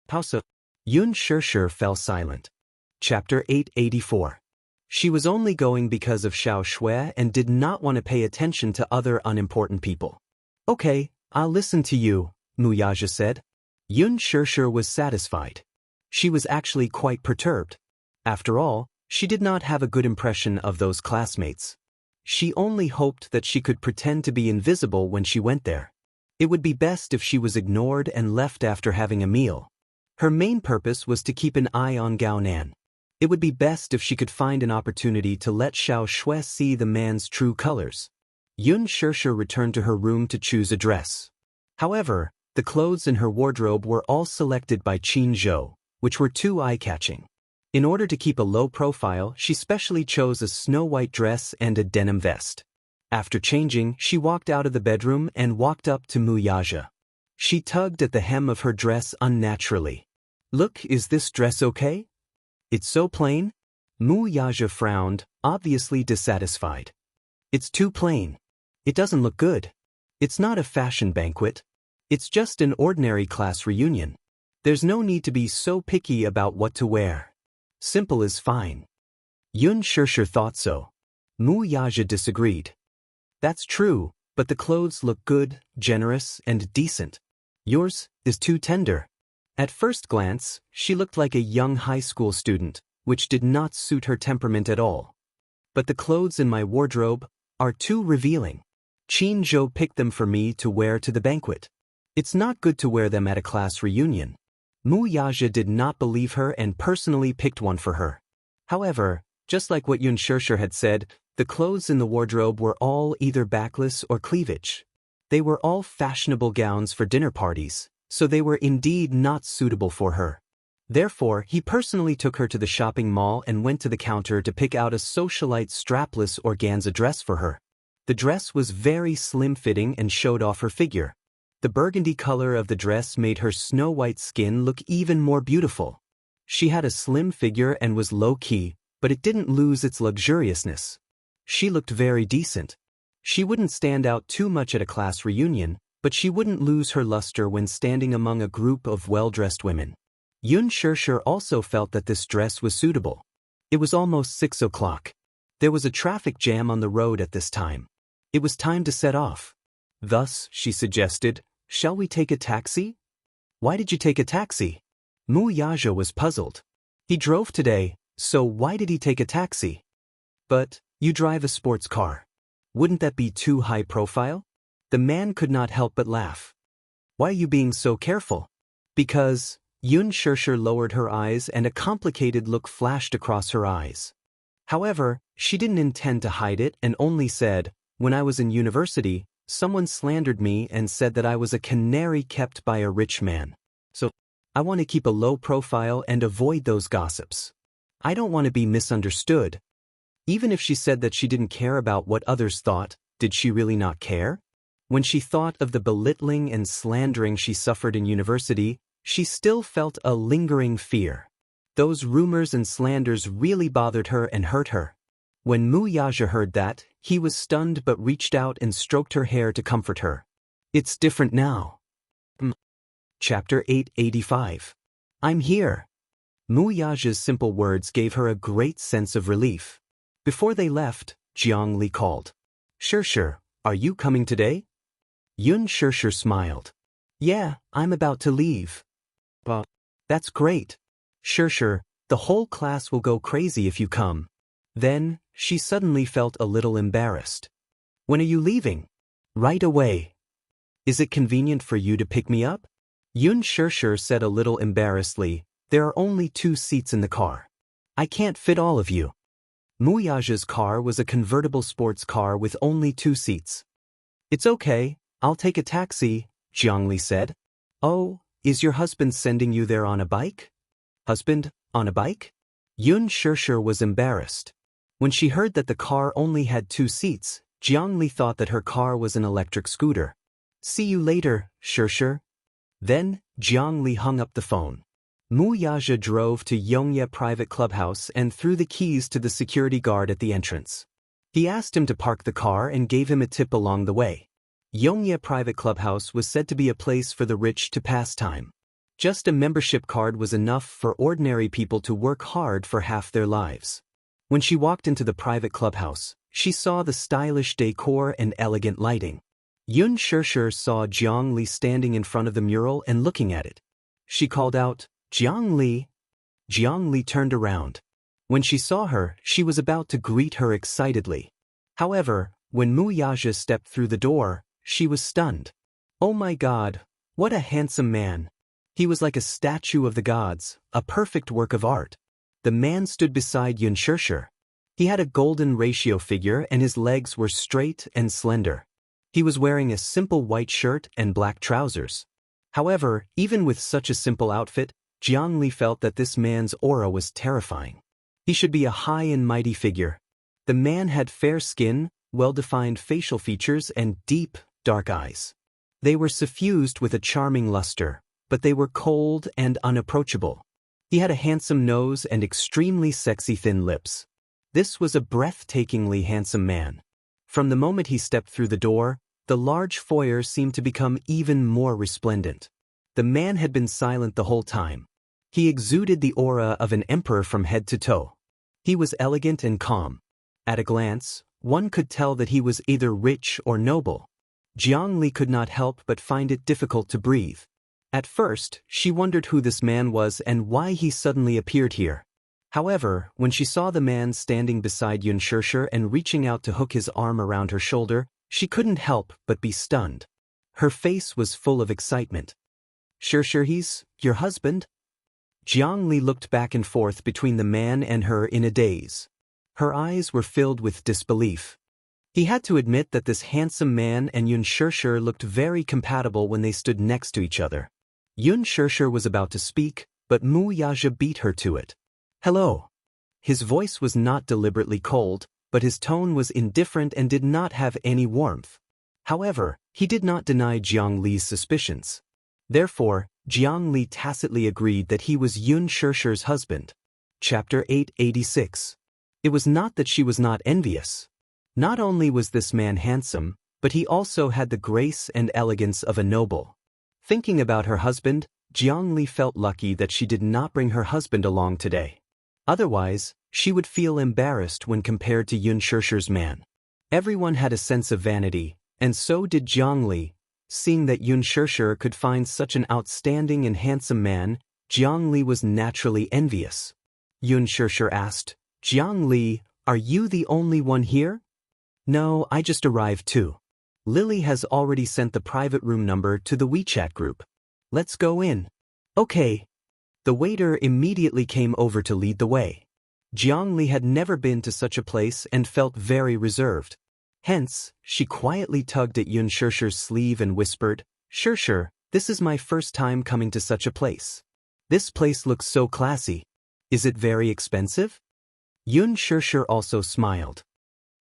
How so? Yun Shishir fell silent. Chapter 884. She was only going because of Xiao Shui and did not want to pay attention to other unimportant people. Okay, I'll listen to you, Mu Yaja said. Yun Shishir was satisfied. She was actually quite perturbed. After all, she did not have a good impression of those classmates. She only hoped that she could pretend to be invisible when she went there. It would be best if she was ignored and left after having a meal. Her main purpose was to keep an eye on Gao Nan. It would be best if she could find an opportunity to let Xiao Shui see the man's true colors. Yun Shishir returned to her room to choose a dress. However, the clothes in her wardrobe were all selected by Qin Zhou, which were too eye-catching. In order to keep a low profile, she specially chose a snow-white dress and a denim vest. After changing, she walked out of the bedroom and walked up to Mu Yaja. She tugged at the hem of her dress unnaturally. Look, is this dress okay? It's so plain? Mu Yaja frowned, obviously dissatisfied. It's too plain. It doesn't look good. It's not a fashion banquet. It's just an ordinary class reunion. There's no need to be so picky about what to wear. Simple is fine. Yun Shishir thought so. Mu Yaja disagreed. That's true, but the clothes look good, generous, and decent. Yours is too tender. At first glance, she looked like a young high school student, which did not suit her temperament at all. But the clothes in my wardrobe are too revealing. Qin Zhou picked them for me to wear to the banquet. It's not good to wear them at a class reunion. Mu Yaja did not believe her and personally picked one for her. However, just like what Yun Shishir had said, the clothes in the wardrobe were all either backless or cleavage. They were all fashionable gowns for dinner parties, so they were indeed not suitable for her. Therefore, he personally took her to the shopping mall and went to the counter to pick out a socialite strapless organza dress for her. The dress was very slim-fitting and showed off her figure. The burgundy color of the dress made her snow-white skin look even more beautiful. She had a slim figure and was low-key, but it didn't lose its luxuriousness. She looked very decent. She wouldn't stand out too much at a class reunion, but she wouldn't lose her luster when standing among a group of well-dressed women. Yun Shishir also felt that this dress was suitable. It was almost 6 o'clock. There was a traffic jam on the road at this time. It was time to set off. Thus, she suggested, "Shall we take a taxi?" "Why did you take a taxi?" Mu Yaja was puzzled. He drove today, so why did he take a taxi? But, you drive a sports car. Wouldn't that be too high profile? The man could not help but laugh. Why are you being so careful? Because, Yun Shishir lowered her eyes and a complicated look flashed across her eyes. However, she didn't intend to hide it and only said, "When I was in university, someone slandered me and said that I was a canary kept by a rich man. So, I want to keep a low profile and avoid those gossips. I don't want to be misunderstood." Even if she said that she didn't care about what others thought, did she really not care? When she thought of the belittling and slandering she suffered in university, she still felt a lingering fear. Those rumors and slanders really bothered her and hurt her. When Mu Yazhi heard that, he was stunned but reached out and stroked her hair to comfort her. It's different now. Chapter 885. I'm here. Mu Yazhi's simple words gave her a great sense of relief. Before they left, Jiang Li called. Xianxia, are you coming today? Xianxia smiled. Yeah, I'm about to leave. That's great. Xianxia, the whole class will go crazy if you come. Then, she suddenly felt a little embarrassed. When are you leaving? Right away. Is it convenient for you to pick me up? Xianxia said a little embarrassedly, there are only 2 seats in the car. I can't fit all of you. Mu Yazhi's car was a convertible sports car with only 2 seats. It's okay, I'll take a taxi, Jiang Li said. Oh, is your husband sending you there on a bike? Husband, on a bike? Xianxia was embarrassed. When she heard that the car only had 2 seats, Jiang Li thought that her car was an electric scooter. See you later, Xianxia. Then, Jiang Li hung up the phone. Mu Yazhi drove to Yongye private clubhouse and threw the keys to the security guard at the entrance. He asked him to park the car and gave him a tip along the way. Yongye private clubhouse was said to be a place for the rich to pass time. Just a membership card was enough for ordinary people to work hard for half their lives. When she walked into the private clubhouse, she saw the stylish decor and elegant lighting. Xianxia saw Jiang Li standing in front of the mural and looking at it. She called out, Jiang Li. Jiang Li turned around. When she saw her, she was about to greet her excitedly. However, when Mu Yazhi stepped through the door, she was stunned. Oh my God, what a handsome man. He was like a statue of the gods, a perfect work of art. The man stood beside Xianxia. He had a golden ratio figure and his legs were straight and slender. He was wearing a simple white shirt and black trousers. However, even with such a simple outfit, Jiang Li felt that this man's aura was terrifying. He should be a high and mighty figure. The man had fair skin, well-defined facial features and deep, dark eyes. They were suffused with a charming luster, but they were cold and unapproachable. He had a handsome nose and extremely sexy thin lips. This was a breathtakingly handsome man. From the moment he stepped through the door, the large foyer seemed to become even more resplendent. The man had been silent the whole time. He exuded the aura of an emperor from head to toe. He was elegant and calm. At a glance, one could tell that he was either rich or noble. Jiang Li could not help but find it difficult to breathe. At first, she wondered who this man was and why he suddenly appeared here. However, when she saw the man standing beside Xianxia and reaching out to hook his arm around her shoulder, she couldn't help but be stunned. Her face was full of excitement. Xianxia, he's your husband? Jiang Li looked back and forth between the man and her in a daze. Her eyes were filled with disbelief. He had to admit that this handsome man and Xianxia looked very compatible when they stood next to each other. Xianxia was about to speak, but Mu Yazhi beat her to it. Hello. His voice was not deliberately cold, but his tone was indifferent and did not have any warmth. However, he did not deny Jiang Li's suspicions. Therefore, Jiang Li tacitly agreed that he was Xianxia's husband. Chapter 886. It was not that she was not envious. Not only was this man handsome, but he also had the grace and elegance of a noble. Thinking about her husband, Jiang Li felt lucky that she did not bring her husband along today. Otherwise, she would feel embarrassed when compared to Xianxia's man. Everyone had a sense of vanity, and so did Jiang Li. Seeing that Xianxia could find such an outstanding and handsome man, Jiang Li was naturally envious. Xianxia asked, Jiang Li, are you the only one here? No, I just arrived too. Lily has already sent the private room number to the WeChat group. Let's go in. Okay. The waiter immediately came over to lead the way. Jiang Li had never been to such a place and felt very reserved. Hence, she quietly tugged at Xianxia's sleeve and whispered, Xianxia, this is my first time coming to such a place. This place looks so classy. Is it very expensive? Xianxia also smiled.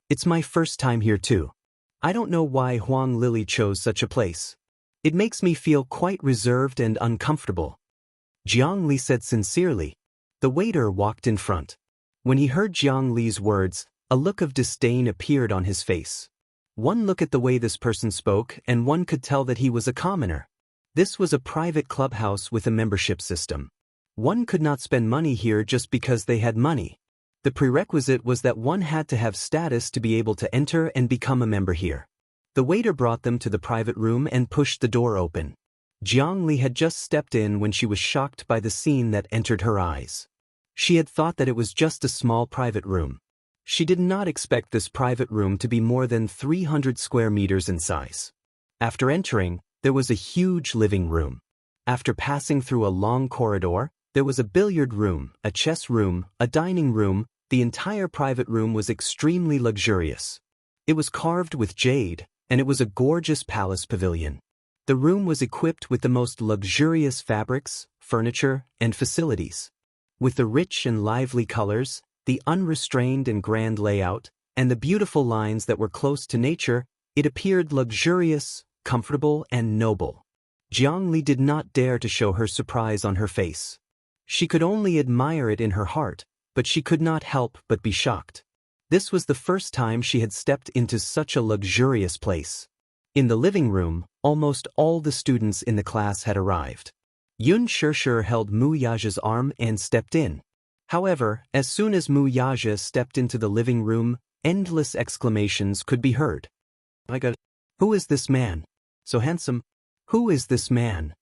It's my first time here too. I don't know why Huang Lily chose such a place. It makes me feel quite reserved and uncomfortable. Jiang Li said sincerely. The waiter walked in front. When he heard Jiang Li's words, a look of disdain appeared on his face. One look at the way this person spoke and one could tell that he was a commoner. This was a private clubhouse with a membership system. One could not spend money here just because they had money. The prerequisite was that one had to have status to be able to enter and become a member here. The waiter brought them to the private room and pushed the door open. Jiang Li had just stepped in when she was shocked by the scene that entered her eyes. She had thought that it was just a small private room. She did not expect this private room to be more than 300 square meters in size. After entering, there was a huge living room. After passing through a long corridor, there was a billiard room, a chess room, a dining room. The entire private room was extremely luxurious. It was carved with jade, and it was a gorgeous palace pavilion. The room was equipped with the most luxurious fabrics, furniture, and facilities. With the rich and lively colors, the unrestrained and grand layout, and the beautiful lines that were close to nature, it appeared luxurious, comfortable, and noble. Jiang Li did not dare to show her surprise on her face. She could only admire it in her heart, but she could not help but be shocked. This was the first time she had stepped into such a luxurious place. In the living room, almost all the students in the class had arrived. Yun Shishir held Mu Yaja's arm and stepped in. However, as soon as Mu Yaja stepped into the living room, endless exclamations could be heard. "My God, who is this man? So handsome. Who is this man?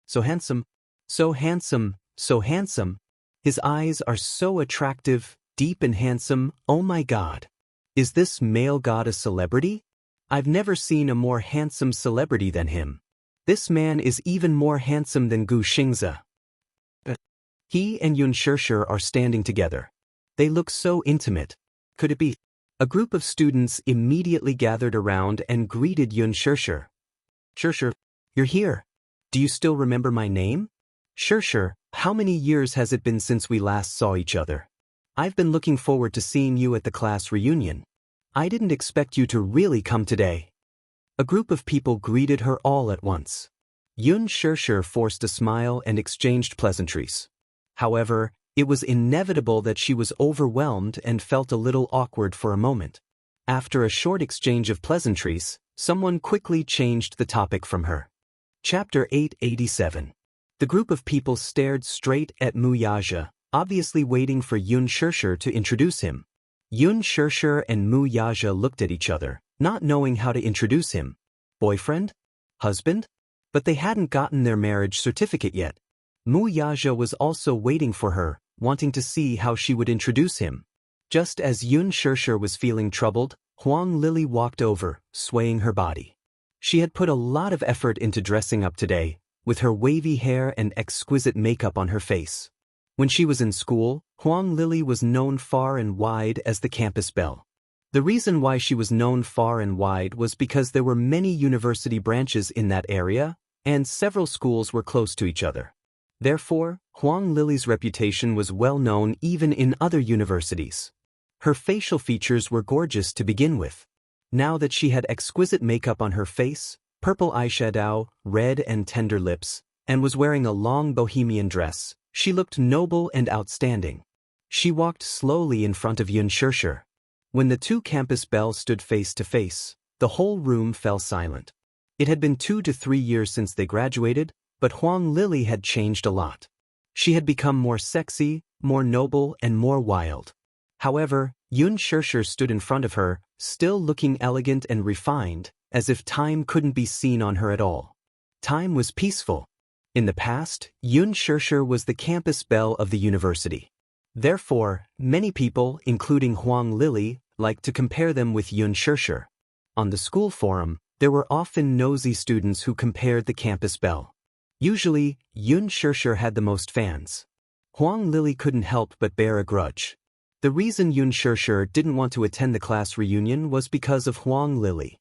So handsome. So handsome, so handsome. His eyes are so attractive, deep and handsome. Oh my God. Is this male god a celebrity? I've never seen a more handsome celebrity than him. This man is even more handsome than Gu Xingzi." He and Yun Shishir are standing together. They look so intimate. Could it be? A group of students immediately gathered around and greeted Yun Shishir. "Shishir, you're here. Do you still remember my name? Shishir, how many years has it been since we last saw each other? I've been looking forward to seeing you at the class reunion. I didn't expect you to really come today." A group of people greeted her all at once. Yun Shishir forced a smile and exchanged pleasantries. However, it was inevitable that she was overwhelmed and felt a little awkward for a moment. After a short exchange of pleasantries, someone quickly changed the topic from her. Chapter 887. The group of people stared straight at Mu Yaja, obviously waiting for Yun Shishir to introduce him. Yun Shishir and Mu Yaja looked at each other, not knowing how to introduce him. Boyfriend? Husband? But they hadn't gotten their marriage certificate yet. Mu Yaja was also waiting for her, wanting to see how she would introduce him. Just as Yun Shishir was feeling troubled, Wang Lin walked over, swaying her body. She had put a lot of effort into dressing up today, with her wavy hair and exquisite makeup on her face. When she was in school, Wang Lin was known far and wide as the campus belle. The reason why she was known far and wide was because there were many university branches in that area, and several schools were close to each other. Therefore, Wang Lin's reputation was well known even in other universities. Her facial features were gorgeous to begin with. Now that she had exquisite makeup on her face, purple eyeshadow, red and tender lips, and was wearing a long bohemian dress, she looked noble and outstanding. She walked slowly in front of Yun Shishir. When the two campus belles stood face to face, the whole room fell silent. It had been 2 to 3 years since they graduated, but Wang Lin had changed a lot. She had become more sexy, more noble, and more wild. However, Yun Shishir stood in front of her, still looking elegant and refined, as if time couldn't be seen on her at all. Time was peaceful. In the past, Yun Shishir was the campus belle of the university. Therefore, many people, including Wang Lin, liked to compare them with Yun Shishir. On the school forum, there were often nosy students who compared the campus belle. Usually, Yun Shishir had the most fans. Wang Lin couldn't help but bear a grudge. The reason Yun Shishir didn't want to attend the class reunion was because of Wang Lin.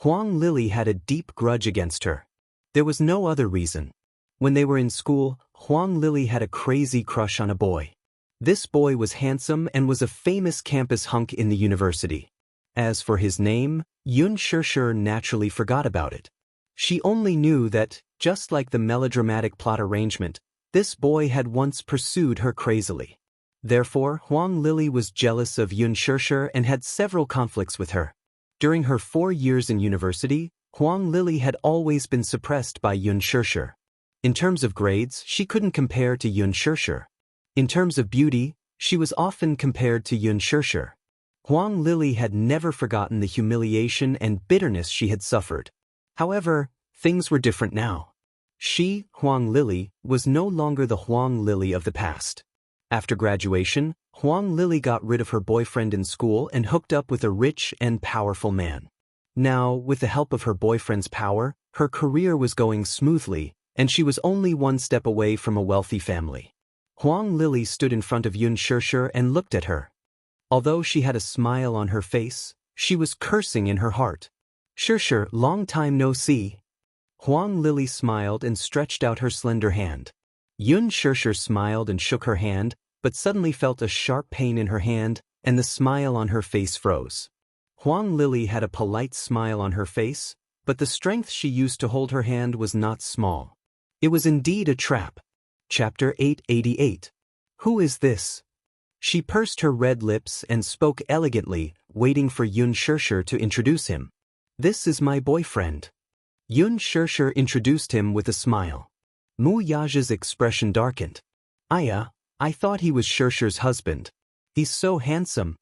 Wang Lin had a deep grudge against her. There was no other reason. When they were in school, Wang Lin had a crazy crush on a boy. This boy was handsome and was a famous campus hunk in the university. As for his name, Yun Shishir naturally forgot about it. She only knew that, just like the melodramatic plot arrangement, This boy had once pursued her crazily. Therefore, Huang Lili was jealous of Yun Shishir and had several conflicts with her. During her 4 years in university, Huang Lili had always been suppressed by Yun Shishir. In terms of grades, she couldn't compare to Yun Shishir. In terms of beauty, she was often compared to Yun Shishir. Huang Lili had never forgotten the humiliation and bitterness she had suffered. However, things were different now. She, Huang Lili, was no longer the Huang Lili of the past. After graduation, Huang Lili got rid of her boyfriend in school and hooked up with a rich and powerful man. Now, with the help of her boyfriend's power, her career was going smoothly, and she was only one step away from a wealthy family. Huang Lili stood in front of Yun Shishir and looked at her. Although she had a smile on her face, she was cursing in her heart. Shishir, long time no see. Huang Lili smiled and stretched out her slender hand. Yun Shishir smiled and shook her hand, but suddenly felt a sharp pain in her hand, and the smile on her face froze. Huang Lili had a polite smile on her face, but the strength she used to hold her hand was not small. It was indeed a trap. Chapter 888. Who is this? She pursed her red lips and spoke elegantly, waiting for Yun Shishir to introduce him. This is my boyfriend. Yun Shishir introduced him with a smile. Mu Yaja's expression darkened. Aya, I thought he was Shishir's husband. He's so handsome.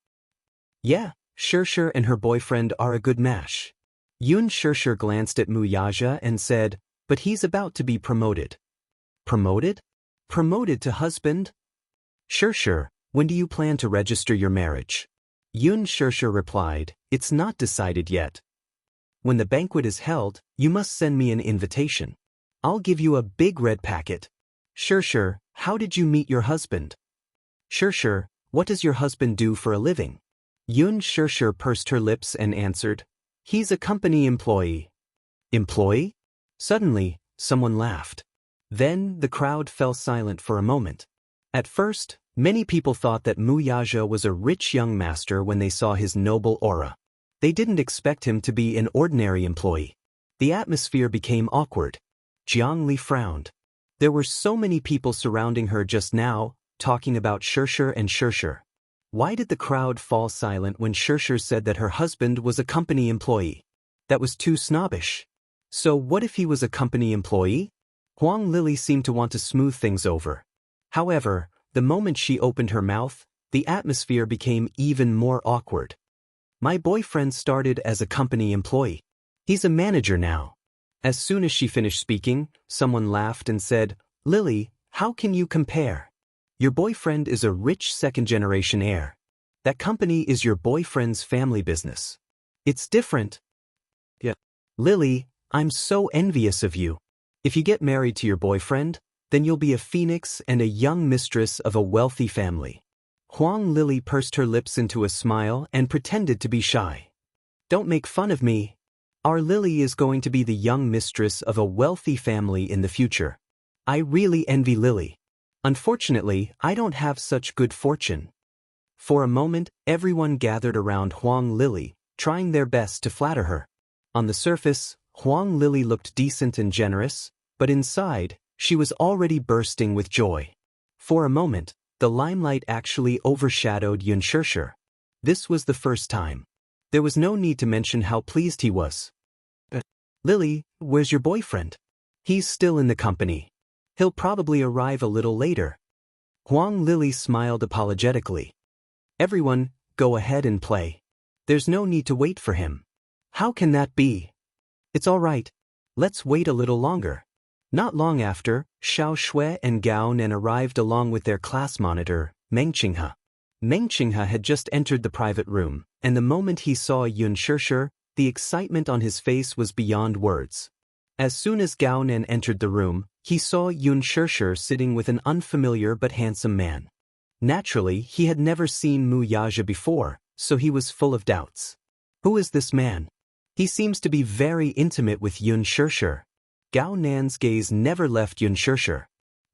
Yeah, Shishir and her boyfriend are a good match. Yun Shishir glanced at Mu Yaja and said, but he's about to be promoted. Promoted? Promoted to husband? Shishir, when do you plan to register your marriage? Yun Shishir replied, it's not decided yet. When the banquet is held, you must send me an invitation. I'll give you a big red packet. Shishir, how did you meet your husband? Shishir, what does your husband do for a living? Yun Shishir pursed her lips and answered, he's a company employee. Employee? Suddenly, someone laughed. Then, the crowd fell silent for a moment. At first, many people thought that Mu Yaja was a rich young master when they saw his noble aura. They didn't expect him to be an ordinary employee. The atmosphere became awkward. Jiang Li frowned. There were so many people surrounding her just now, talking about Shishir and Shishir. Why did the crowd fall silent when Shishir said that her husband was a company employee? That was too snobbish. So what if he was a company employee? Huang Lili seemed to want to smooth things over. However, the moment she opened her mouth, the atmosphere became even more awkward. My boyfriend started as a company employee. He's a manager now. As soon as she finished speaking, someone laughed and said, Lily, how can you compare? Your boyfriend is a rich second-generation heir. That company is your boyfriend's family business. It's different. Yeah. Lily, I'm so envious of you. If you get married to your boyfriend, then you'll be a phoenix and a young mistress of a wealthy family. Huang Lili pursed her lips into a smile and pretended to be shy. Don't make fun of me. Our Lily is going to be the young mistress of a wealthy family in the future. I really envy Lily. Unfortunately, I don't have such good fortune. For a moment, everyone gathered around Huang Lili, trying their best to flatter her. On the surface, Huang Lili looked decent and generous, but inside, she was already bursting with joy. For a moment, the limelight actually overshadowed Yun Shishir. This was the first time. There was no need to mention how pleased he was. Lily, where's your boyfriend? He's still in the company. He'll probably arrive a little later. Huang Lili smiled apologetically. Everyone, go ahead and play. There's no need to wait for him. How can that be? It's all right. Let's wait a little longer. Not long after, Xiao Shui and Gao Nan arrived along with their class monitor, Meng Qinghe. Meng Qinghe had just entered the private room, and the moment he saw Yun Shishir, the excitement on his face was beyond words. As soon as Gao Nan entered the room, he saw Yun Shishir sitting with an unfamiliar but handsome man. Naturally, he had never seen Mu Yaja before, so he was full of doubts. Who is this man? He seems to be very intimate with Yun Shishir. Gao Nan's gaze never left Yun Shishir.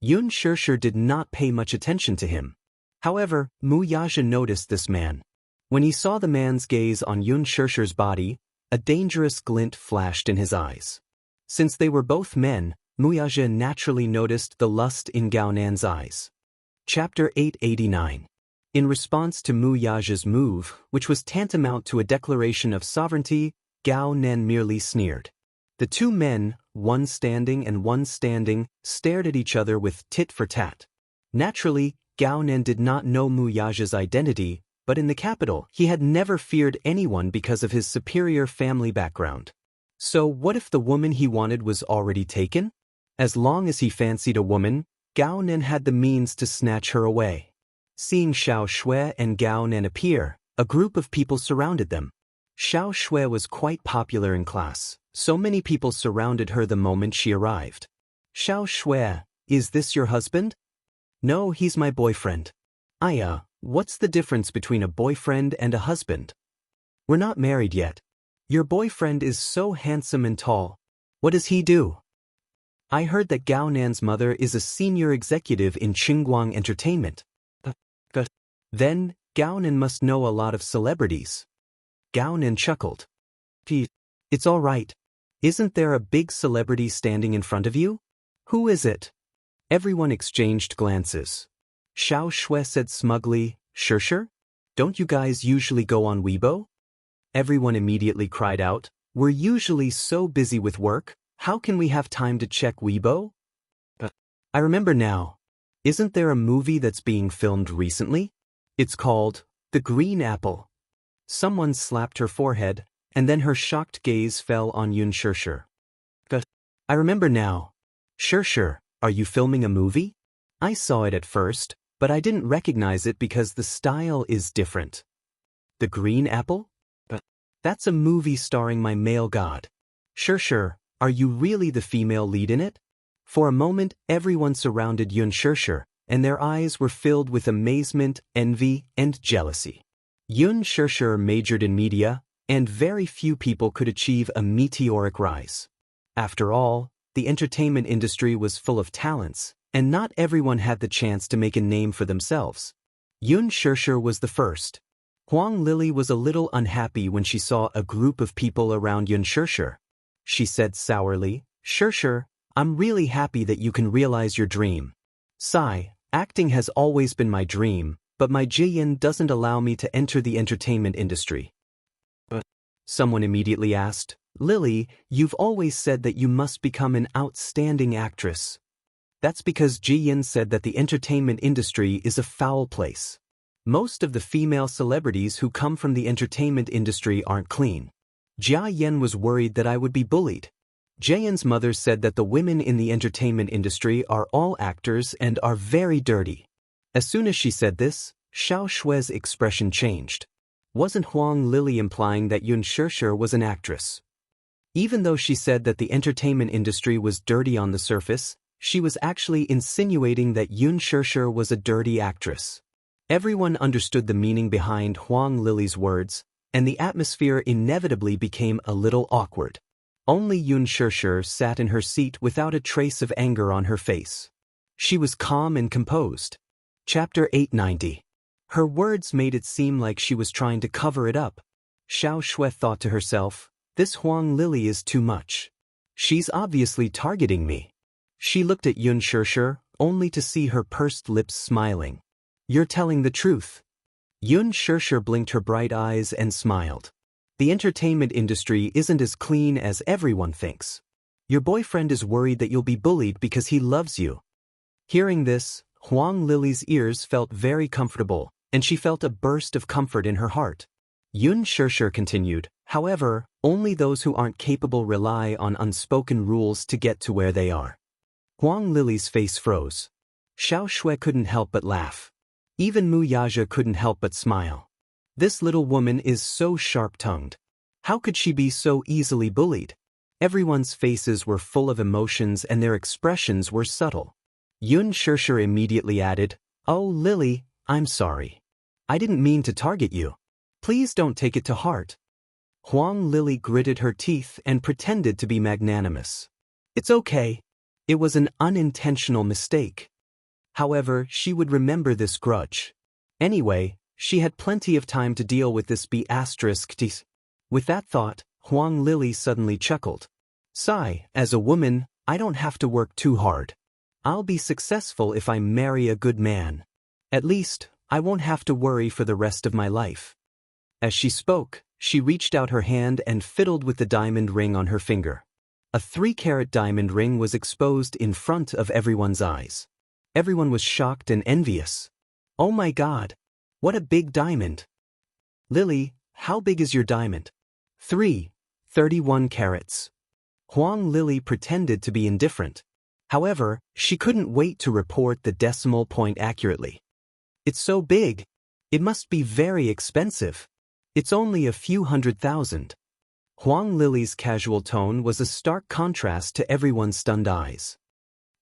Yun Shishir did not pay much attention to him. However, Mu Yaja noticed this man. When he saw the man's gaze on Yun Shishir's body, a dangerous glint flashed in his eyes. Since they were both men, Muyaja naturally noticed the lust in Gao Nan's eyes. Chapter 889. In response to Muyaja's move, which was tantamount to a declaration of sovereignty, Gao Nan merely sneered. The two men, one standing and one standing, stared at each other with tit for tat. Naturally, Gao Nan did not know Muyaja's identity, but in the capital, he had never feared anyone because of his superior family background. So what if the woman he wanted was already taken? As long as he fancied a woman, Gao Nan had the means to snatch her away. Seeing Xiao Shui and Gao Nan appear, a group of people surrounded them. Xiao Shui was quite popular in class, so many people surrounded her the moment she arrived. Xiao Shui, is this your husband? No, he's my boyfriend. What's the difference between a boyfriend and a husband? We're not married yet. Your boyfriend is so handsome and tall. What does he do? I heard that Gao Nan's mother is a senior executive in Qingguang Entertainment. Then, Gao Nan must know a lot of celebrities. Gao Nan chuckled. It's all right. Isn't there a big celebrity standing in front of you? Who is it? Everyone exchanged glances. Xiao Shui said smugly, Sure? Don't you guys usually go on Weibo? Everyone immediately cried out, we're usually so busy with work, how can we have time to check Weibo? I remember now. Isn't there a movie that's being filmed recently? It's called The Green Apple. Someone slapped her forehead, and then her shocked gaze fell on Yun Shirshir. I remember now. Shirshir, are you filming a movie? I saw it at first, but I didn't recognize it because the style is different. The Green Apple? That's a movie starring my male god. Shirshir, are you really the female lead in it? For a moment, everyone surrounded Yun Shirshir, and their eyes were filled with amazement, envy, and jealousy. Yun Shirshir majored in media, and very few people could achieve a meteoric rise. After all, the entertainment industry was full of talents, and not everyone had the chance to make a name for themselves. Yun Shirshir was the first. Huang Lili was a little unhappy when she saw a group of people around Yun Shirshir. She said sourly, Shirshir, I'm really happy that you can realize your dream. Sigh, acting has always been my dream, but my jiyin doesn't allow me to enter the entertainment industry. Someone immediately asked, Lily, you've always said that you must become an outstanding actress. That's because Jiyin said that the entertainment industry is a foul place. Most of the female celebrities who come from the entertainment industry aren't clean. Jia Yen was worried that I would be bullied. Jiyen's mother said that the women in the entertainment industry are all actors and are very dirty. As soon as she said this, Xiao Shui's expression changed. Wasn't Huang Lili implying that Yun Shirshir was an actress? Even though she said that the entertainment industry was dirty on the surface, she was actually insinuating that Yun Shirshir was a dirty actress. Everyone understood the meaning behind Huang Lili's words, and the atmosphere inevitably became a little awkward. Only Yun Shirshir sat in her seat without a trace of anger on her face. She was calm and composed. Chapter 890. Her words made it seem like she was trying to cover it up. Xiao Shui thought to herself, this Huang Lili is too much. She's obviously targeting me. She looked at Yun Shirshir, only to see her pursed lips smiling. You're telling the truth. Yun Shirshir blinked her bright eyes and smiled. The entertainment industry isn't as clean as everyone thinks. Your boyfriend is worried that you'll be bullied because he loves you. Hearing this, Huang Lili's ears felt very comfortable, and she felt a burst of comfort in her heart. Yun Shirshir continued, however, only those who aren't capable rely on unspoken rules to get to where they are. Huang Lili's face froze. Xiao Shui couldn't help but laugh. Even Muyaja couldn't help but smile. This little woman is so sharp-tongued. How could she be so easily bullied? Everyone's faces were full of emotions and their expressions were subtle. Yun Shirshir immediately added, Oh, Lily, I'm sorry. I didn't mean to target you. Please don't take it to heart. Huang Lili gritted her teeth and pretended to be magnanimous. It's okay. It was an unintentional mistake. However, she would remember this grudge. Anyway, she had plenty of time to deal with this B****. With that thought, Huang Lili suddenly chuckled. Sigh, as a woman, I don't have to work too hard. I'll be successful if I marry a good man. At least, I won't have to worry for the rest of my life." As she spoke, she reached out her hand and fiddled with the diamond ring on her finger. A 3-carat diamond ring was exposed in front of everyone's eyes. Everyone was shocked and envious. "Oh my God! What a big diamond!" "Lily, how big is your diamond?" 31 carats. Huang Lily pretended to be indifferent. However, she couldn't wait to report the decimal point accurately. "It's so big. It must be very expensive. It's only a few $100,000. Huang Lily's casual tone was a stark contrast to everyone's stunned eyes.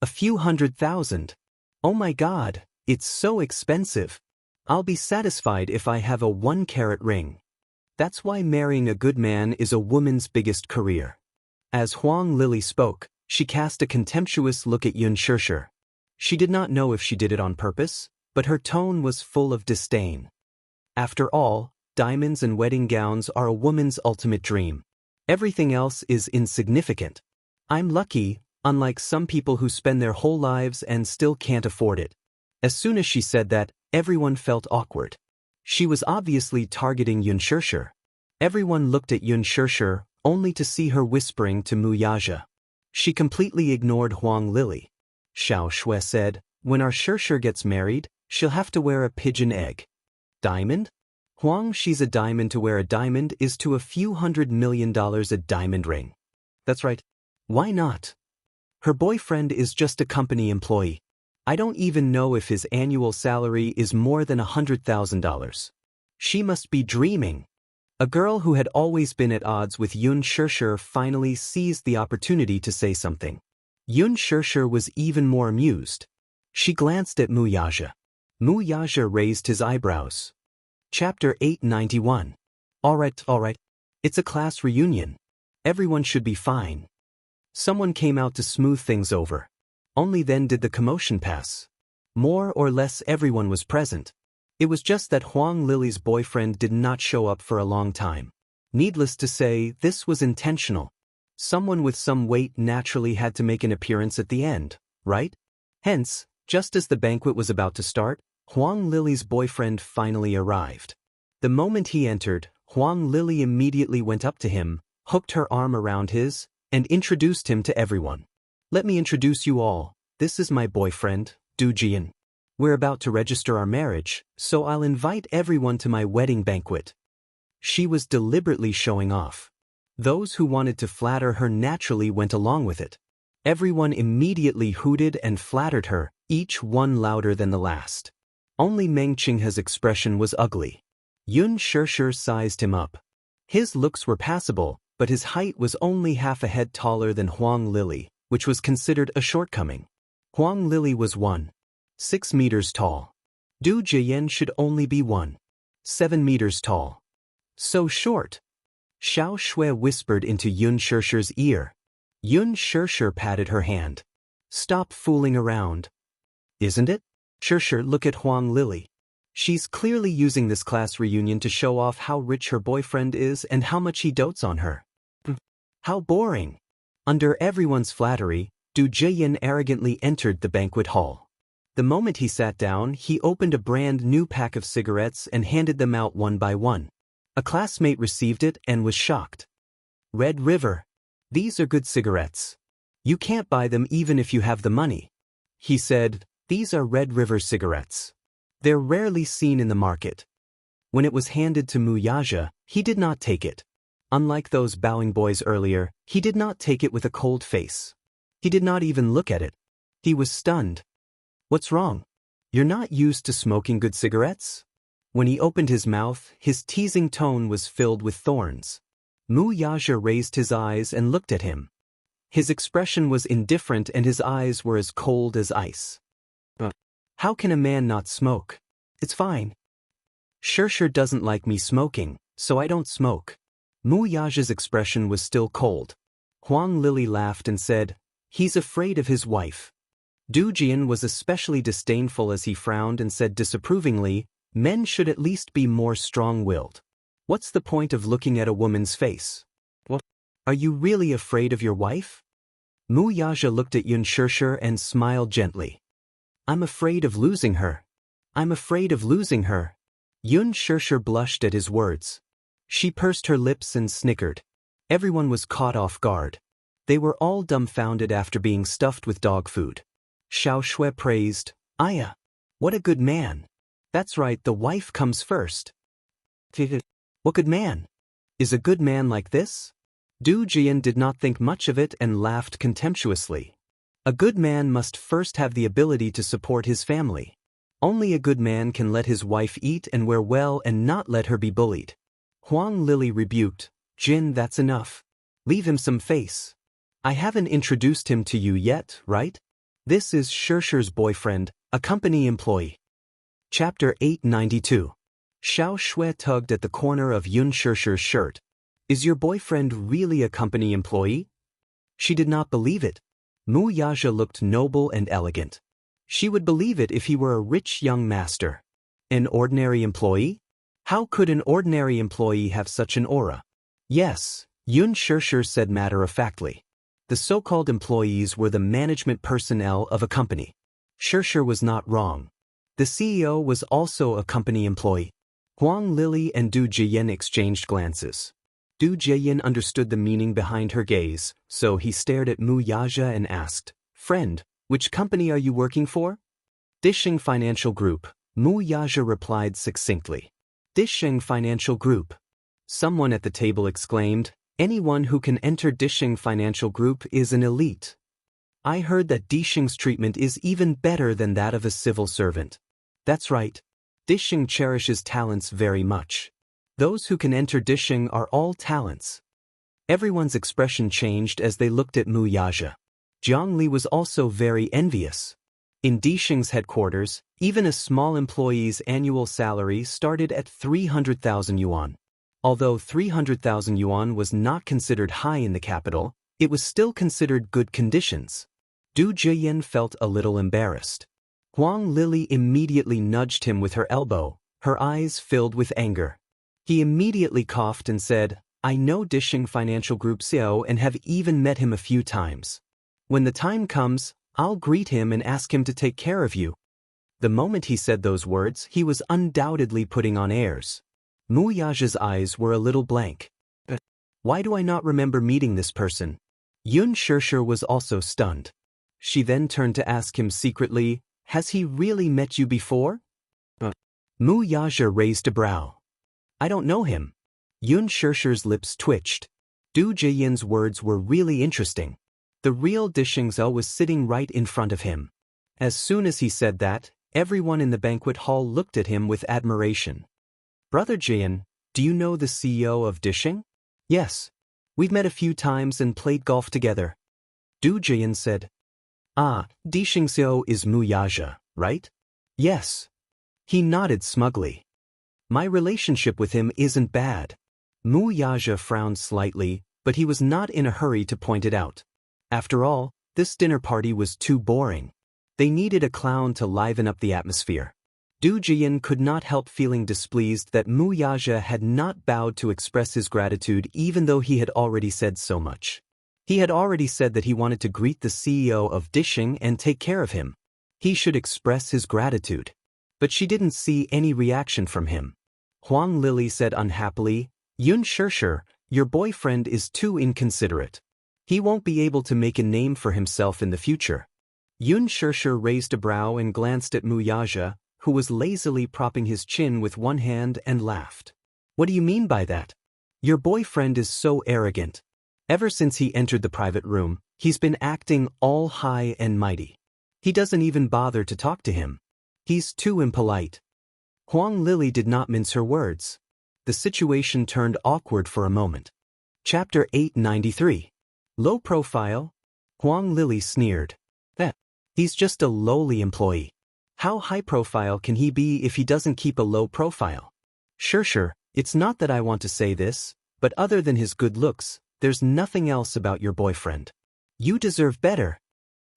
"A few $100,000. Oh my God, it's so expensive. I'll be satisfied if I have a 1-carat ring." That's why marrying a good man is a woman's biggest career. As Huang Lily spoke, she cast a contemptuous look at Xianxia. She did not know if she did it on purpose, but her tone was full of disdain. After all, diamonds and wedding gowns are a woman's ultimate dream. Everything else is insignificant. I'm lucky, unlike some people who spend their whole lives and still can't afford it. As soon as she said that, everyone felt awkward. She was obviously targeting Xianxia. Everyone looked at Xianxia, only to see her whispering to Wuxia. She completely ignored Huang Lily. Xiao Shui said, "When our Xianxia gets married, she'll have to wear a pigeon egg." "Diamond? Huang, she's a diamond. To wear a diamond is to a few $100 million a diamond ring." "That's right. Why not? Her boyfriend is just a company employee. I don't even know if his annual salary is more than $100,000. She must be dreaming." A girl who had always been at odds with Xianxia finally seized the opportunity to say something. Xianxia was even more amused. She glanced at Wuxia. Wuxia raised his eyebrows. Chapter 891. All right. It's a class reunion. Everyone should be fine. Someone came out to smooth things over. Only then did the commotion pass. More or less everyone was present. It was just that Huang Lily's boyfriend did not show up for a long time. Needless to say, this was intentional. Someone with some weight naturally had to make an appearance at the end, right? Hence, just as the banquet was about to start, Huang Lily's boyfriend finally arrived. The moment he entered, Huang Lily immediately went up to him, hooked her arm around his, and introduced him to everyone. "Let me introduce you all. This is my boyfriend, Dujian. We're about to register our marriage, so I'll invite everyone to my wedding banquet." She was deliberately showing off. Those who wanted to flatter her naturally went along with it. Everyone immediately hooted and flattered her, each one louder than the last. Only Meng Qinghe's expression was ugly. Xianxia sized him up. His looks were passable, but his height was only half a head taller than Huang Lily, which was considered a shortcoming. Huang Lily was 1.6 meters tall. Du Jian should only be 1.7 meters tall. So short. Xiao Shui whispered into Xianxia's ear. Xianxia patted her hand. "Stop fooling around. Isn't it? Xianxia, look at Huang Lily. She's clearly using this class reunion to show off how rich her boyfriend is and how much he dotes on her. How boring." Under everyone's flattery, Du Jian arrogantly entered the banquet hall. The moment he sat down, he opened a brand new pack of cigarettes and handed them out one by one. A classmate received it and was shocked. "Red River. These are good cigarettes. You can't buy them even if you have the money," he said. "These are Red River cigarettes. They're rarely seen in the market." When it was handed to Wuxia, he did not take it. Unlike those bowing boys earlier, he did not take it with a cold face. He did not even look at it. He was stunned. "What's wrong? You're not used to smoking good cigarettes?" When he opened his mouth, his teasing tone was filled with thorns. Wuxia raised his eyes and looked at him. His expression was indifferent and his eyes were as cold as ice. "How can a man not smoke? It's fine. Xianxia doesn't like me smoking, so I don't smoke." Wuxia's expression was still cold. Huang Lily laughed and said, "He's afraid of his wife." Dujian was especially disdainful as he frowned and said disapprovingly, "Men should at least be more strong-willed. What's the point of looking at a woman's face? What? Are you really afraid of your wife?" Mu Yaja looked at Yun Shishir and smiled gently. I'm afraid of losing her. I'm afraid of losing her. Yun Shishir blushed at his words. She pursed her lips and snickered. Everyone was caught off guard. They were all dumbfounded after being stuffed with dog food. Xiao Shui praised, Aya. What a good man. That's right, the wife comes first. What good man? Is a good man like this? Du Jian did not think much of it and laughed contemptuously. A good man must first have the ability to support his family. Only a good man can let his wife eat and wear well and not let her be bullied. Huang Lili rebuked, Jin, that's enough. Leave him some face. I haven't introduced him to you yet, right? This is Shishir's boyfriend, a company employee. Chapter 892. Xiao Shui tugged at the corner of Yun Shishir's shirt. Is your boyfriend really a company employee? She did not believe it. Mu Yaja looked noble and elegant. She would believe it if he were a rich young master. An ordinary employee? How could an ordinary employee have such an aura? Yes, Yun Shishir said matter-of-factly. The so-called employees were the management personnel of a company. Shishir was not wrong. The CEO was also a company employee. Huang Lili and Du Jian exchanged glances. Du Jian understood the meaning behind her gaze, so he stared at Mu Yaja and asked, Friend, which company are you working for? Disheng Financial Group, Mu Yaja replied succinctly. Disheng Financial Group. Someone at the table exclaimed, Anyone who can enter Disheng Financial Group is an elite. I heard that Disheng's treatment is even better than that of a civil servant. That's right. Disheng cherishes talents very much. Those who can enter Disheng are all talents. Everyone's expression changed as they looked at Mu Yaja. Jiang Li was also very envious. In Disheng's headquarters, even a small employee's annual salary started at 300,000 yuan. Although 300,000 yuan was not considered high in the capital, it was still considered good conditions. Du Jian felt a little embarrassed. Huang Lili immediately nudged him with her elbow, her eyes filled with anger. He immediately coughed and said, I know Disheng Financial Group CEO and have even met him a few times. When the time comes, I'll greet him and ask him to take care of you. The moment he said those words, he was undoubtedly putting on airs. Mu Yaja's eyes were a little blank. Why do I not remember meeting this person? Yun Shishir was also stunned. She then turned to ask him secretly, Has he really met you before? Mu Yaja raised a brow. I don't know him. Yun Shishir's lips twitched. Du Jian's words were really interesting. The real Disheng Zhou was sitting right in front of him. As soon as he said that, everyone in the banquet hall looked at him with admiration. Brother Jian, do you know the CEO of Disheng? Yes. We've met a few times and played golf together. Du Jian said. Ah, Disheng CEO is Mu Yaja, right? Yes. He nodded smugly. My relationship with him isn't bad. Mu Yaja frowned slightly, but he was not in a hurry to point it out. After all, this dinner party was too boring. They needed a clown to liven up the atmosphere. Du Jian could not help feeling displeased that Mu Yaja had not bowed to express his gratitude even though he had already said so much. He had already said that he wanted to greet the CEO of Disheng and take care of him. He should express his gratitude. But she didn't see any reaction from him. Huang Lili said unhappily, Yun Shishir, your boyfriend is too inconsiderate. He won't be able to make a name for himself in the future. Yun Shishir raised a brow and glanced at Mu Yaja, who was lazily propping his chin with one hand and laughed. What do you mean by that? Your boyfriend is so arrogant. Ever since he entered the private room, he's been acting all high and mighty. He doesn't even bother to talk to him. He's too impolite. Huang Lili did not mince her words. The situation turned awkward for a moment. Chapter 893. Low profile? Huang Lili sneered. He's just a lowly employee. How high profile can he be if he doesn't keep a low profile? Sure, it's not that I want to say this, but other than his good looks, there's nothing else about your boyfriend. You deserve better.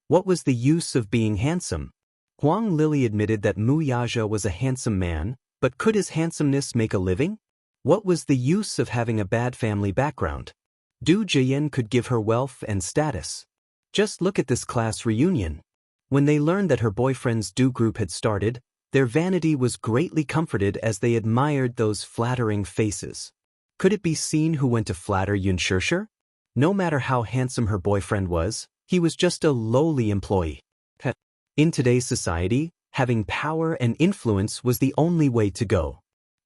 What was the use of being handsome? Huang Lili admitted that Mu Yaja was a handsome man, but could his handsomeness make a living? What was the use of having a bad family background? Du Jian could give her wealth and status. Just look at this class reunion. When they learned that her boyfriend's do group had started, their vanity was greatly comforted as they admired those flattering faces. Could it be seen who went to flatter Xianxia? No matter how handsome her boyfriend was, he was just a lowly employee. In today's society, having power and influence was the only way to go.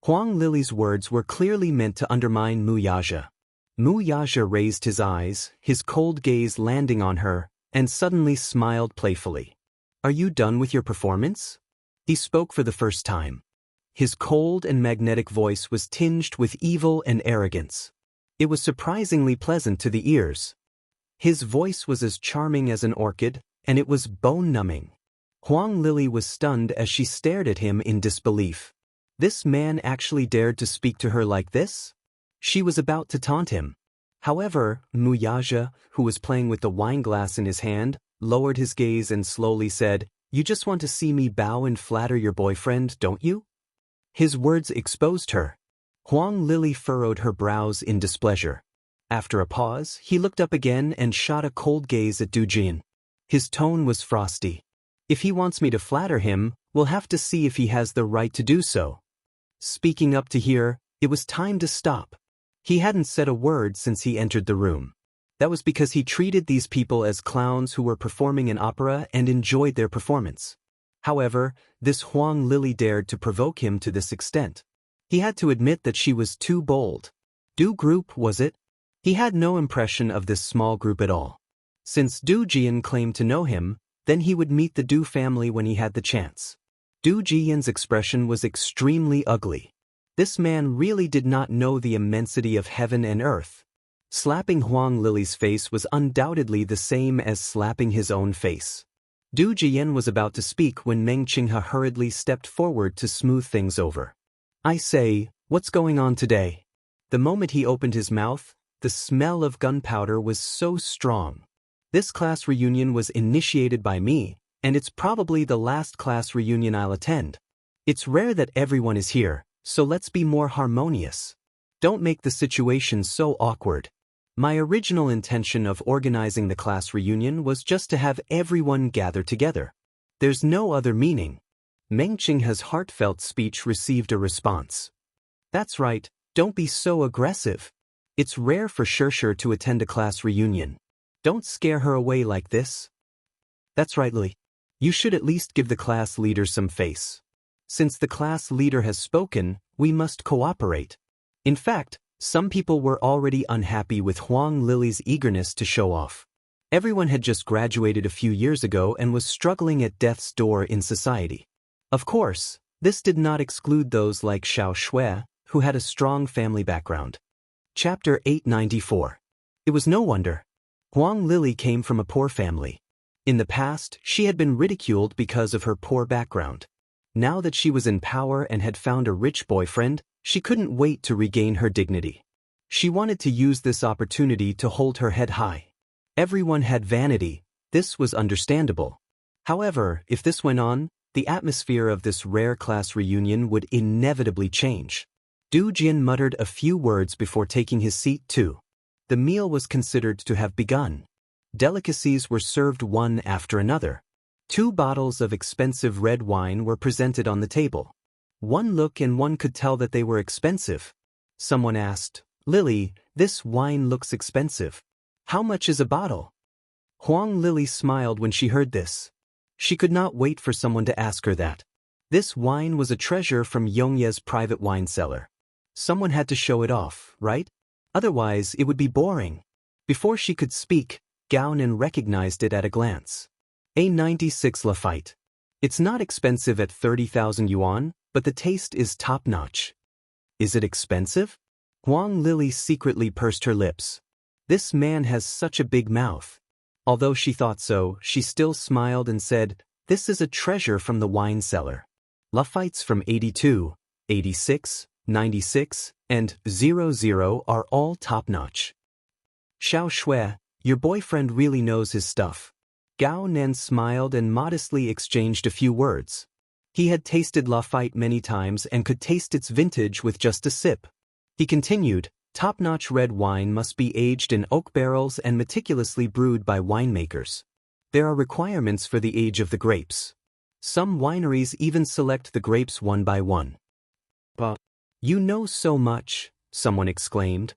Huang Lily's words were clearly meant to undermine Mu Yaja. Mu Yaja raised his eyes, his cold gaze landing on her, and suddenly smiled playfully. Are you done with your performance? He spoke for the first time. His cold and magnetic voice was tinged with evil and arrogance. It was surprisingly pleasant to the ears. His voice was as charming as an orchid, and it was bone-numbing. Huang Lili was stunned as she stared at him in disbelief. This man actually dared to speak to her like this? She was about to taunt him. However, Mu Yaja, who was playing with the wine glass in his hand, lowered his gaze and slowly said, "You just want to see me bow and flatter your boyfriend, don't you?" His words exposed her. Huang Lili furrowed her brows in displeasure. After a pause, he looked up again and shot a cold gaze at Du Jian. His tone was frosty. "If he wants me to flatter him, we'll have to see if he has the right to do so." Speaking up to her, it was time to stop. He hadn't said a word since he entered the room. That was because he treated these people as clowns who were performing an opera and enjoyed their performance. However, this Huang Lili dared to provoke him to this extent. He had to admit that she was too bold. Du group, was it? He had no impression of this small group at all. Since Du Jian claimed to know him, then he would meet the Du family when he had the chance. Du Jian's expression was extremely ugly. This man really did not know the immensity of heaven and earth. Slapping Huang Lili's face was undoubtedly the same as slapping his own face. Du Jian was about to speak when Meng Qinghe hurriedly stepped forward to smooth things over. "I say, what's going on today?" The moment he opened his mouth, the smell of gunpowder was so strong. "This class reunion was initiated by me, and it's probably the last class reunion I'll attend. It's rare that everyone is here, so let's be more harmonious. Don't make the situation so awkward. My original intention of organizing the class reunion was just to have everyone gather together. There's no other meaning." Meng Qinghe's heartfelt speech received a response. "That's right, don't be so aggressive. It's rare for Xianxia to attend a class reunion. Don't scare her away like this." "That's right, Li. You should at least give the class leader some face. Since the class leader has spoken, we must cooperate." In fact, some people were already unhappy with Huang Lili's eagerness to show off. Everyone had just graduated a few years ago and was struggling at death's door in society. Of course, this did not exclude those like Xiao Shui, who had a strong family background. Chapter 894. It was no wonder. Huang Lili came from a poor family. In the past, she had been ridiculed because of her poor background. Now that she was in power and had found a rich boyfriend, she couldn't wait to regain her dignity. She wanted to use this opportunity to hold her head high. Everyone had vanity, this was understandable. However, if this went on, the atmosphere of this rare class reunion would inevitably change. Du Jian muttered a few words before taking his seat too. The meal was considered to have begun. Delicacies were served one after another. 2 bottles of expensive red wine were presented on the table. One look and one could tell that they were expensive. Someone asked, "Lily, this wine looks expensive. How much is a bottle?" Huang Lili smiled when she heard this. She could not wait for someone to ask her that. This wine was a treasure from Yongye's private wine cellar. Someone had to show it off, right? Otherwise, it would be boring. Before she could speak, Gao-nen recognized it at a glance. A96 Lafite. It's not expensive at 30,000 yuan, but the taste is top-notch. Is it expensive? Huang Lili secretly pursed her lips. This man has such a big mouth. Although she thought so, she still smiled and said, "This is a treasure from the wine cellar. Lafites from 82, 86, 96, and 00 are all top-notch." "Xiao Shui, your boyfriend really knows his stuff." Gao-nen smiled and modestly exchanged a few words. He had tasted Lafite many times and could taste its vintage with just a sip. He continued, Top-notch red wine must be aged in oak barrels and meticulously brewed by winemakers. There are requirements for the age of the grapes. Some wineries even select the grapes one by one. But you know so much, someone exclaimed.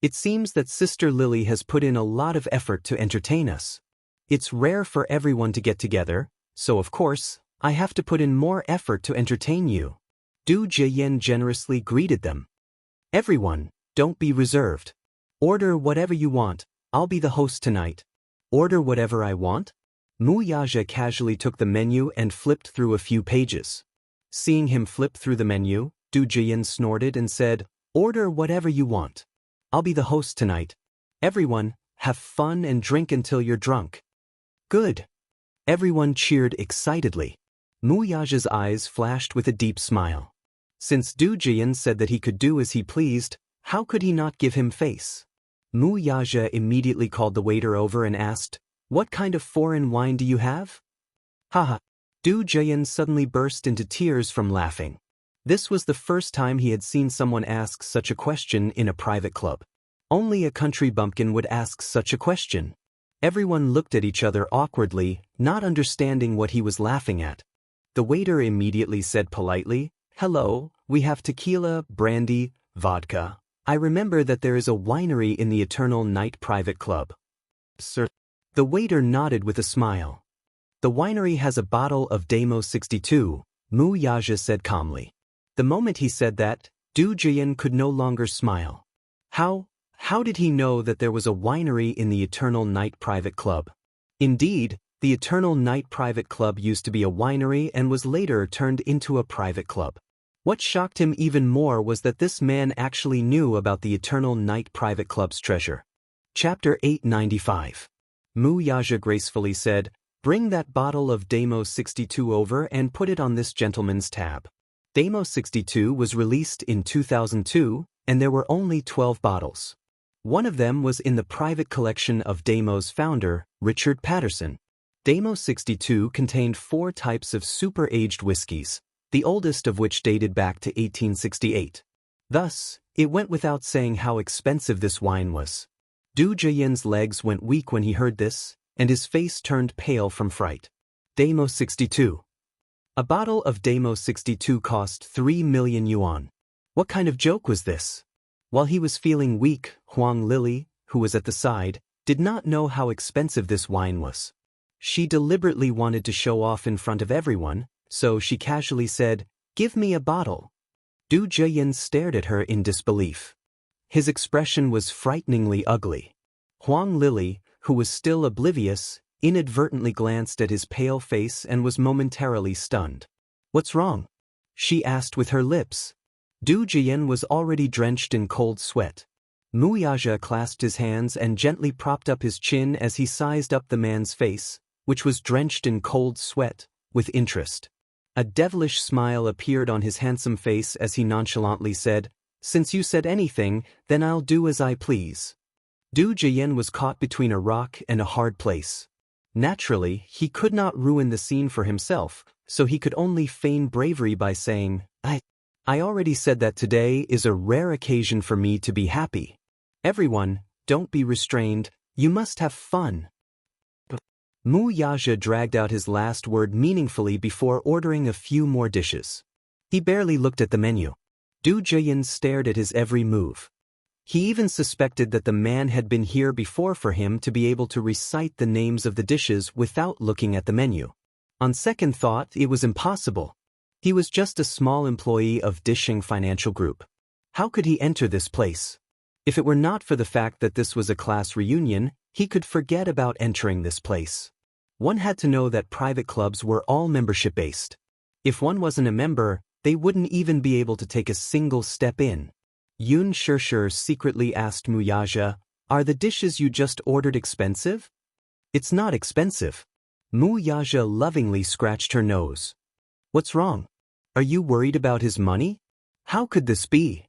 It seems that Sister Lily has put in a lot of effort to entertain us. It's rare for everyone to get together, so of course, I have to put in more effort to entertain you. Du Jiyan generously greeted them. Everyone, don't be reserved. Order whatever you want, I'll be the host tonight. Order whatever I want? Mu Yaja casually took the menu and flipped through a few pages. Seeing him flip through the menu, Du Jiyan snorted and said, Order whatever you want. I'll be the host tonight. Everyone, have fun and drink until you're drunk. Good. Everyone cheered excitedly. Mu Yaja's eyes flashed with a deep smile. Since Du Jiyan said that he could do as he pleased, how could he not give him face? Mu Yaja immediately called the waiter over and asked, What kind of foreign wine do you have? Haha. Du Jiyan suddenly burst into tears from laughing. This was the first time he had seen someone ask such a question in a private club. Only a country bumpkin would ask such a question. Everyone looked at each other awkwardly, not understanding what he was laughing at. The waiter immediately said politely, Hello, we have tequila, brandy, vodka. I remember that there is a winery in the Eternal Night Private Club. Sir. The waiter nodded with a smile. The winery has a bottle of Damo 62, Mu Yaja said calmly. The moment he said that, Du Jiyan could no longer smile. How did he know that there was a winery in the Eternal Night Private Club? Indeed, the Eternal Night Private Club used to be a winery and was later turned into a private club. What shocked him even more was that this man actually knew about the Eternal Night Private Club's treasure. Chapter 895. Mu Yaja gracefully said, Bring that bottle of Damo 62 over and put it on this gentleman's tab. Damo 62 was released in 2002, and there were only 12 bottles. One of them was in the private collection of Damo's founder, Richard Patterson. Damo 62 contained 4 types of super-aged whiskies, the oldest of which dated back to 1868. Thus, it went without saying how expensive this wine was. Du Jiyan's legs went weak when he heard this, and his face turned pale from fright. Damo 62. A bottle of Damo 62 cost 3 million yuan. What kind of joke was this? While he was feeling weak, Wang Lin, who was at the side, did not know how expensive this wine was. She deliberately wanted to show off in front of everyone, so she casually said, Give me a bottle. Du Jiyan stared at her in disbelief. His expression was frighteningly ugly. Wang Lin, who was still oblivious, inadvertently glanced at his pale face and was momentarily stunned. What's wrong? She asked with her lips. Du Jiyan was already drenched in cold sweat. Mu Yaja clasped his hands and gently propped up his chin as he sized up the man's face, which was drenched in cold sweat, with interest. A devilish smile appeared on his handsome face as he nonchalantly said, Since you said anything, then I'll do as I please. Du Jiyan was caught between a rock and a hard place. Naturally, he could not ruin the scene for himself, so he could only feign bravery by saying, I already said that today is a rare occasion for me to be happy. Everyone, don't be restrained, you must have fun. Mu Yaja dragged out his last word meaningfully before ordering a few more dishes. He barely looked at the menu. Du Jiyan stared at his every move. He even suspected that the man had been here before for him to be able to recite the names of the dishes without looking at the menu. On second thought, it was impossible. He was just a small employee of Dishing Financial Group. How could he enter this place? If it were not for the fact that this was a class reunion, he could forget about entering this place. One had to know that private clubs were all membership-based. If one wasn't a member, they wouldn't even be able to take a single step in. Yun Shirshir secretly asked Mu Yaja, Are the dishes you just ordered expensive? It's not expensive. Mu Yaja lovingly scratched her nose. What's wrong? Are you worried about his money? How could this be?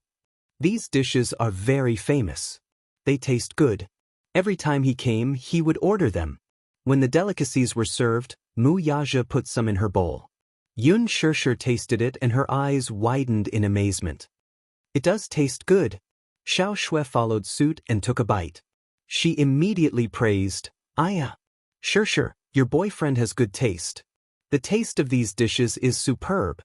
These dishes are very famous. They taste good. Every time he came, he would order them. When the delicacies were served, Mu Yaja put some in her bowl. Yun Shirshir tasted it and her eyes widened in amazement. It does taste good. Xiao Shui followed suit and took a bite. She immediately praised, "Aya. Sure, your boyfriend has good taste. The taste of these dishes is superb."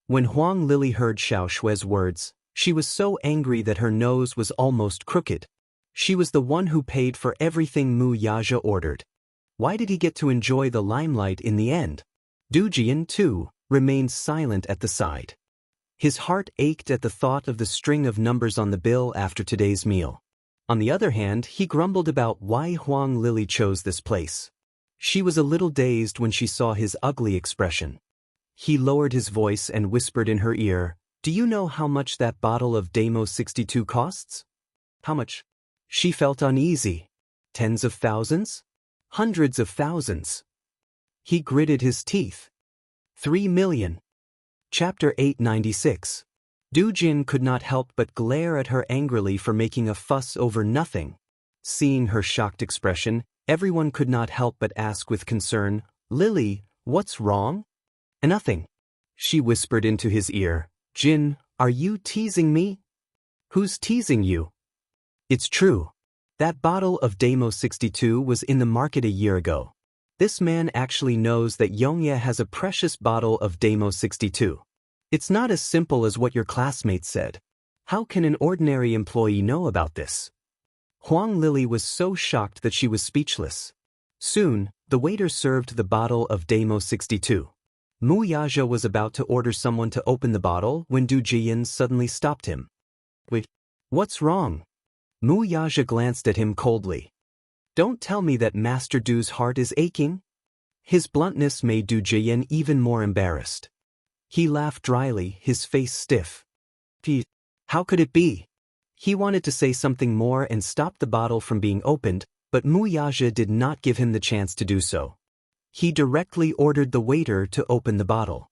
When Huang Lili heard Xiao Shui's words, she was so angry that her nose was almost crooked. She was the one who paid for everything Mu Yaja ordered. Why did he get to enjoy the limelight in the end? Du Jian, too, remained silent at the side. His heart ached at the thought of the string of numbers on the bill after today's meal. On the other hand, he grumbled about why Huang Lili chose this place. She was a little dazed when she saw his ugly expression. He lowered his voice and whispered in her ear, "Do you know how much that bottle of Damo 62 costs?" "How much?" She felt uneasy. Tens of thousands? Hundreds of thousands. He gritted his teeth. 3 million. Chapter 896. Du Jin could not help but glare at her angrily for making a fuss over nothing. Seeing her shocked expression, everyone could not help but ask with concern, "Lily, what's wrong?" "Nothing," she whispered into his ear. "Jin, are you teasing me?" "Who's teasing you?" "It's true. That bottle of Damo 62 was in the market a year ago. This man actually knows that Yongye has a precious bottle of Damo 62. It's not as simple as what your classmates said. How can an ordinary employee know about this?" Huang Lili was so shocked that she was speechless. Soon, the waiter served the bottle of Damo 62. Mu Yaja was about to order someone to open the bottle when Du Jian suddenly stopped him. "Wait, what's wrong?" Mu Yaja glanced at him coldly. "Don't tell me that Master Du's heart is aching?" His bluntness made Du Jian even more embarrassed. He laughed dryly, his face stiff. How could it be?" He wanted to say something more and stop the bottle from being opened, but Mu Yaja did not give him the chance to do so. He directly ordered the waiter to open the bottle.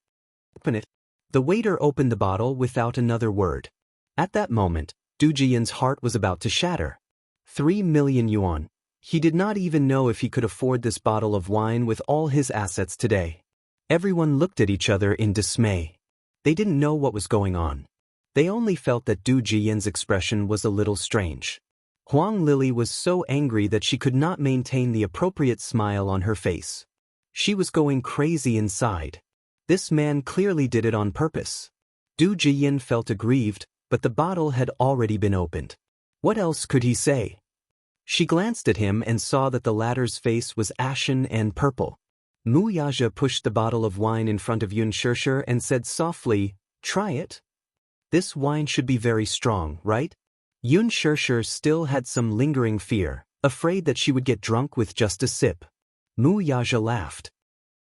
"Open it." The waiter opened the bottle without another word. At that moment, Du Jian's heart was about to shatter. 3 million yuan. He did not even know if he could afford this bottle of wine with all his assets today. Everyone looked at each other in dismay. They didn't know what was going on. They only felt that Du Jian's expression was a little strange. Huang Lili was so angry that she could not maintain the appropriate smile on her face. She was going crazy inside. This man clearly did it on purpose. Du Jian felt aggrieved, but the bottle had already been opened. What else could he say? She glanced at him and saw that the latter's face was ashen and purple. Mu Yaja pushed the bottle of wine in front of Yun Shishir and said softly, "Try it. This wine should be very strong, right?" Yun Shishir still had some lingering fear, afraid that she would get drunk with just a sip. Mu Yaja laughed.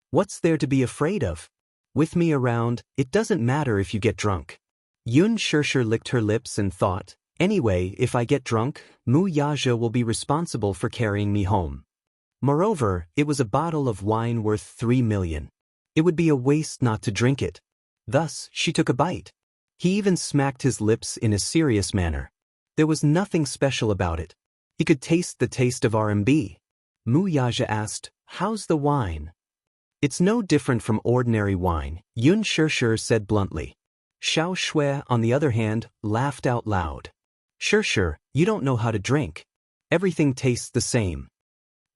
"What's there to be afraid of? With me around, it doesn't matter if you get drunk." Yun Shishir licked her lips and thought, "Anyway, if I get drunk, Mu Yaja will be responsible for carrying me home. Moreover, it was a bottle of wine worth 3 million. It would be a waste not to drink it." Thus, she took a bite. He even smacked his lips in a serious manner. There was nothing special about it. He could taste the taste of RMB. Mu Yaja asked, "How's the wine?" "It's no different from ordinary wine," Yun Shishir said bluntly. Xiao Shui, on the other hand, laughed out loud. Shishir, you don't know how to drink. Everything tastes the same."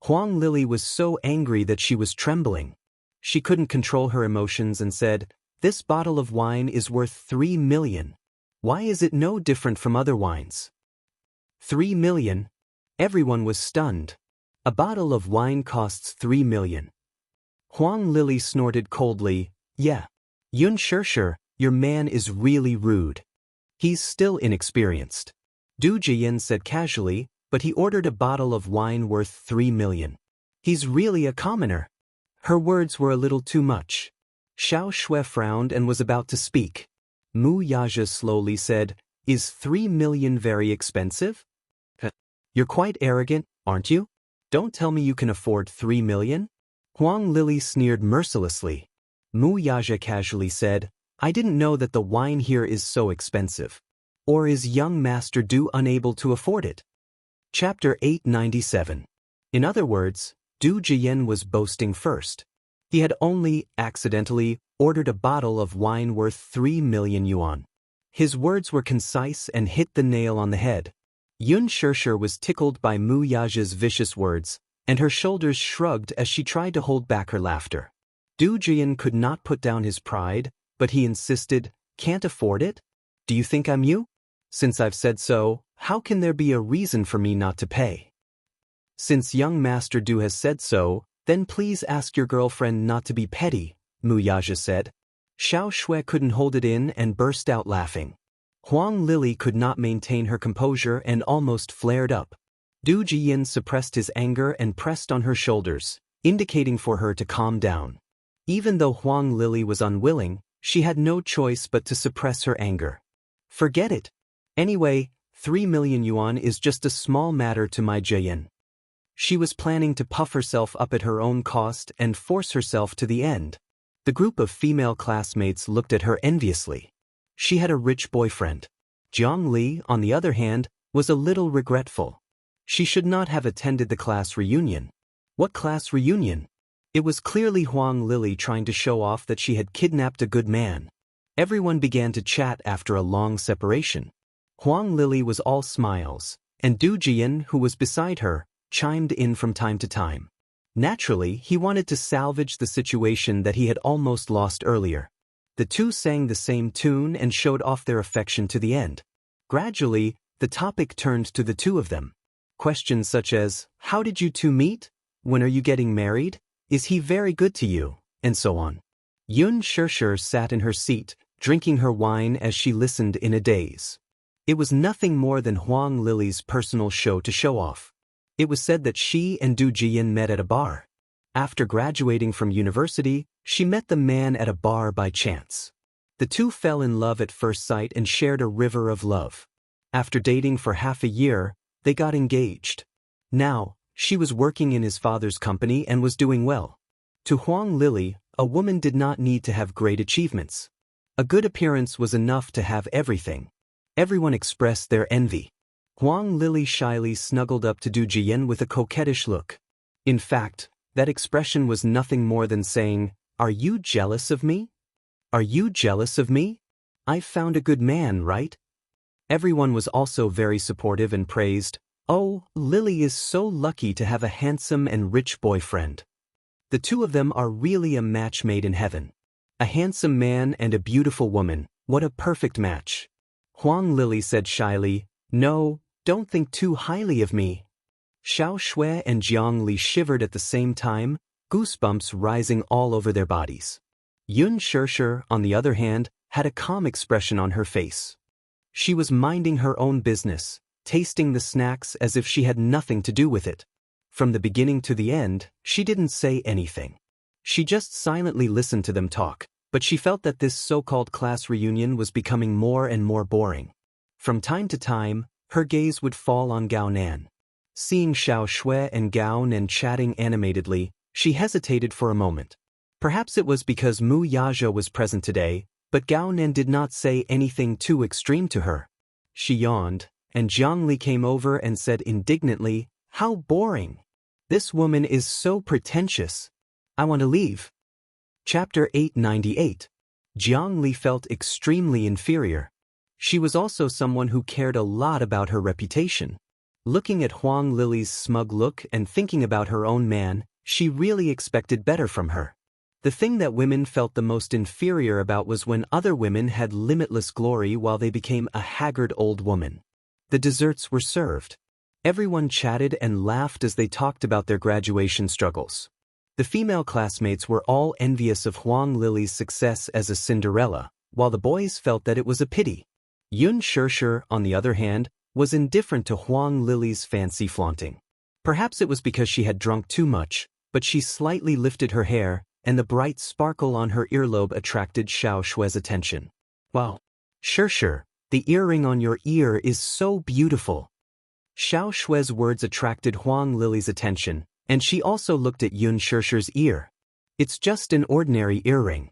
Huang Lili was so angry that she was trembling. She couldn't control her emotions and said, "This bottle of wine is worth 3 million. Why is it no different from other wines?" 3 million? Everyone was stunned. A bottle of wine costs 3 million. Huang Lili snorted coldly, "Yeah. Yun Shishir, your man is really rude. He's still inexperienced." Du Jian said casually, "But he ordered a bottle of wine worth 3 million. He's really a commoner." Her words were a little too much. Xiao Shui frowned and was about to speak. Mu Yaja slowly said, "Is 3 million very expensive?" "You're quite arrogant, aren't you? Don't tell me you can afford 3 million?" Huang Lili sneered mercilessly. Mu Yaja casually said, "I didn't know that the wine here is so expensive. Or is young Master Du unable to afford it?" Chapter 897. In other words, Du Jian was boasting first. He had only, accidentally, ordered a bottle of wine worth 3 million yuan. His words were concise and hit the nail on the head. Yun Shirshir was tickled by Mu Yaja's vicious words, and her shoulders shrugged as she tried to hold back her laughter. Du Jian could not put down his pride, but he insisted, "Can't afford it? Do you think I'm you? Since I've said so, how can there be a reason for me not to pay? Since young Master Du has said so, then please ask your girlfriend not to be petty," Mu Yaja said. Xiao Shui couldn't hold it in and burst out laughing. Huang Lili could not maintain her composure and almost flared up. Du Jian suppressed his anger and pressed on her shoulders, indicating for her to calm down. Even though Huang Lili was unwilling, she had no choice but to suppress her anger. "Forget it. Anyway, 3 million yuan is just a small matter to my Jian." She was planning to puff herself up at her own cost and force herself to the end. The group of female classmates looked at her enviously. She had a rich boyfriend. Jiang Li, on the other hand, was a little regretful. She should not have attended the class reunion. What class reunion? It was clearly Huang Lili trying to show off that she had kidnapped a good man. Everyone began to chat after a long separation. Huang Lili was all smiles, and Du Jian, who was beside her, chimed in from time to time. Naturally, he wanted to salvage the situation that he had almost lost earlier. The two sang the same tune and showed off their affection to the end. Gradually, the topic turned to the two of them. Questions such as, "How did you two meet? When are you getting married? Is he very good to you?" and so on. Yun Shirshir sat in her seat, drinking her wine as she listened in a daze. It was nothing more than Huang Lili's personal show to show off. It was said that she and Du Jian met at a bar. After graduating from university, she met the man at a bar by chance. The two fell in love at first sight and shared a river of love. After dating for half a year, they got engaged. Now, she was working in his father's company and was doing well. To Huang Lili, a woman did not need to have great achievements. A good appearance was enough to have everything. Everyone expressed their envy. Huang Lili shyly snuggled up to Du Jian with a coquettish look. In fact, that expression was nothing more than saying, "Are you jealous of me? Are you jealous of me? I've found a good man, right?" Everyone was also very supportive and praised, "Oh, Lily is so lucky to have a handsome and rich boyfriend. The two of them are really a match made in heaven. A handsome man and a beautiful woman, what a perfect match." Huang Lili said shyly, "No, don't think too highly of me." Xiao Shui and Jiang Li shivered at the same time, goosebumps rising all over their bodies. Yun Shirshir, on the other hand, had a calm expression on her face. She was minding her own business, tasting the snacks as if she had nothing to do with it. From the beginning to the end, she didn't say anything. She just silently listened to them talk, but she felt that this so-called class reunion was becoming more and more boring. From time to time, her gaze would fall on Gao Nan. Seeing Xiao Shui and Gao Nan chatting animatedly, she hesitated for a moment. Perhaps it was because Mu Yaja was present today, but Gao Nan did not say anything too extreme to her. She yawned, and Jiang Li came over and said indignantly, "How boring! This woman is so pretentious. I want to leave." Chapter 898. Jiang Li felt extremely inferior. She was also someone who cared a lot about her reputation. Looking at Huang Lili's smug look and thinking about her own man, she really expected better from her. The thing that women felt the most inferior about was when other women had limitless glory while they became a haggard old woman. The desserts were served. Everyone chatted and laughed as they talked about their graduation struggles. The female classmates were all envious of Huang Lili's success as a Cinderella, while the boys felt that it was a pity. Yun Shirshir, on the other hand, was indifferent to Huang Lili's fancy flaunting. Perhaps it was because she had drunk too much, but she slightly lifted her hair, and the bright sparkle on her earlobe attracted Xiao Shui's attention. "Wow! Shirshir, the earring on your ear is so beautiful." Xiao Shui's words attracted Huang Lili's attention, and she also looked at Yun Shirshir's ear. "It's just an ordinary earring."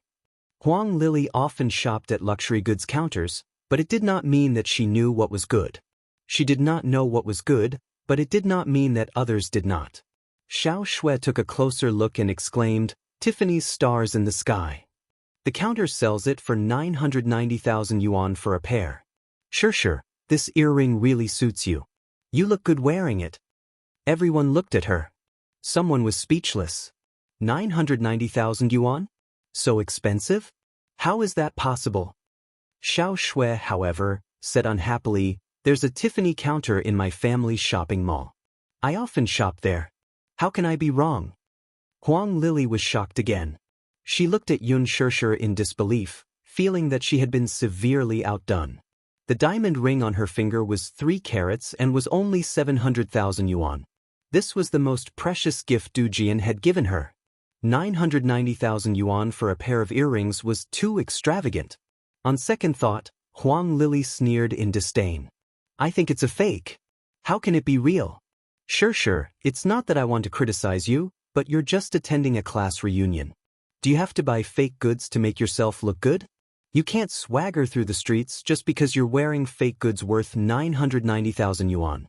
Huang Lili often shopped at luxury goods counters, but it did not mean that she knew what was good. She did not know what was good, but it did not mean that others did not. Xiao Shui took a closer look and exclaimed, "Tiffany's stars in the sky." The counter sells it for 990,000 yuan for a pair. Sure, this earring really suits you. You look good wearing it. Everyone looked at her. Someone was speechless. 990,000 yuan? So expensive? How is that possible? Xiao Shui, however, said unhappily, there's a Tiffany counter in my family's shopping mall. I often shop there. How can I be wrong? Huang Lili was shocked again. She looked at Yun Shishir in disbelief, feeling that she had been severely outdone. The diamond ring on her finger was 3 carats and was only 700,000 yuan. This was the most precious gift Du Jian had given her. 990,000 yuan for a pair of earrings was too extravagant. On second thought, Huang Lili sneered in disdain. I think it's a fake. How can it be real? Sure, it's not that I want to criticize you, but you're just attending a class reunion. Do you have to buy fake goods to make yourself look good? You can't swagger through the streets just because you're wearing fake goods worth 990,000 yuan.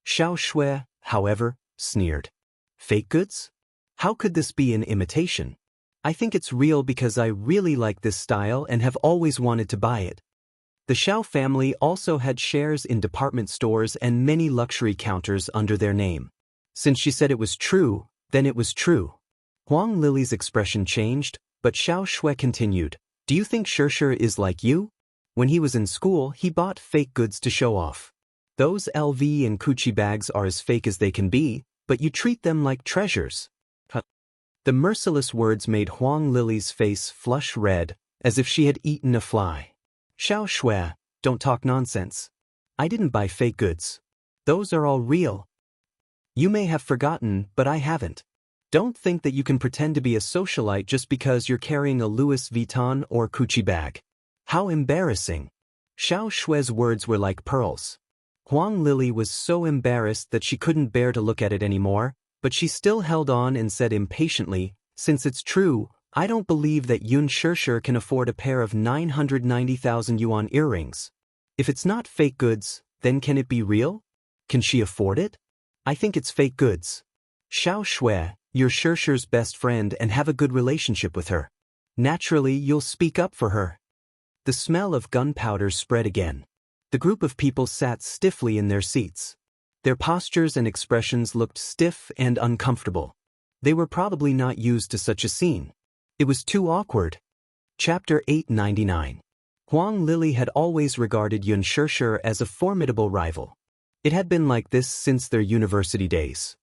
Xiao Shui, however, sneered. Fake goods? How could this be an imitation? I think it's real because I really like this style and have always wanted to buy it. The Xiao family also had shares in department stores and many luxury counters under their name. Since she said it was true, then it was true. Huang Lili's expression changed, but Xiao Shui continued, do you think Shishir is like you? When he was in school, he bought fake goods to show off. Those LV and Gucci bags are as fake as they can be, but you treat them like treasures. The merciless words made Huang Lili's face flush red, as if she had eaten a fly. Xiao Shui, don't talk nonsense. I didn't buy fake goods. Those are all real. You may have forgotten, but I haven't. Don't think that you can pretend to be a socialite just because you're carrying a Louis Vuitton or Gucci bag. How embarrassing. Xiao Shui's words were like pearls. Huang Lili was so embarrassed that she couldn't bear to look at it anymore, but she still held on and said impatiently, since it's true, I don't believe that Yun Shishir can afford a pair of 990,000 yuan earrings. If it's not fake goods, then can it be real? Can she afford it? I think it's fake goods. Xiao Shui, you're Shishir's best friend and have a good relationship with her. Naturally, you'll speak up for her. The smell of gunpowder spread again. The group of people sat stiffly in their seats. Their postures and expressions looked stiff and uncomfortable. They were probably not used to such a scene. It was too awkward. Chapter 899. Huang Lili had always regarded Yun Shishir as a formidable rival. It had been like this since their university days.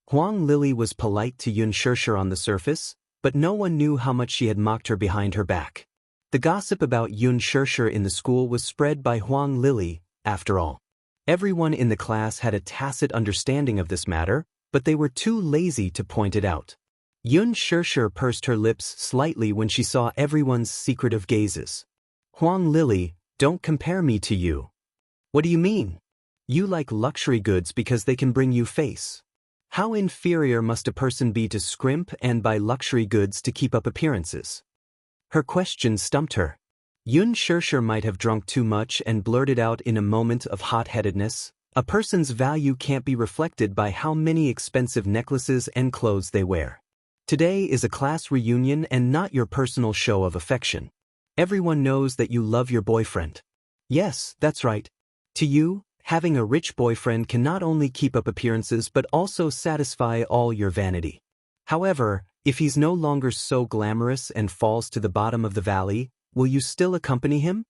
Huang Lili was polite to Yun Shishir on the surface, but no one knew how much she had mocked her behind her back. The gossip about Yun Shishir in the school was spread by Huang Lili, after all. Everyone in the class had a tacit understanding of this matter, but they were too lazy to point it out. Yun Shishir pursed her lips slightly when she saw everyone's secretive gazes. Huang Lili, don't compare me to you. What do you mean? You like luxury goods because they can bring you face. How inferior must a person be to scrimp and buy luxury goods to keep up appearances? Her question stumped her. Yun Shishir might have drunk too much and blurted out in a moment of hot-headedness, a person's value can't be reflected by how many expensive necklaces and clothes they wear. Today is a class reunion and not your personal show of affection. Everyone knows that you love your boyfriend. Yes, that's right. To you, having a rich boyfriend can not only keep up appearances but also satisfy all your vanity. However, if he's no longer so glamorous and falls to the bottom of the valley, will you still accompany him?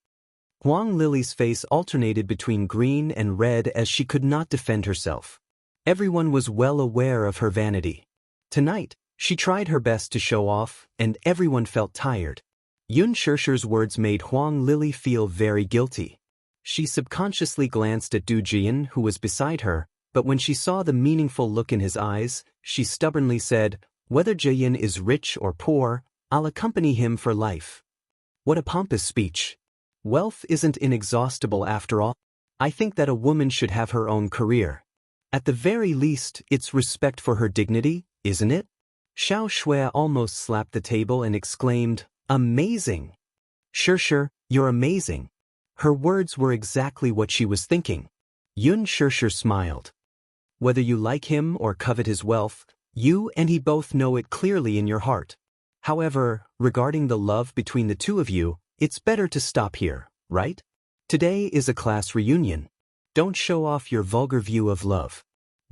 Huang Lili's face alternated between green and red as she could not defend herself. Everyone was well aware of her vanity. Tonight, she tried her best to show off, and everyone felt tired. Yun Shishir's words made Huang Lili feel very guilty. She subconsciously glanced at Du Jian, who was beside her, but when she saw the meaningful look in his eyes, she stubbornly said, whether Jian is rich or poor, I'll accompany him for life. What a pompous speech. Wealth isn't inexhaustible after all. I think that a woman should have her own career. At the very least, it's respect for her dignity, isn't it? Xiao Shui almost slapped the table and exclaimed, amazing! Shishir, you're amazing. Her words were exactly what she was thinking. Yun Shishir smiled. Whether you like him or covet his wealth, you and he both know it clearly in your heart. However, regarding the love between the two of you, it's better to stop here, right? Today is a class reunion. Don't show off your vulgar view of love.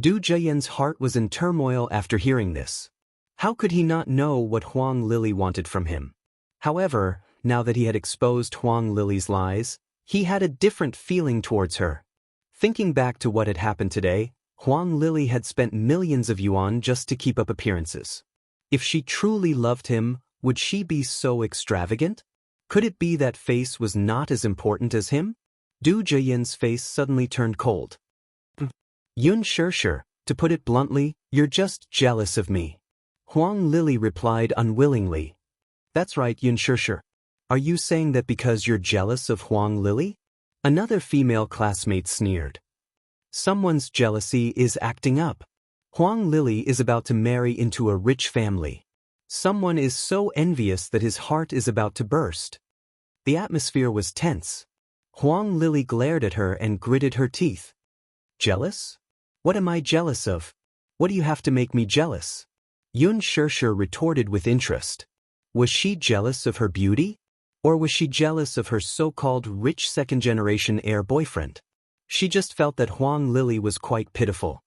Du Zheyan's heart was in turmoil after hearing this. How could he not know what Huang Lili wanted from him? However, now that he had exposed Huang Lili's lies, he had a different feeling towards her. Thinking back to what had happened today, Huang Lili had spent millions of yuan just to keep up appearances. If she truly loved him, would she be so extravagant? Could it be that face was not as important as him? Du Zheyan's face suddenly turned cold. Yun Shirshir, to put it bluntly, you're just jealous of me. Huang Lili replied unwillingly. That's right, Yun Shirshir. Are you saying that because you're jealous of Huang Lili? Another female classmate sneered. Someone's jealousy is acting up. Huang Lili is about to marry into a rich family. Someone is so envious that his heart is about to burst. The atmosphere was tense. Huang Lili glared at her and gritted her teeth. Jealous? What am I jealous of? What do you have to make me jealous? Yun Shirshir retorted with interest. Was she jealous of her beauty? Or was she jealous of her so-called rich second-generation heir boyfriend? She just felt that Huang Lili was quite pitiful.